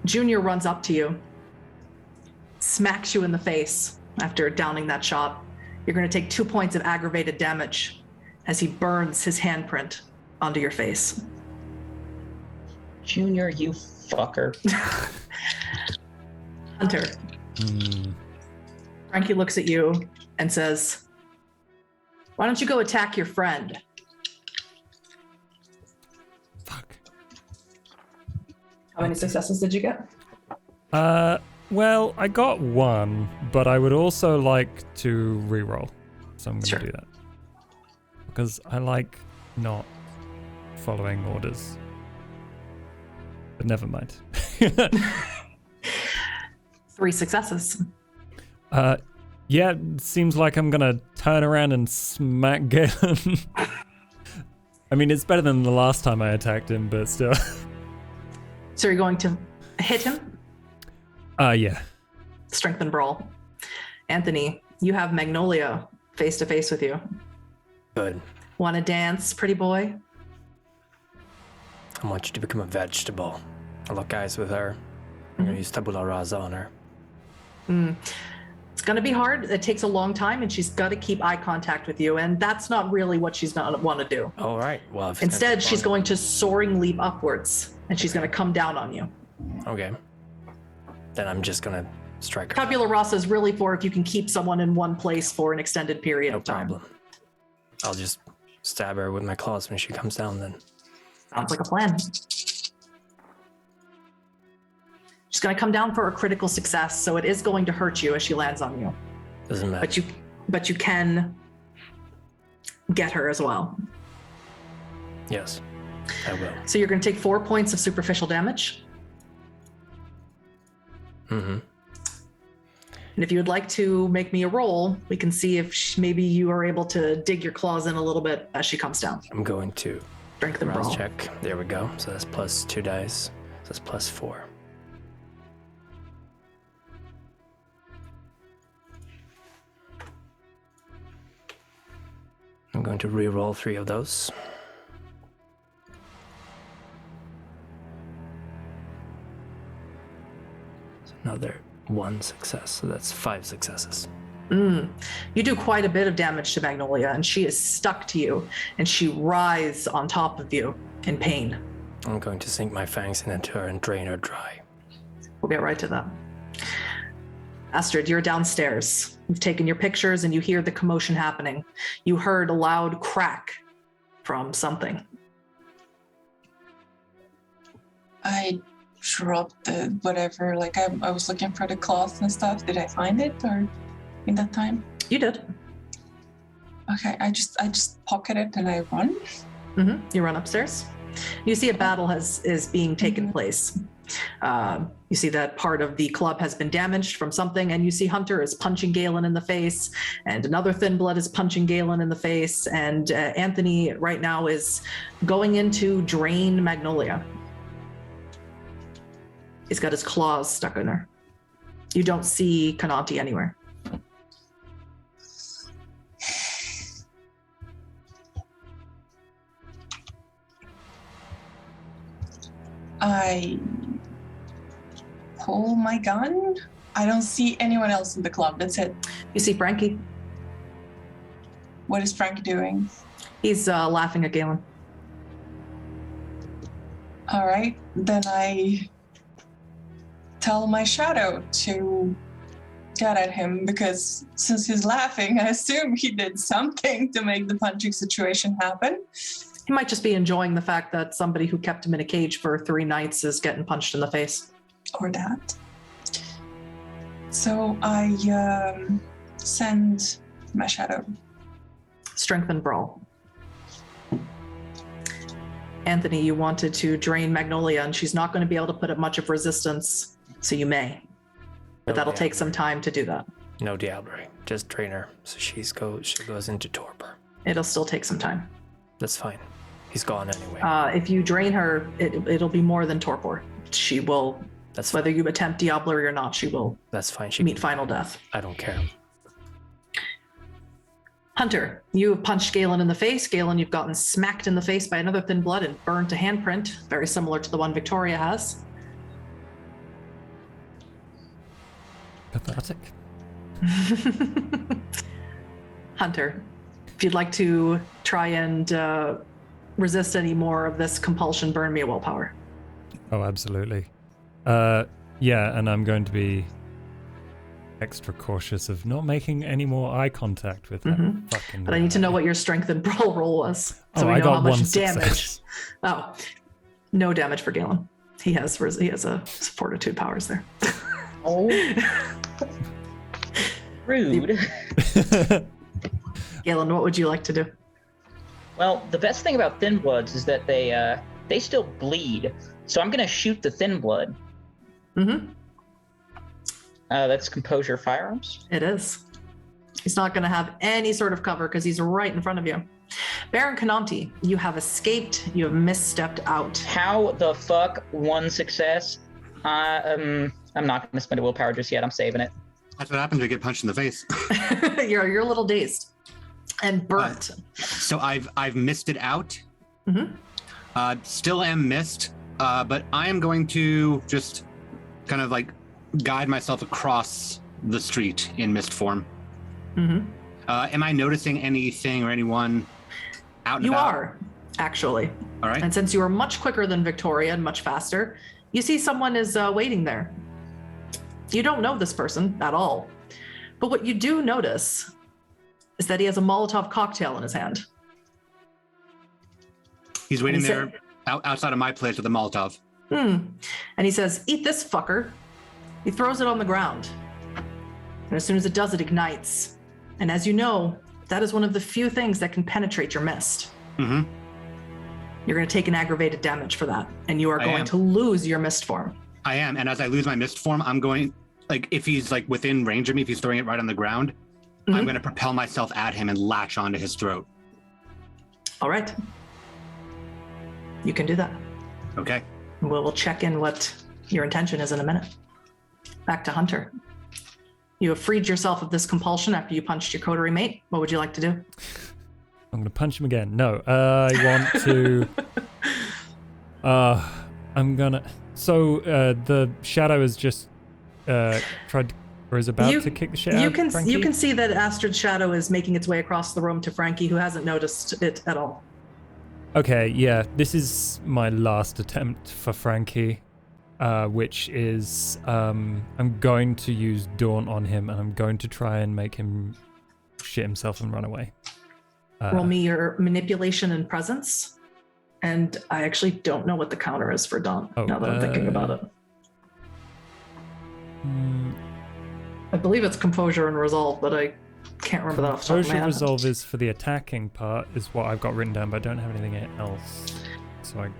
Junior runs up to you, smacks you in the face after downing that shot. You're going to take 2 points of aggravated damage as he burns his handprint onto your face. Junior, you fucker. Hunter. Frankie looks at you and says, "Why don't you go attack your friend?" Fuck. How many successes did you get? Well, I got 1, but I would also like to reroll. So I'm going to do that. Because I like not following orders. But never mind. 3 successes. Yeah, it seems like I'm going to turn around and smack Galen. I mean, it's better than the last time I attacked him, but still. So you're going to hit him? Yeah. Strength and brawl. Anthony, you have Magnolia face to face with you. Good. Want to dance, pretty boy? I want you to become a vegetable. I lock eyes with her. I'm going to use tabula rasa on her. It's going to be hard. It takes a long time, and she's got to keep eye contact with you, and that's not really what she's going to want to do. All right. Well, Instead, she's going to soaring leap upwards, and she's going to come down on you. Okay. Then I'm just going to strike her. Tabula rasa is really for if you can keep someone in one place for an extended period of time. No problem. I'll just stab her with my claws when she comes down then. Sounds like a plan. She's going to come down for a critical success, so it is going to hurt you as she lands on you. Doesn't matter. But you can get her as well. Yes, I will. So you're going to take 4 points of superficial damage. Mm-hmm. And if you would like to make me a roll, we can see if maybe you are able to dig your claws in a little bit as she comes down. I'm going to Strength and rouse brawl. check. There we go. So that's plus 2 dice. So that's plus 4. I'm going to re-roll 3 of those. So another 1 success, so that's 5 successes. You do quite a bit of damage to Magnolia, and she is stuck to you, and she writhes on top of you in pain. I'm going to sink my fangs into her and drain her dry. We'll get right to that. Astrid, you're downstairs. You've taken your pictures and you hear the commotion happening. You heard a loud crack from something. I dropped the whatever, like I was looking for the cloth and stuff. Did I find it or in that time? You did. Okay, I just pocket it and I run. You run upstairs. You see a battle is being taken place. You see that part of the club has been damaged from something, and you see Hunter is punching Galen in the face, and another Thin Blood is punching Galen in the face, and Anthony right now is going in to drain Magnolia. He's got his claws stuck in her. You don't see Kananti anywhere. I pull my gun. I don't see anyone else in the club. That's it. You see Frankie. What is Frankie doing? He's laughing at Galen. All right, then I tell my shadow to get at him, because since he's laughing, I assume he did something to make the punching situation happen. He might just be enjoying the fact that somebody who kept him in a cage for 3 nights is getting punched in the face. Or that. So I send my shadow. Strength and brawl. Anthony, you wanted to drain Magnolia, and she's not going to be able to put up much of resistance, so you may. But that'll take some time to do that. No diablerie, just drain her. So she goes into torpor. It'll still take some time. That's fine. He's gone anyway. If you drain her, it'll be more than torpor. She will, That's whether fine. you attempt diablerie or not, she will That's fine. She meet final death. I don't care. Hunter, you have punched Galen in the face. Galen, you've gotten smacked in the face by another Thin Blood and burned to handprint, very similar to the one Victoria has. Pathetic. Hunter, if you'd like to try and resist any more of this compulsion, burn me a willpower. Oh, absolutely. Yeah, and I'm going to be extra cautious of not making any more eye contact with that fucking But I need to know what your strength and brawl roll was, so we I know got how much 1 damage. success. Oh, no damage for Galen. He has a fortitude powers there. Oh. Rude. Galen, what would you like to do? Well, the best thing about Thin Bloods is that they still bleed. So I'm gonna shoot the Thin Blood. That's Composure Firearms. It is. He's not going to have any sort of cover because he's right in front of you. Baron Kananti, you have escaped. You have misstepped out. How the fuck 1 success? I'm not gonna spend a willpower just yet. I'm saving it. That's what happens when you get punched in the face. You're a little dazed and burnt. So I've missed it out. Still am missed, but I am going to just kind of like guide myself across the street in mist form. Am I noticing anything or anyone out and You about? are, actually. All right. And since you are much quicker than Victoria and much faster, you see someone is waiting there. You don't know this person at all. But what you do notice is that he has a Molotov cocktail in his hand. He's waiting And he there outside of my place with a Molotov. And he says, "Eat this, fucker." He throws it on the ground. And as soon as it does, it ignites. And as you know, that is one of the few things that can penetrate your mist. You're going to take an aggravated damage for that. And you are going to lose your mist form. I am. And as I lose my mist form, I'm going like if he's like within range of me, if he's throwing it right on the ground, I'm going to propel myself at him and latch onto his throat. All right. You can do that. Okay. We'll check in what your intention is in a minute. Back to Hunter. You have freed yourself of this compulsion after you punched your coterie mate. What would you like to do? I'm going to punch him again. No, I want to... I'm going to... So, the shadow has just tried... Or is about to kick the shit out of Frankie? You can see that Astrid's shadow is making its way across the room to Frankie, who hasn't noticed it at all. Okay, yeah. This is my last attempt for Frankie, which is I'm going to use Daunt on him, and I'm going to try and make him shit himself and run away. Roll me your manipulation and presence. And I actually don't know what the counter is for Daunt, now that I'm thinking about it. I believe it's composure and resolve, but I can't remember that off the top of my Composure head. resolve is for the attacking part, is what I've got written down, but I don't have anything else. So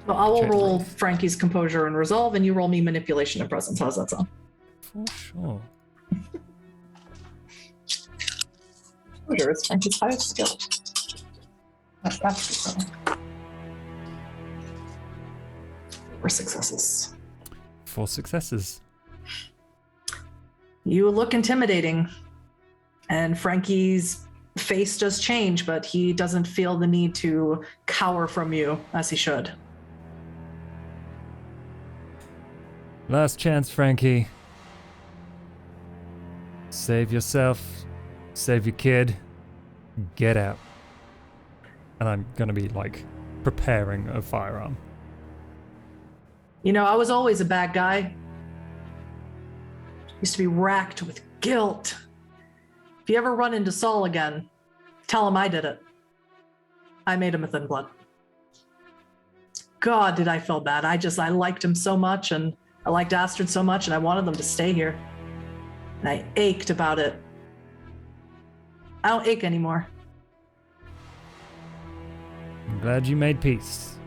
Well, I will check roll these. Frankie's composure and resolve, and you roll me manipulation and presence. How's that sound? For sure. Composure is Frankie's highest skill. That's 4 successes. 4 successes. You look intimidating, and Frankie's face does change, but he doesn't feel the need to cower from you as he should. Last chance, Frankie. Save yourself. Save your kid. Get out. And I'm gonna be, like, preparing a firearm. You know, I was always a bad guy. Used to be racked with guilt. If you ever run into Saul again, tell him I did it. I made him a thin blood. God, did I feel bad. I liked him so much, and I liked Astrid so much, and I wanted them to stay here. And I ached about it. I don't ache anymore. I'm glad you made peace.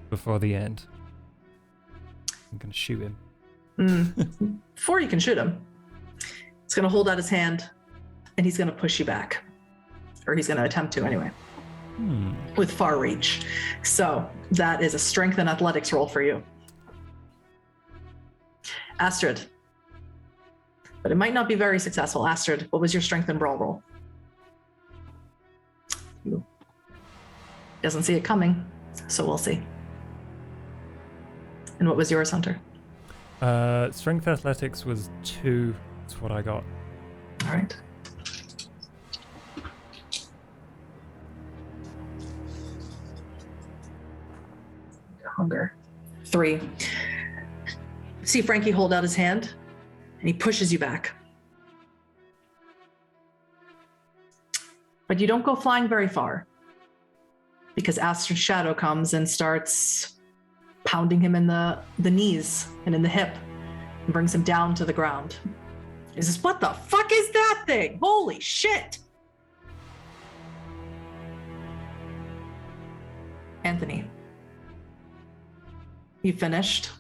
Before the end. I'm gonna shoot him. Before you can shoot him, he's going to hold out his hand, and he's going to push you back. Or he's going to attempt to anyway. With far reach. So that is a strength and athletics roll for you. Astrid. But it might not be very successful. Astrid, what was your strength and brawl roll? Doesn't see it coming, so we'll see. And what was yours, Hunter? Strength athletics was 2. That's what I got. All right. Hunger. 3. See Frankie hold out his hand, and he pushes you back. But you don't go flying very far, because Astrid's shadow comes and starts pounding him in the knees and in the hip and brings him down to the ground. He says, what the fuck is that thing? Holy shit! Anthony, you finished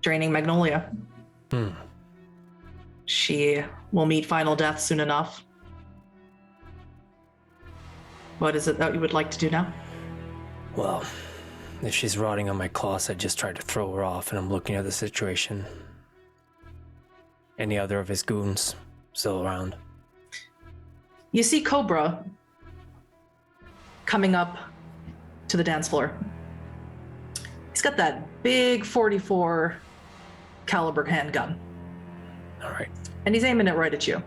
draining Magnolia. She will meet final death soon enough. What is it that you would like to do now? Well, if she's rotting on my claws, I just tried to throw her off, and I'm looking at the situation. Any other of his goons still around? You see Cobra coming up to the dance floor. He's got that big 44 caliber handgun. All right. And he's aiming it right at you.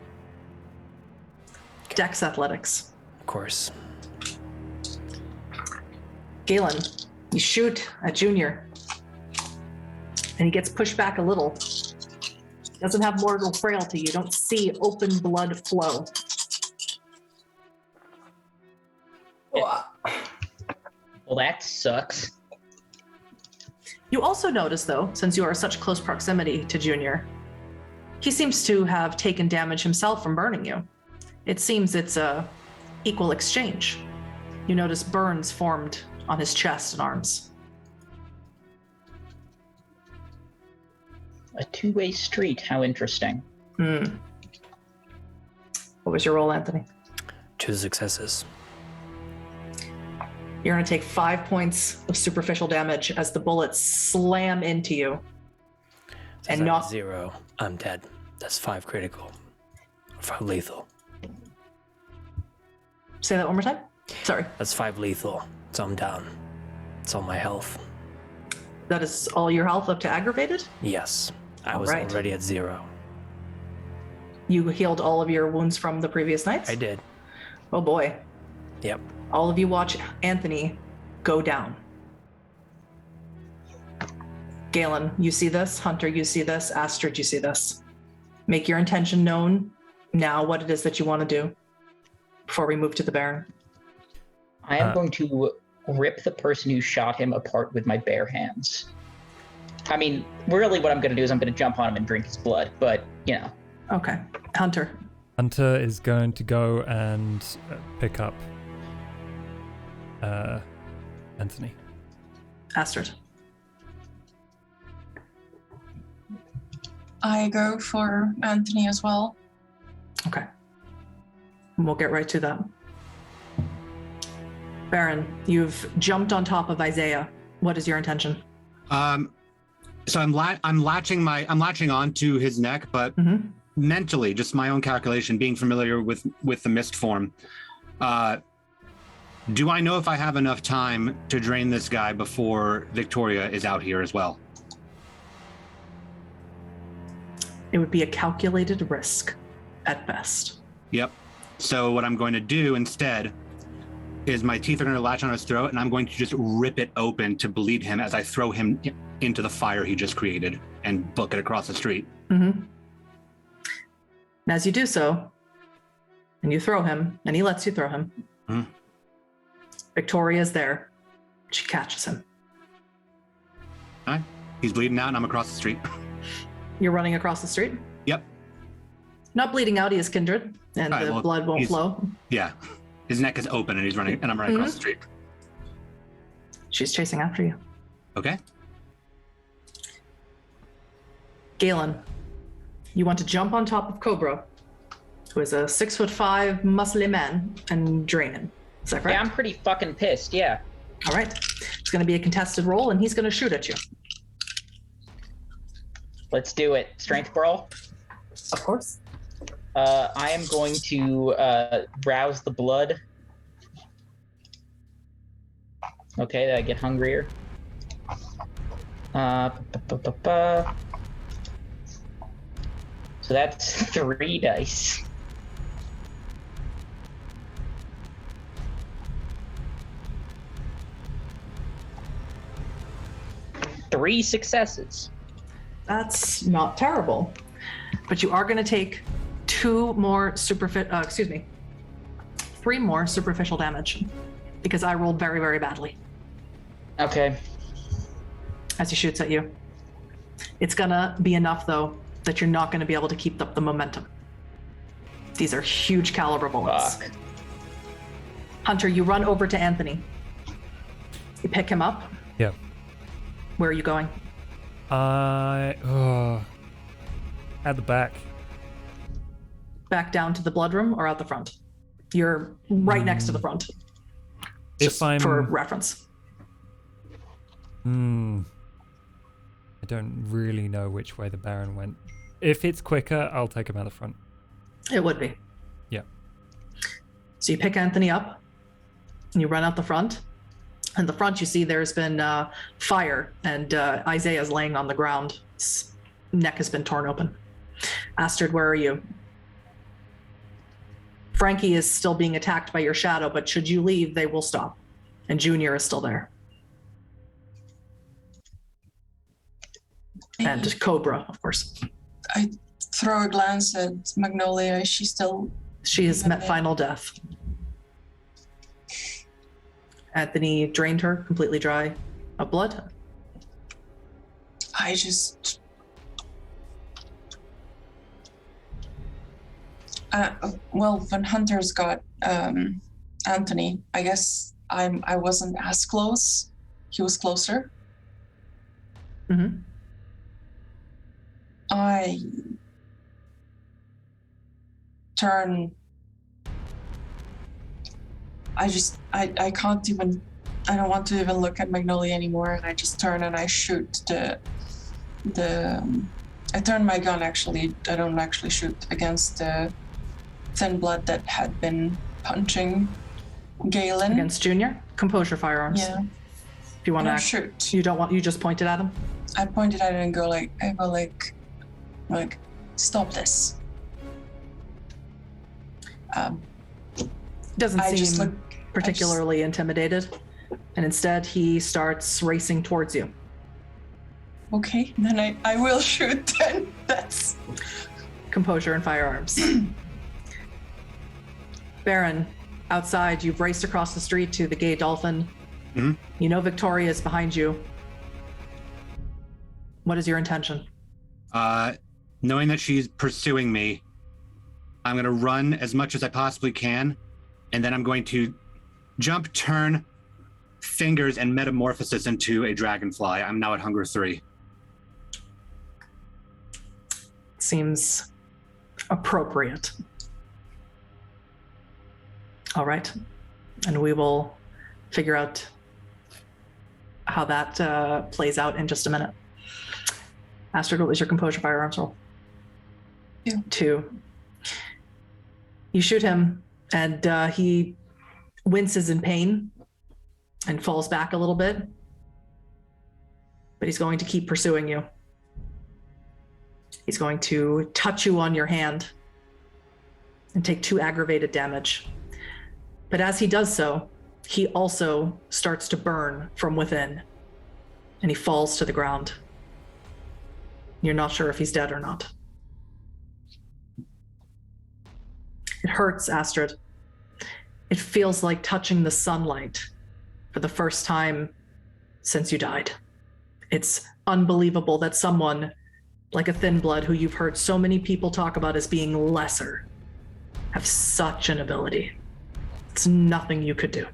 Dex athletics. Of course. Galen, you shoot at Junior. And he gets pushed back a little. Doesn't have mortal frailty. You don't see open blood flow. Well, that sucks. You also notice, though, since you are such close proximity to Junior, he seems to have taken damage himself from burning you. It seems it's a equal exchange. You notice burns formed on his chest and arms. A two-way street. How interesting. What was your roll, Anthony? 2 successes. You're going to take 5 points of superficial damage as the bullets slam into you. So And I'm not- at 0. I'm dead. That's 5 critical. 5 lethal. Say that one more time. Sorry. That's 5 lethal. So I'm down. It's all my health. That is all your health up to aggravated? Yes. I was Alright. already at 0. You healed all of your wounds from the previous nights? I did. Oh boy. Yep. All of you watch Anthony go down. Galen, you see this? Hunter, you see this? Astrid, you see this? Make your intention known now, what it is that you want to do before we move to the Baron. I am going to rip the person who shot him apart with my bare hands. I mean, really what I'm going to do is I'm going to jump on him and drink his blood, but, you know. Okay. Hunter. Hunter is going to go and pick up Anthony. Astrid. I go for Anthony as well. Okay. We'll get right to that. Baron, you've jumped on top of Isaiah. What is your intention? So I'm latching onto his neck, but mentally, just my own calculation, being familiar with the mist form. Do I know if I have enough time to drain this guy before Victoria is out here as well? It would be a calculated risk at best. Yep. So what I'm going to do instead is my teeth are going to latch on his throat, and I'm going to just rip it open to bleed him as I throw him into the fire he just created and book it across the street. Mm-hmm. And as you do so, and you throw him, and he lets you throw him, Victoria's there. She catches him. All right. He's bleeding out, and I'm across the street. You're running across the street? Yep. Not bleeding out, he is kindred, and All right, the well, blood won't flow. Yeah. His neck is open, and he's running, and I'm running across the street. She's chasing after you. Okay. Galen, you want to jump on top of Cobra, who is a 6'5" muscly man, and drain him. Is that correct? Yeah, I'm pretty fucking pissed, yeah. All right. It's going to be a contested roll, and he's going to shoot at you. Let's do it. Strength brawl. Of course. I am going to rouse the blood. Okay, I get hungrier. So that's 3 dice. Three successes. That's not terrible. But you are going to take 3 more superficial damage because I rolled very, very badly Okay. as he shoots at you. It's going to be enough, though, that you're not going to be able to keep up the momentum. These are huge caliber bullets. Fuck. Hunter, you run over to Anthony. You pick him up. Yeah. Where are you going? At the back. Back down to the blood room or out the front? You're right next to the front. Just for reference. I don't really know which way the Baron went. If it's quicker, I'll take him out the front. It would be. Yeah. So you pick Anthony up and you run out the front. In the front, you see there's been fire, and Isaiah's laying on the ground. His neck has been torn open. Astrid, where are you? Frankie is still being attacked by your shadow, but should you leave, they will stop. And Junior is still there. And Cobra, of course. I throw a glance at Magnolia. Is she still... She has met final death. Anthony drained her completely dry of blood. I just... well, when Hunter's got Anthony, I guess I wasn't as close. He was closer. Mm-hmm. I turn. I can't even. I don't want to even look at Magnolia anymore, and I just turn and I shoot the. I turn my gun actually. I don't actually shoot against the thin blood that had been punching Galen. Against Junior? Composure firearms. Yeah. If you want to shoot. You don't want, you just pointed at him? I pointed at it and go like, stop this. Doesn't I just seem look- particularly intimidated, and instead he starts racing towards you. Okay, then I will shoot then. That's Composure and firearms. Baron, outside, you've raced across the street to the Gay Dolphin. Mhm. You know Victoria is behind you. What is your intention? Knowing that she's pursuing me, I'm going to run as much as I possibly can, and then I'm going to jump, turn, fingers, and metamorphosis into a dragonfly. I'm now at hunger 3. Seems appropriate. All right. And we will figure out how that plays out in just a minute. Astrid, what was your composure firearms roll? 2. You shoot him, and he winces in pain and falls back a little bit, but he's going to keep pursuing you. He's going to touch you on your hand and take 2 aggravated damage. But as he does so, he also starts to burn from within, and he falls to the ground. You're not sure if he's dead or not. It hurts, Astrid. It feels like touching the sunlight for the first time since you died. It's unbelievable that someone like a thin blood, who you've heard so many people talk about as being lesser, have such an ability. It's nothing you could do.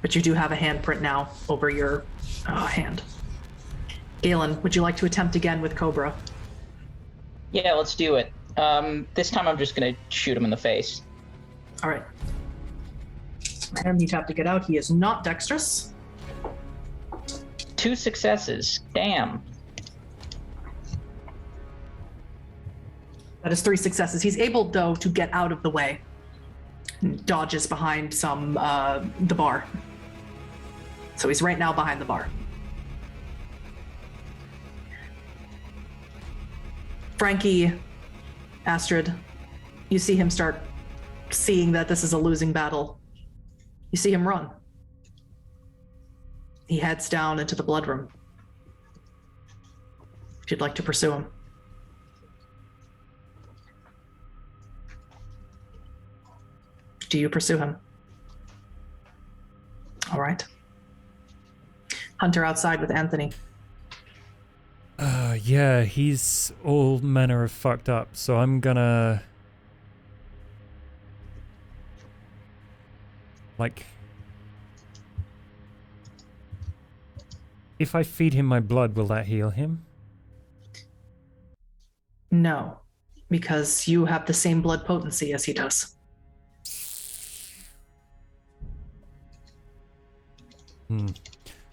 But you do have a handprint now over your hand. Galen, would you like to attempt again with Cobra? Yeah, let's do it. This time I'm just gonna shoot him in the face. All right. And he'd have to get out. He is not dexterous. 2 successes. Damn. That is 3 successes. He's able, though, to get out of the way. And dodges behind the bar. So he's right now behind the bar. Frankie, Astrid, you see him start seeing that this is a losing battle. You see him run. He heads down into the blood room. If you'd like to pursue him. Do you pursue him? All right. Hunter outside with Anthony. Yeah, he's all manner of fucked up, so I'm gonna... Like... If I feed him my blood, will that heal him? No, because you have the same blood potency as he does.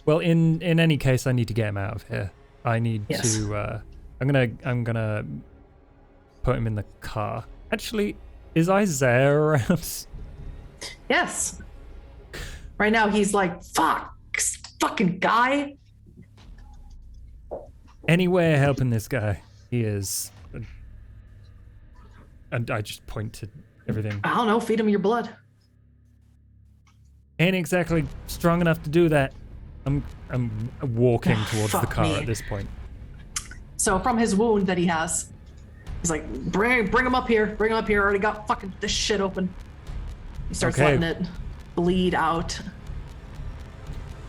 Well, in any case, I need to get him out of here. I need Yes. to. I'm gonna put him in the car. Actually, is Isaiah around? Yes. Right now he's like, fuck, fucking guy. Anywhere helping this guy. He is. And I just point to everything. I don't know, feed him your blood. Ain't exactly strong enough to do that. I'm walking towards the Fuck car me. at this point. So from his wound that he has, he's like, bring him up here. Bring him up here. Already got fucking this shit open. He starts Okay. letting it bleed out.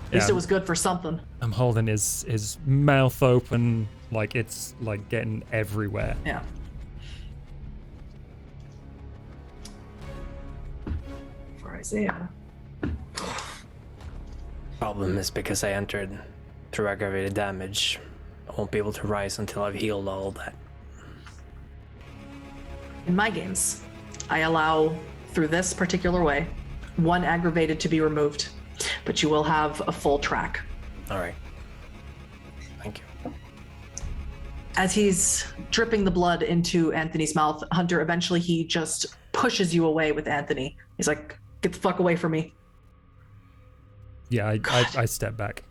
At least Yeah. it was good for something. I'm holding his mouth open, like it's like getting everywhere. Yeah. For Isaiah. Problem is because I entered through aggravated damage. I won't be able to rise until I've healed all of that. In my games, I allow, through this particular way, one aggravated to be removed, but you will have a full track. All right. Thank you. As he's dripping the blood into Anthony's mouth, Hunter, eventually he just pushes you away with Anthony. He's like, get the fuck away from me. Yeah, I step back.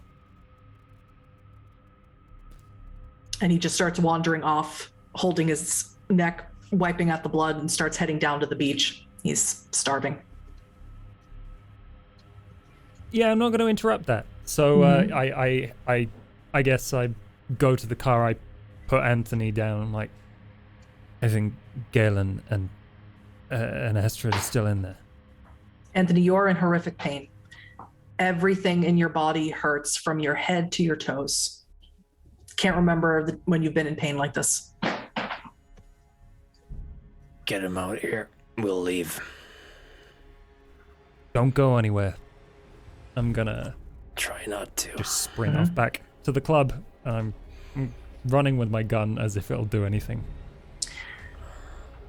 And he just starts wandering off, holding his neck, wiping out the blood, and starts heading down to the beach. He's starving. Yeah, I'm not going to interrupt that. So I guess I go to the car. I put Anthony down. I'm like, I think Galen and Astrid is still in there. Anthony, you're in horrific pain. Everything in your body hurts from your head to your toes. Can't remember when you've been in pain like this. Get him out here. We'll leave. Don't go anywhere. I'm gonna Try not to. just sprint off back to the club. I'm running with my gun as if it'll do anything.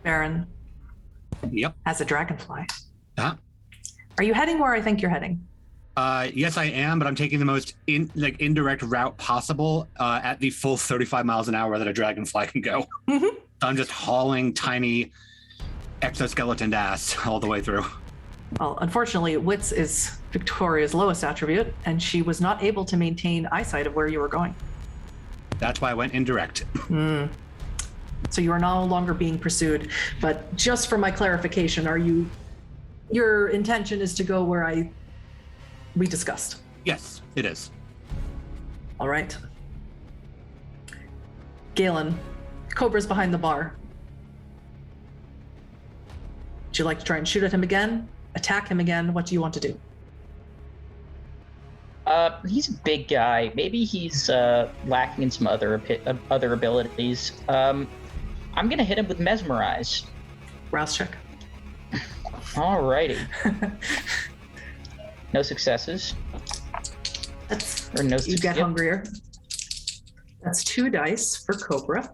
Baron Yep. has a dragonfly. Uh-huh. Are you heading where I think you're heading? Yes, I am, but I'm taking the most indirect route possible at the full 35 miles an hour that a dragonfly can go. Mm-hmm. So I'm just hauling tiny exoskeleton ass all the way through. Well, unfortunately, wits is Victoria's lowest attribute, and she was not able to maintain eyesight of where you were going. That's why I went indirect. So you are no longer being pursued. But just for my clarification, your intention is to go where we discussed? Yes, it is. All right. Galen, Cobra's behind the bar. Would you like to try and shoot at him again? Attack him again? What do you want to do? He's a big guy. Maybe he's lacking in some other abilities. I'm gonna hit him with mesmerize. Rouse check. Alrighty. No successes. You get hungrier. That's 2 dice for Cobra.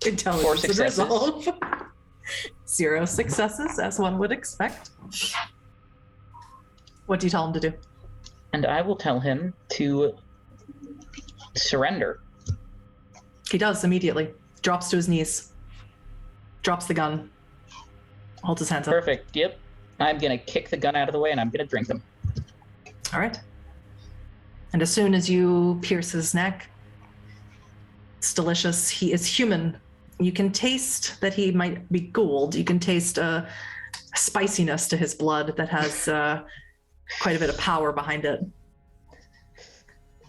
Intelligence 4 and successes. resolve. 0 successes, as one would expect. What do you tell him to do? And I will tell him to surrender. He does immediately. Drops to his knees. Drops the gun. Holds his hands up. Perfect. Yep. I'm gonna kick the gun out of the way and I'm gonna drink them. All right. And as soon as you pierce his neck, it's delicious. He is human. You can taste that he might be Gould. You can taste a spiciness to his blood that has quite a bit of power behind it.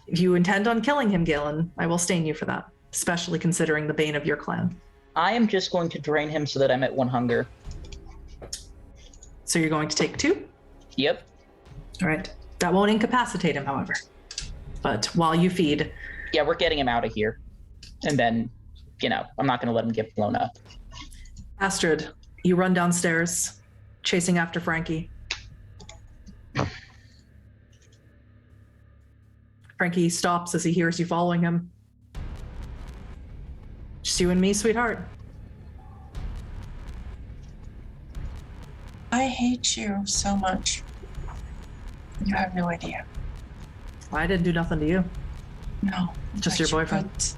If you intend on killing him, Galen, I will stain you for that, especially considering the bane of your clan. I am just going to drain him so that I'm at 1 hunger. So you're going to take 2? Yep. All right. That won't incapacitate him, however. But while you feed... Yeah, we're getting him out of here. And then, I'm not going to let him get blown up. Astrid, you run downstairs, chasing after Frankie. Frankie stops as he hears you following him. Just you and me, sweetheart. I hate you so much. You have no idea. I didn't do nothing to you. No. Just but your boyfriend.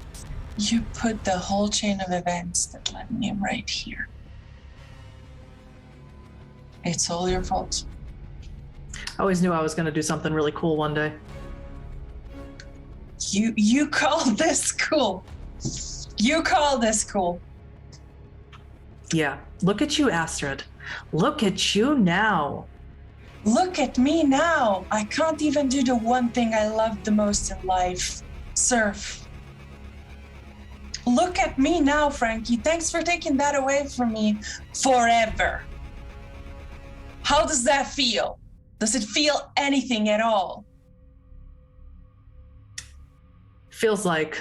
You put the whole chain of events that led me right here. It's all your fault. I always knew I was going to do something really cool one day. You call this cool. You call this cool. Yeah. Look at you, Astrid. Look at you now. Look at me now. I can't even do the one thing I love the most in life. Surf. Look at me now, Frankie. Thanks for taking that away from me forever. How does that feel? Does it feel anything at all? Feels like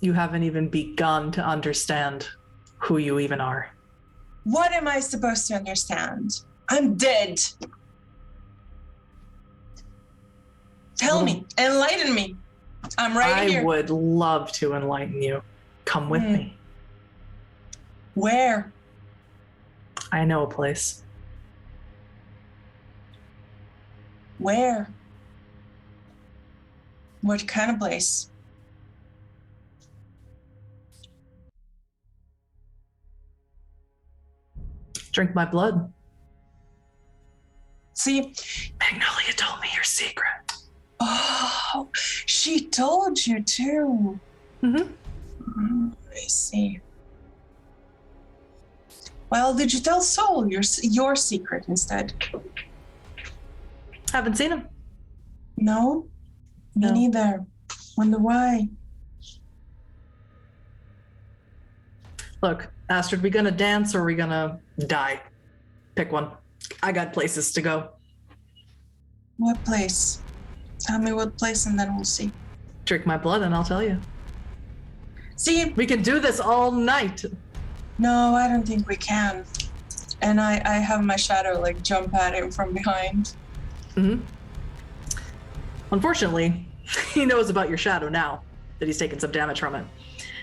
you haven't even begun to understand who you even are. What am I supposed to understand? I'm dead. Tell me, enlighten me. I'm right here. I would love to enlighten you. Come with me. Where? I know a place. Where? What kind of place? Drink my blood. See, Magnolia told me your secret. oh, she told you too. Mm-hmm. I see. Well, did you tell Soul your secret instead? Haven't seen him. No? Me No. neither. Wonder why. Look, Astrid, we gonna dance or are we gonna die? Pick one. I got places to go. What place? Tell me what place and then we'll see. Drink my blood and I'll tell you. See, We can do this all night. no, I don't think we can. And I have my shadow like jump at him from behind. Mm-hmm. Unfortunately, he knows about your shadow now that he's taken some damage from it.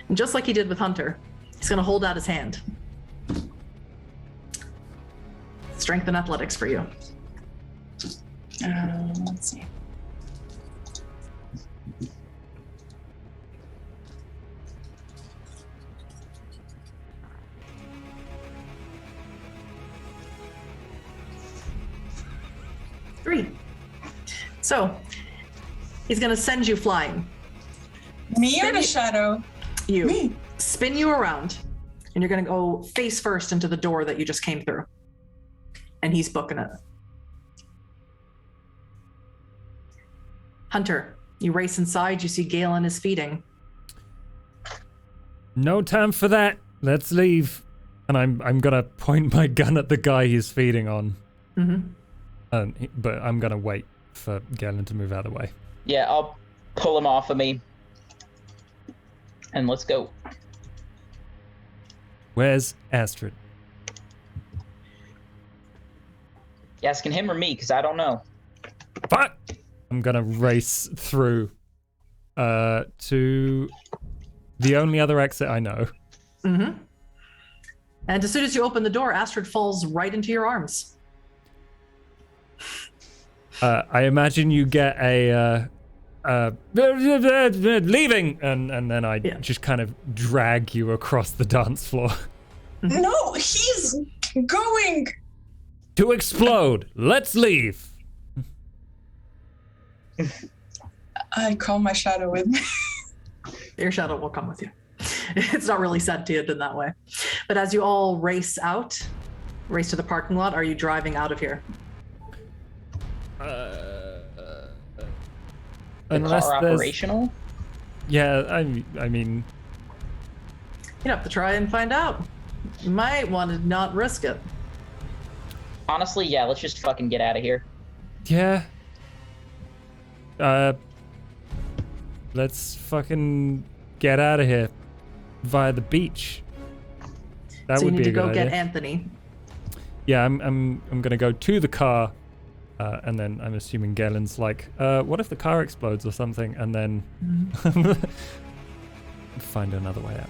And just like he did with Hunter, he's gonna hold out his hand. Strength and athletics for you. Let's see. Three. So, he's gonna send you flying. Me or the Spin- shadow? You. Me. Spin you around, and you're gonna go face first into the door that you just came through. And he's booking it. Hunter, you race inside, you see Galen is feeding. No time for that. Let's leave. And I'm gonna point my gun at the guy he's feeding on. Mm-hmm. But I'm gonna wait for Galen to move out of the way. Yeah, I'll pull him off of me. And let's go. Where's Astrid? You asking him or me? Because I don't know. Fuck! I'm gonna race through to the only other exit I know. Mm-hmm. And as soon as you open the door, Astrid falls right into your arms. I imagine you get a leaving, and then I just kind of drag you across the dance floor. No, he's going. To explode. Let's leave. I call my shadow with me. Your shadow will come with you. It's not really sentient in that way. But as you all race to the parking lot, are you driving out of here? The car operational? Yeah, I mean... You'd have to try and find out. You might want to not risk it. Honestly, yeah, let's just fucking get out of here. Yeah. Let's fucking get out of here via the beach. That So you would need be to a good go idea. get Anthony. Yeah, I'm gonna go to the car, and then I'm assuming Galen's like, what if the car explodes or something, and then find another way out.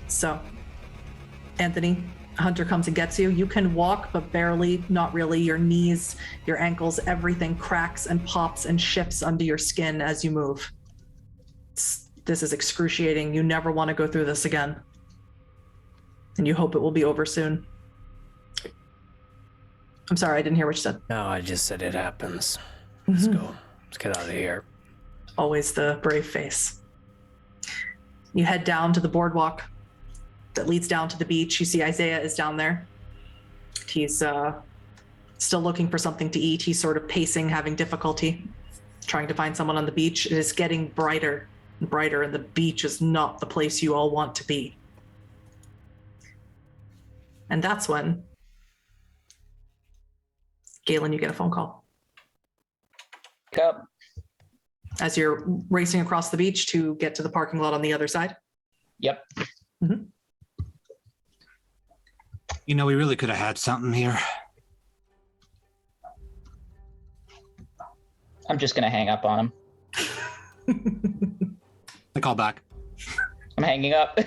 So, Anthony, Hunter comes and gets you. You can walk, but barely, not really. Your knees, your ankles, everything cracks and pops and shifts under your skin as you move. This is excruciating. You never want to go through this again. And you hope it will be over soon. I'm sorry, I didn't hear what you said. No, I just said it happens. Let's go. Let's get out of here. Always the brave face. You head down to the boardwalk that leads down to the beach. You see Isaiah is down there. He's still looking for something to eat. He's sort of pacing, having difficulty trying to find someone on the beach. It is getting brighter and brighter, and the beach is not the place you all want to be. And that's when, Galen, you get a phone call. Cup. As you're racing across the beach to get to the parking lot on the other side. Yep. Mm-hmm. You know, we really could have had something here. I'm just gonna hang up on him. I call back. I'm hanging up.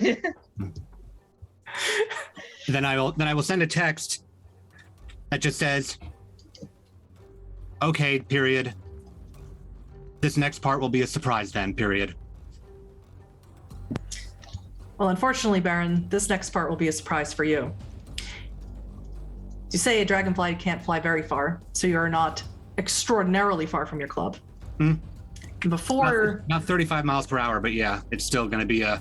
Then I will send a text that just says, "Okay, period. This next part will be a surprise then, period." Well, unfortunately, Baron, this next part will be a surprise for you. You say a dragonfly can't fly very far, so you are not extraordinarily far from your club. Before... Not 35 miles per hour, but yeah, it's still going to be a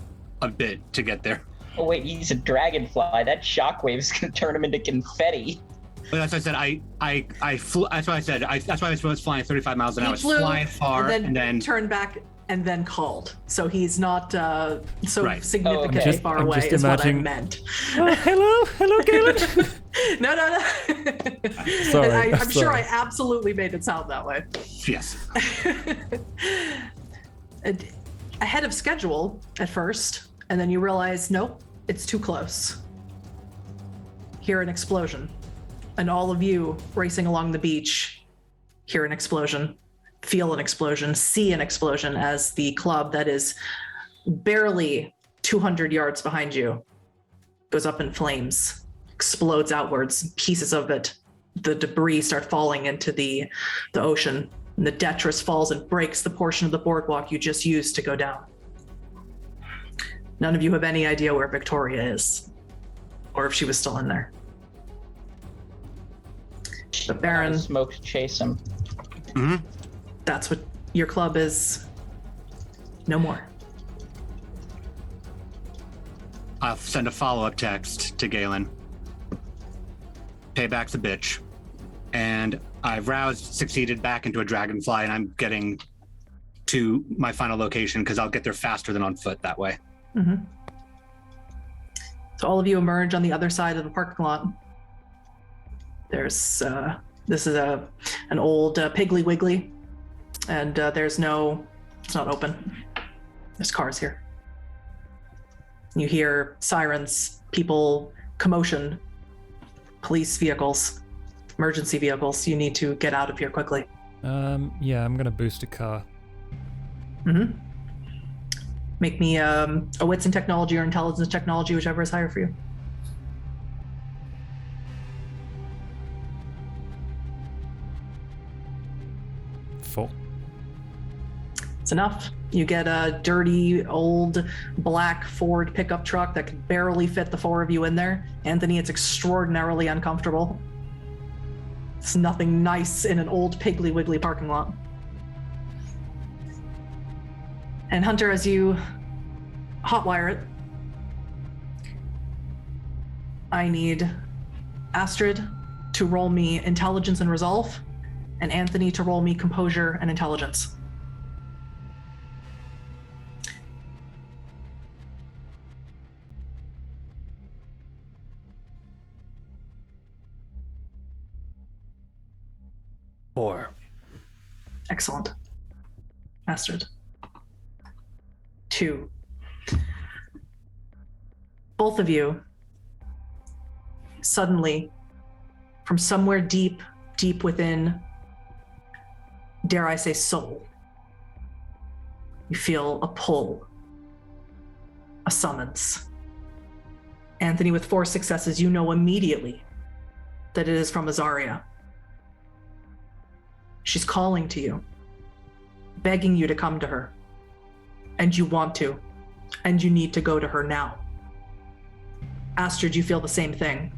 bit to get there. Oh wait, he's a dragonfly. That shockwave's gonna turn him into confetti. But that's what I said. I flew. That's what I said. That's why I was flying 35 miles an hour. I was flying far and then turned back and then called. So he's not Right. significantly far away. Is what I meant. Hello, Galen. No. Sorry. I'm sure I absolutely made it sound that way. Yes. Ahead of schedule at first, and then you realize, nope, it's too close. Hear an explosion, and all of you racing along the beach hear an explosion, feel an explosion, see an explosion as the club that is barely 200 yards behind you goes up in flames, explodes outwards, pieces of it, the debris start falling into the ocean, and the detritus falls and breaks the portion of the boardwalk you just used to go down. None of you have any idea where Victoria is, or if she was still in there. But Baron, Smoke to chase him. Mm-hmm. That's what your club is. No more. I'll send a follow-up text to Galen. Payback's a bitch. And I've succeeded back into a dragonfly, and I'm getting to my final location because I'll get there faster than on foot that way. Mm-hmm. So all of you emerge on the other side of the parking lot. There's this is an old Piggly Wiggly, and it's not open. There's cars here. You hear sirens, people, commotion, police vehicles, emergency vehicles. You need to get out of here quickly. Yeah, I'm gonna boost a car. Mm-hmm. Make me a wits and technology or intelligence technology, whichever is higher for you. Full. It's enough. You get a dirty, old, black Ford pickup truck that can barely fit the four of you in there. Anthony, it's extraordinarily uncomfortable. It's nothing nice in an old Piggly Wiggly parking lot. And Hunter, as you hotwire it, I need Astrid to roll me intelligence and resolve, and Anthony to roll me composure and intelligence. Four. Excellent. Astrid. 2. Both of you, suddenly, from somewhere deep, deep within, dare I say, soul, you feel a pull, a summons. Anthony, with 4 successes, you know immediately that it is from Azaria. She's calling to you, begging you to come to her. And you want to, and you need to go to her now. Astrid, you feel the same thing.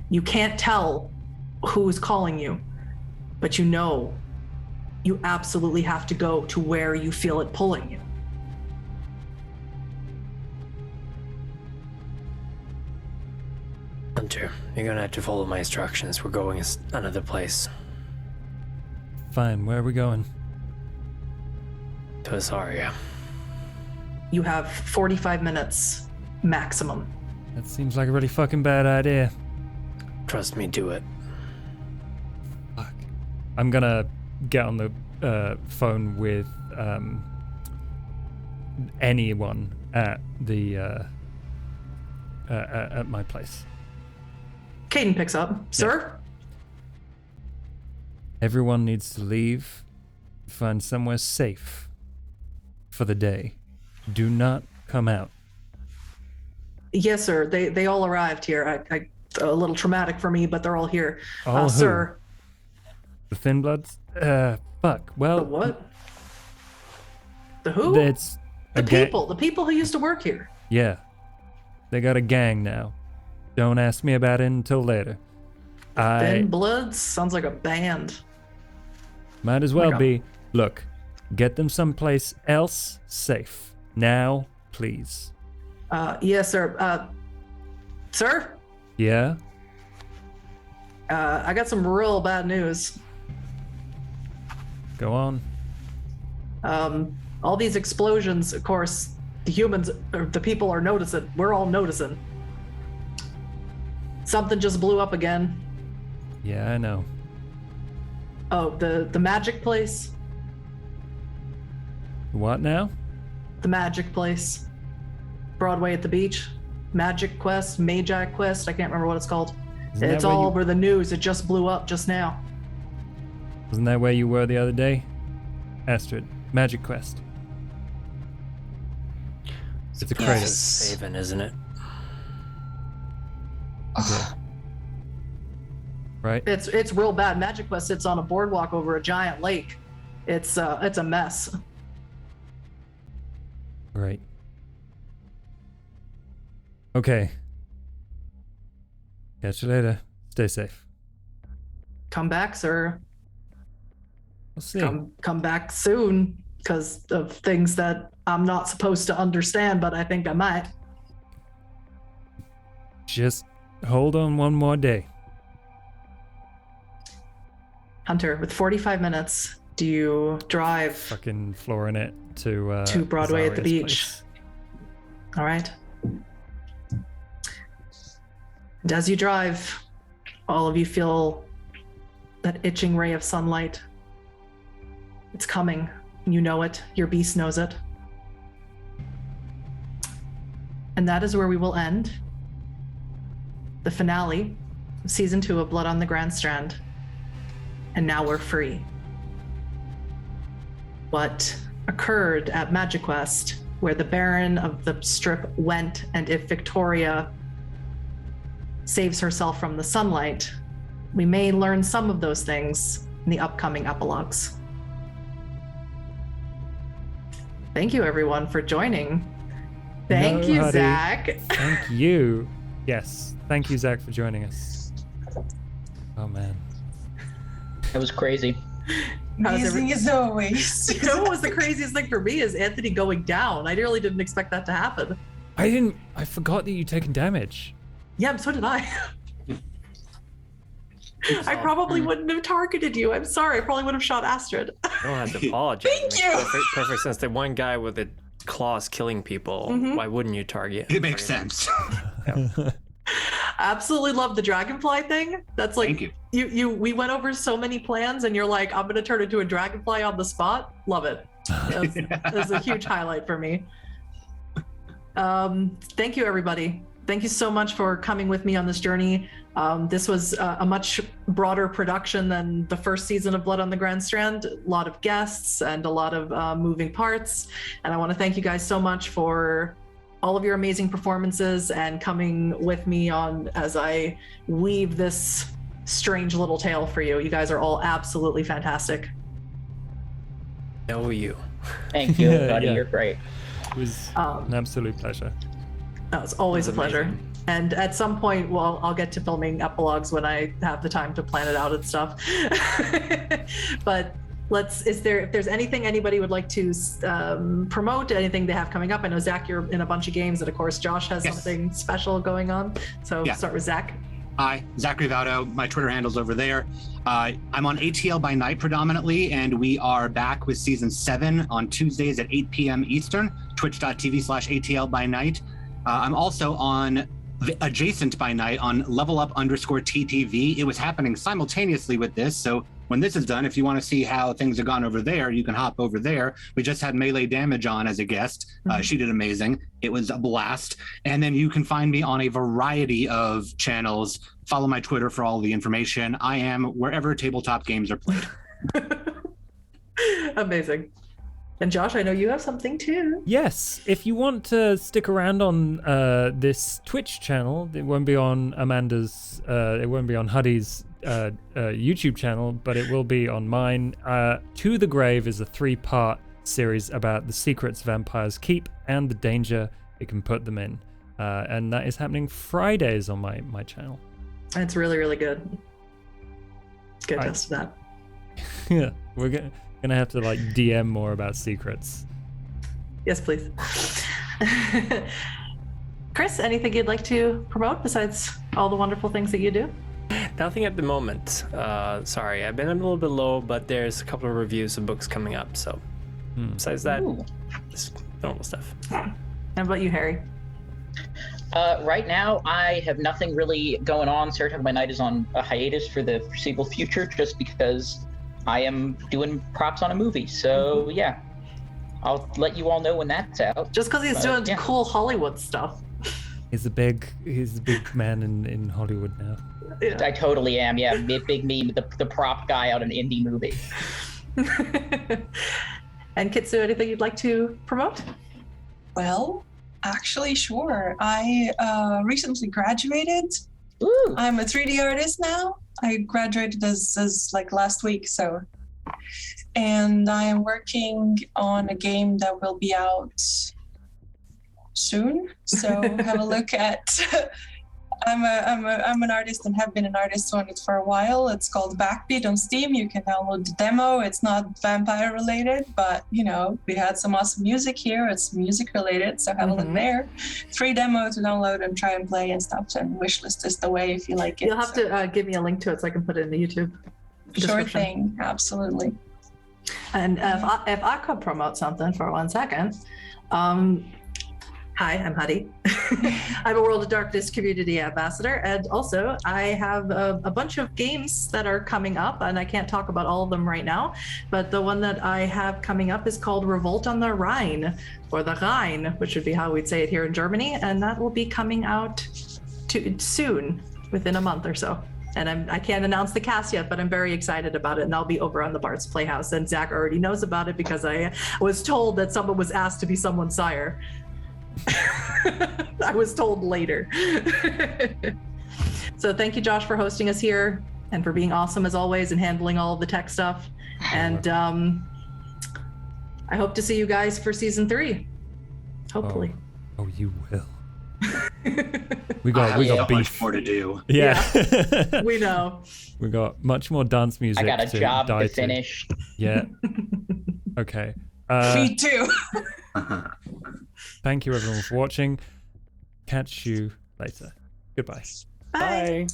You can't tell who is calling you, but you know you absolutely have to go to where you feel it pulling you. Hunter, you're gonna have to follow my instructions. We're going another place. Fine, where are we going? To Azaria. You have 45 minutes maximum. That seems like a really fucking bad idea. Trust me, do it. Fuck. I'm gonna get on the phone with anyone at the at my place. Caden picks up. Sir? Everyone needs to leave, find somewhere safe. for the day. Do not come out. Yes, sir. They all arrived here. I a little traumatic for me, but they're all here. All who? Sir. The Thin Bloods? Fuck. Well, The what? The who? It's the people. The people who used to work here. Yeah. They got a gang now. Don't ask me about it until later. Thin Bloods? Sounds like a band. Might as well be. Look, get them someplace else safe. Now, please. Yes, sir. Sir? Yeah? I got some real bad news. Go on. All these explosions, of course, the humans, or the people are noticing. We're all noticing. Something just blew up again. Yeah, I know. Oh, the magic place? What now? The magic place. Broadway at the beach. Magic Quest, Magi Quest, I can't remember what it's called. It's all over the news. It just blew up just now. Wasn't that where you were the other day? Astrid, Magic Quest. It's a crater. Haven, isn't it? Okay. Right? It's real bad. Magic Quest sits on a boardwalk over a giant lake. It's a mess. Great. Okay. Catch you later. Stay safe. Come back, sir. We'll see. Come back soon, because of things that I'm not supposed to understand, but I think I might. Just hold on one more day. Hunter, with 45 minutes, do you drive Fucking flooring it to Broadway at the Zaria's beach? place. All right. And as you drive, all of you feel that itching ray of sunlight. It's coming. You know it. Your beast knows it. And that is where we will end the finale of season 2 of Blood on the Grand Strand. And now we're free. What occurred at Magic Quest, where the Baron of the Strip went, and if Victoria saves herself from the sunlight, we may learn some of those things in the upcoming epilogues. Thank you, everyone, for joining. Thank you, Huddy. Zach. Thank you. Yes. Thank you, Zach, for joining us. Oh, man. That was crazy. Amazing as always. You know what was the craziest thing for me is Anthony going down. I really didn't expect that to happen. I forgot that you'd taken damage. Yeah, so did I. I probably wouldn't have targeted you. I'm sorry. I probably would have shot Astrid. You don't have to apologize. Thank you. Perfect sense. The one guy with the claws killing people. Mhm. Why wouldn't you target? It makes sense. Absolutely love the dragonfly thing. That's like Thank you. we went over so many plans and you're like, I'm gonna turn into a dragonfly on the spot. Love it. That's a huge highlight for me. Thank you, everybody. Thank you so much for coming with me on this journey. This was a much broader production than the first season of Blood on the Grand Strand. A lot of guests and a lot of moving parts. And I want to thank you guys so much for all of your amazing performances and coming with me on as I weave this strange little tale for you. You guys are all absolutely fantastic. Know you. Thank you, buddy. Yeah. You're great. It was an absolute pleasure. No, it's always a pleasure. Amazing. And at some point, well, I'll get to filming epilogues when I have the time to plan it out and stuff. But if there's anything anybody would like to promote, anything they have coming up. I know, Zach, you're in a bunch of games, and of course, Josh has Yes. something special going on. So Yeah. start with Zach. Hi, Zachary Vaudo. My Twitter handle's over there. I'm on ATL by night predominantly, and we are back with season 7 on Tuesdays at 8 p.m. Eastern, twitch.tv/ATL by night. I'm also on adjacent by night on levelup_TTV. It was happening simultaneously with this, so when this is done, if you want to see how things have gone over there, you can hop over there. We just had Melee Damage on as a guest. She did amazing. It was a blast. And then you can find me on a variety of channels. Follow my Twitter for all the information. I am wherever tabletop games are played. Amazing. And Josh, I know you have something too. Yes, if you want to stick around on this Twitch channel, it won't be on Amanda's, it won't be on Huddy's YouTube channel, but it will be on mine. To the Grave is a 3-part series about the secrets vampires keep and the danger it can put them in. And that is happening Fridays on my channel. It's really, really good. Get us to that. Yeah, we're gonna have to like DM more about secrets. Yes, please. Chris, anything you'd like to promote besides all the wonderful things that you do? Nothing at the moment. Sorry, I've been a little bit low, but there's a couple of reviews of books coming up. So besides that, just normal stuff. How about you, Harry? Right now, I have nothing really going on. Search of My Night is on a hiatus for the foreseeable future, just because I am doing props on a movie. So yeah, I'll let you all know when that's out. Just because he's doing cool Hollywood stuff. He's the big man in Hollywood now. Yeah. I totally am. Yeah, big me, the prop guy on an indie movie. And Kitsu, anything you'd like to promote? Well, actually, sure. I recently graduated. Ooh. I'm a 3D artist now. I graduated as like last week, so. And I am working on a game that will be out soon. So have a look at. I'm an artist and have been an artist on it for a while. It's called Backbeat on Steam. You can download the demo. It's not vampire related, but we had some awesome music here. It's music related, so have a look there. Free demo to download and try and play and stuff. And wishlist is the way if you like it. You'll have to give me a link to it so I can put it in the YouTube Sure description. thing, absolutely. And if I could promote something for 1 second. Hi, I'm Huddy. I'm a World of Darkness community ambassador, and also I have a bunch of games that are coming up, and I can't talk about all of them right now, but the one that I have coming up is called Revolt on the Rhine, or the Rhine, which would be how we'd say it here in Germany, and that will be coming out soon, within a month or so. And I can't announce the cast yet, but I'm very excited about it, and I'll be over on the Bart's Playhouse, and Zach already knows about it because I was told that someone was asked to be someone's sire. I was told later. So thank you, Josh, for hosting us here and for being awesome as always and handling all of the tech stuff. And I hope to see you guys for season 3. Hopefully. Oh, you will. we got much more to do. Yeah. We know. We got much more dance music. I got a job to die finish. Yeah. Okay. Me too. Thank you everyone for watching. Catch you later. Goodbye. Bye. Bye.